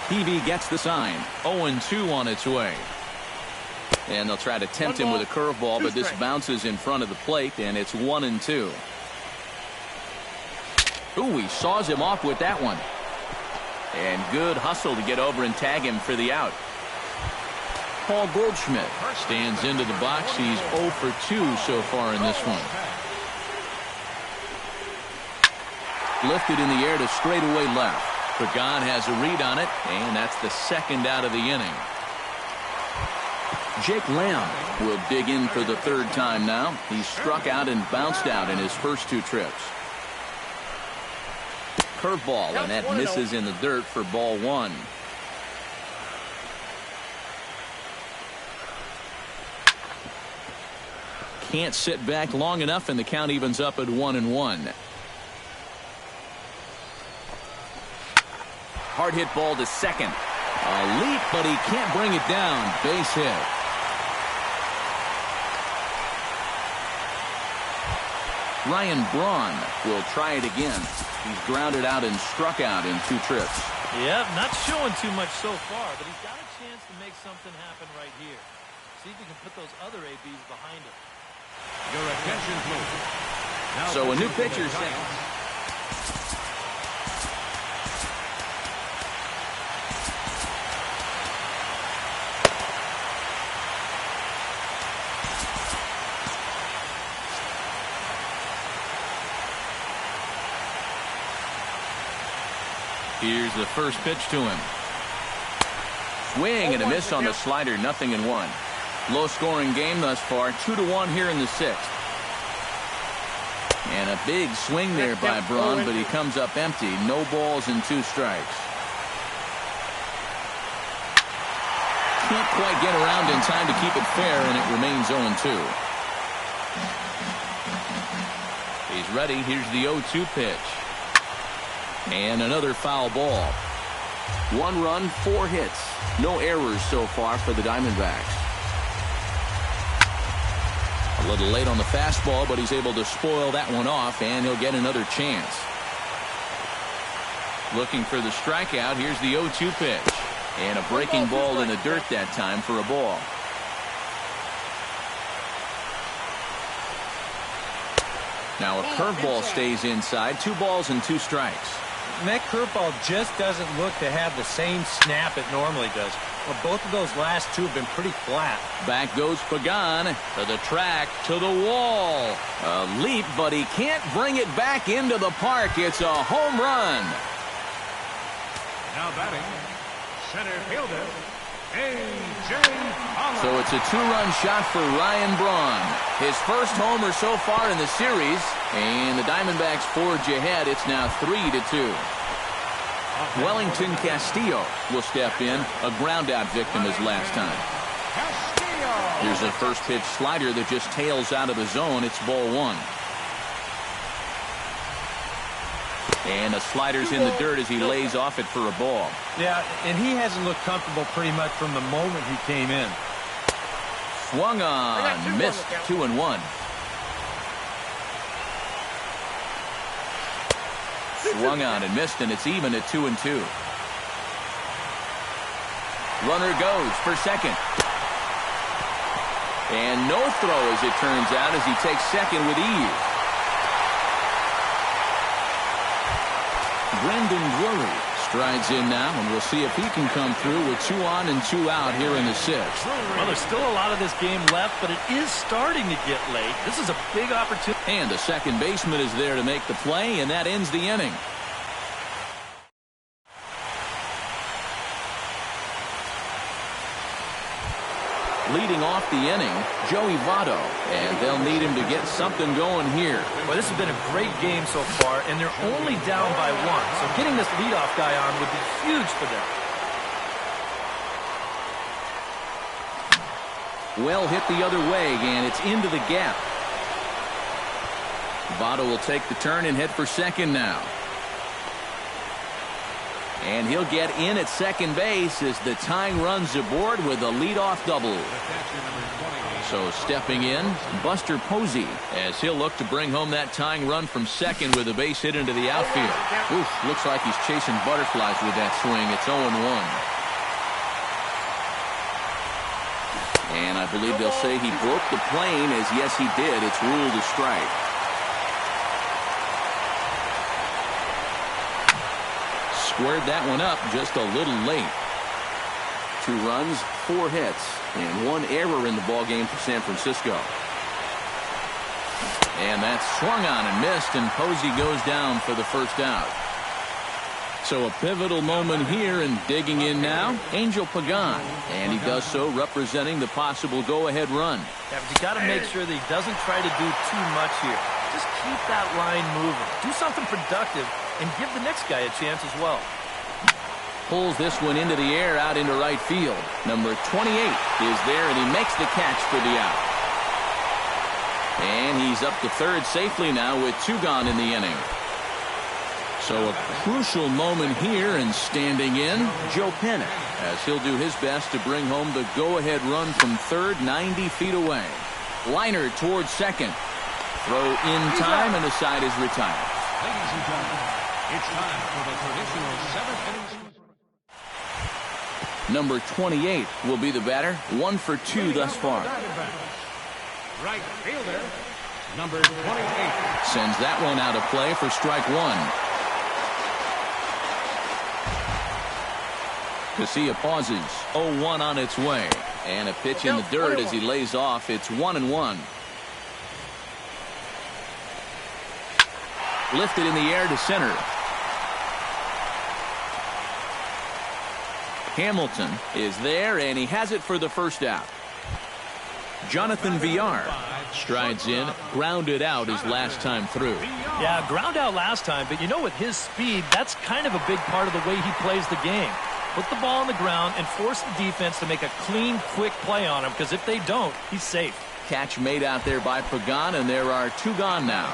TV gets the sign. 0-2 on its way. And they'll try to tempt him with a curveball, but this bounces in front of the plate, and it's 1-2. Ooh, he saws him off with that one. And good hustle to get over and tag him for the out. Paul Goldschmidt stands into the box. He's 0 for 2 so far in this one. Lifted in the air to straightaway left. Pagan has a read on it, and that's the second out of the inning. Jake Lamb will dig in for the third time now. He struck out and bounced out in his first two trips. Curveball, and that misses in the dirt for ball one. Can't sit back long enough, and the count evens up at 1-1. Hard hit ball to second. A leap, but he can't bring it down. Base hit. Ryan Braun will try it again. He's grounded out and struck out in two trips. Yeah, not showing too much so far, but he's got a chance to make something happen right here. See if he can put those other ABs behind him. Your attention, please. So a new pitcher set. Here's the first pitch to him. Swing and a miss on the slider. 0-1. Low scoring game thus far. 2-1 here in the sixth. And a big swing there by Braun, but he comes up empty. No balls and 2 strikes. Can't quite get around in time to keep it fair, and it remains 0-2. He's ready. Here's the 0-2 pitch. And another foul ball. 1 run, 4 hits. No errors so far for the Diamondbacks. A little late on the fastball, but he's able to spoil that one off, and he'll get another chance. Looking for the strikeout. Here's the 0-2 pitch. And a breaking ball in the dirt that time for a ball. Now a curveball stays inside. 2 balls and 2 strikes. And that curveball just doesn't look to have the same snap it normally does. Well, both of those last 2 have been pretty flat. Back goes Pagan to the track, to the wall. A leap, but he can't bring it back into the park. It's a home run. Now batting, center fielder, A.J. Pollock. So it's a 2-run shot for Ryan Braun. His first homer so far in the series. And the Diamondbacks forge ahead. It's now 3-2. Wellington Castillo will step in. A ground-out victim as last time. Here's a first pitch slider that just tails out of the zone. It's ball 1. And the slider's in the dirt as he lays off it for a ball. Yeah, and he hasn't looked comfortable pretty much from the moment he came in. Swung on, missed. 2-1. Swung on and missed, and it's even at 2-2. Runner goes for second. And no throw, as it turns out, as he takes second with ease. Brendan Drury strides in now, and we'll see if he can come through with 2 on and 2 out here in the sixth. Well, there's still a lot of this game left, but it is starting to get late. This is a big opportunity. And the second baseman is there to make the play, and that ends the inning. Leading off the inning, Joey Votto, and they'll need him to get something going here. Well, this has been a great game so far, and they're only down by 1. So getting this leadoff guy on would be huge for them. Well hit the other way, and it's into the gap. Votto will take the turn and head for second now. And he'll get in at second base as the tying run's aboard with a leadoff double. So stepping in, Buster Posey, as he'll look to bring home that tying run from second with a base hit into the outfield. Oof, looks like he's chasing butterflies with that swing. It's 0-1. And I believe they'll say he broke the plane, as yes he did. It's ruled a strike. Squared that one up just a little late. 2 runs, 4 hits, and 1 error in the ballgame for San Francisco. And that's swung on and missed, and Posey goes down for the first out. So a pivotal moment here, and digging in now, Angel Pagan. And he does so representing the possible go-ahead run. Yeah, but you got to make sure that he doesn't try to do too much here. Just keep that line moving. Do something productive and give the next guy a chance as well. Pulls this one into the air out into right field. Number 28 is there, and he makes the catch for the out. And he's up to third safely now with 2 gone in the inning. So a crucial moment here, and standing in, Joe Pennant, as he'll do his best to bring home the go-ahead run from third, 90 feet away. Liner towards second. Throw in time, and the side is retired. Ladies and gentlemen, it's time for the traditional 7th inning. Number 28 will be the batter. 1 for 2 thus far. Right fielder, number 28. Sends that one out of play for strike 1. Casilla pauses. 0-1 on its way. And a pitch in the dirt as he lays off. It's 1-1. Lifted in the air to center. Hamilton is there, and he has it for the first out. Jonathan Villar strides in, grounded out his last time through. Yeah, ground out last time, but you know, with his speed, that's kind of a big part of the way he plays the game. Put the ball on the ground and force the defense to make a clean, quick play on him, because if they don't, he's safe. Catch made out there by Pagan, and there are 2 gone now.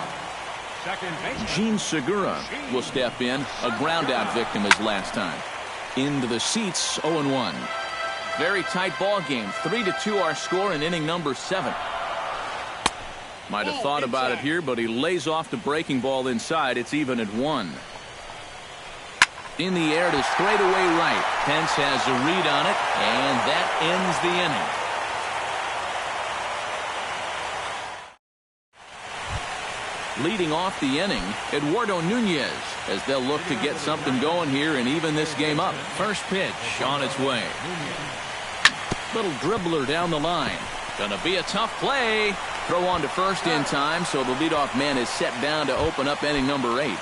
Gene Segura will step in, a ground out victim as last time. Into the seats, 0-1. Very tight ball game. 3-2 our score in inning number 7. Might have thought about it here, but he lays off the breaking ball inside. It's even at 1. In the air to straightaway right. Pence has a read on it, and that ends the inning. Leading off the inning, Eduardo Nunez, as they'll look to get something going here and even this game up. First pitch on its way. Little dribbler down the line. Gonna be a tough play. Throw on to first in time, so the leadoff man is set down to open up inning number 8.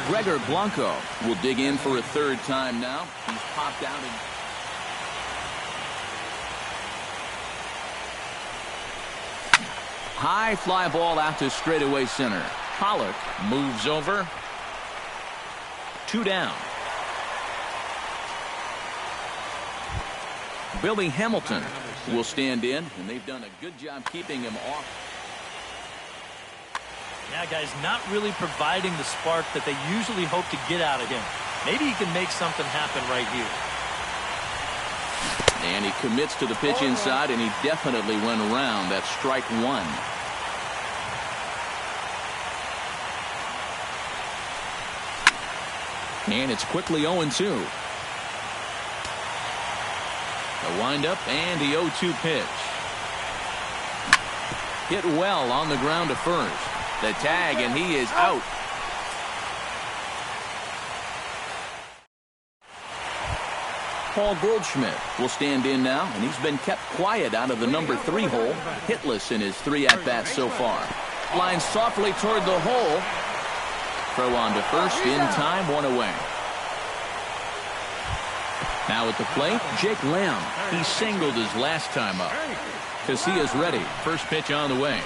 Gregor Blanco will dig in for a 3rd time now. He's popped out and high fly ball out to straightaway center. Pollock moves over. 2 down. Billy Hamilton will stand in, and they've done a good job keeping him off. Yeah, guys, not really providing the spark that they usually hope to get out of him. Maybe he can make something happen right here. And he commits to the pitch inside, and he definitely went around. That's strike 1. And it's quickly 0-2. The windup and the 0-2 pitch. Hit well on the ground to first. The tag, and he is out. Paul Goldschmidt will stand in now, and he's been kept quiet out of the number 3 hole. Hitless in his 3 at-bats so far. Lines softly toward the hole. Throw on to first in time, 1 away. Now at the plate, Jake Lamb. He singled his last time up. Casilla's ready. First pitch on the way.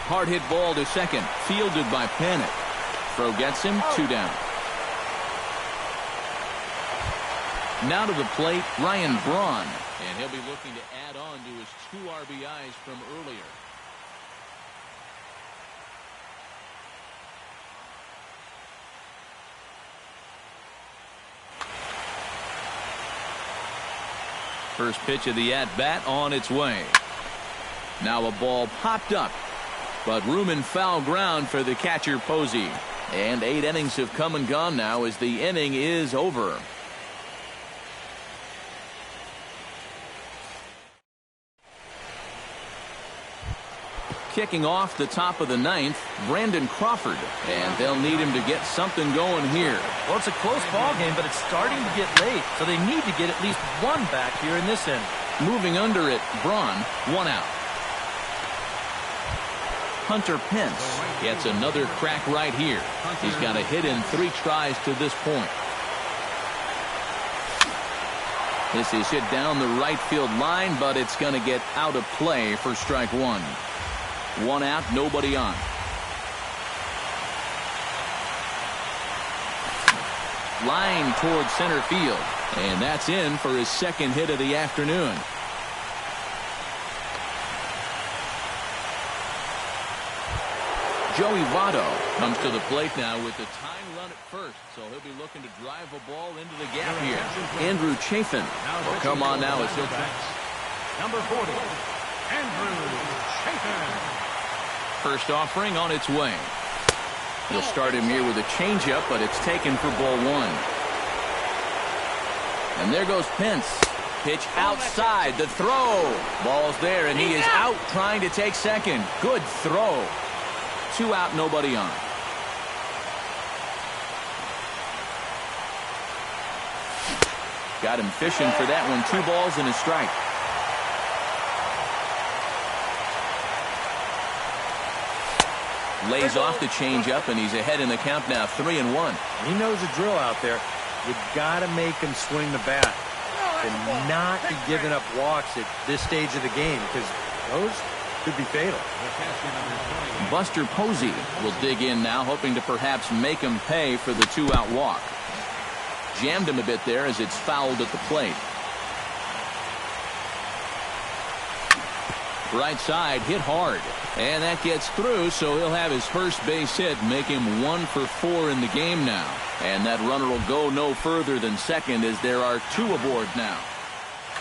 Hard hit ball to second. Fielded by Panic. Throw gets him, 2 down. Now to the plate, Ryan Braun. And he'll be looking to add on to his 2 RBIs from earlier. First pitch of the at-bat on its way. Now a ball popped up, but room and foul ground for the catcher Posey. And 8 innings have come and gone now as the inning is over. Kicking off the top of the 9th, Brandon Crawford, and they'll need him to get something going here. Well, it's a close ball game, but it's starting to get late, so they need to get at least one back here in this inning. Moving under it, Braun, 1 out. Hunter Pence gets another crack right here. He's got a hit in 3 tries to this point. This is hit down the right field line, but it's going to get out of play for strike 1. 1 out, nobody on. Line towards center field, and that's in for his 2nd hit of the afternoon. Joey Votto comes to the plate now with the tying run at first, so he'll be looking to drive a ball into the gap here. Andrew Chafin will come on now as he'll back. Number 40, Andrew Chafin. First offering on its way. He'll start him here with a changeup, but it's taken for ball 1. And there goes Pence. Pitch outside. The throw. Ball's there, and he is out trying to take second. Good throw. 2 out, nobody on. Got him fishing for that one. 2 balls and a strike. Lays off the changeup, and he's ahead in the count now, 3-1. He knows the drill out there. You got to make him swing the bat and not be giving up walks at this stage of the game, because those could be fatal. Buster Posey will dig in now, hoping to perhaps make him pay for the 2-out walk. Jammed him a bit there as it's fouled at the plate. Right side hit hard, and that gets through, so he'll have his first base hit, make him 1 for 4 in the game now. And that runner will go no further than second as there are 2 aboard now.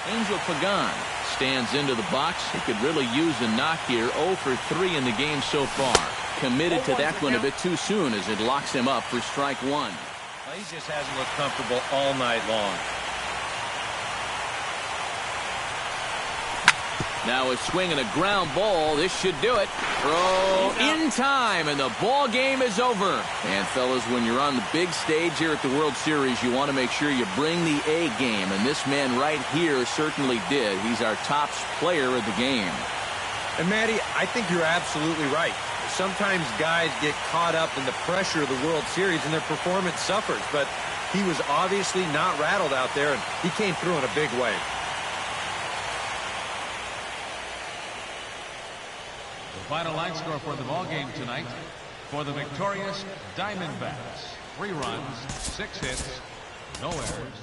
Angel Pagan stands into the box. He could really use a knock here. 0 for 3 in the game so far. Committed to that one a bit too soon as it locks him up for strike 1. Well, he just hasn't looked comfortable all night long. Now a swing and a ground ball. This should do it. Throw in time, and the ball game is over. And fellas, when you're on the big stage here at the World Series, you want to make sure you bring the A game, and this man right here certainly did. He's our top player of the game. And Matty, I think you're absolutely right. Sometimes guys get caught up in the pressure of the World Series and their performance suffers, but he was obviously not rattled out there, and he came through in a big way. The final line score for the ball game tonight: for the victorious Diamondbacks, 3 runs, 6 hits, no errors,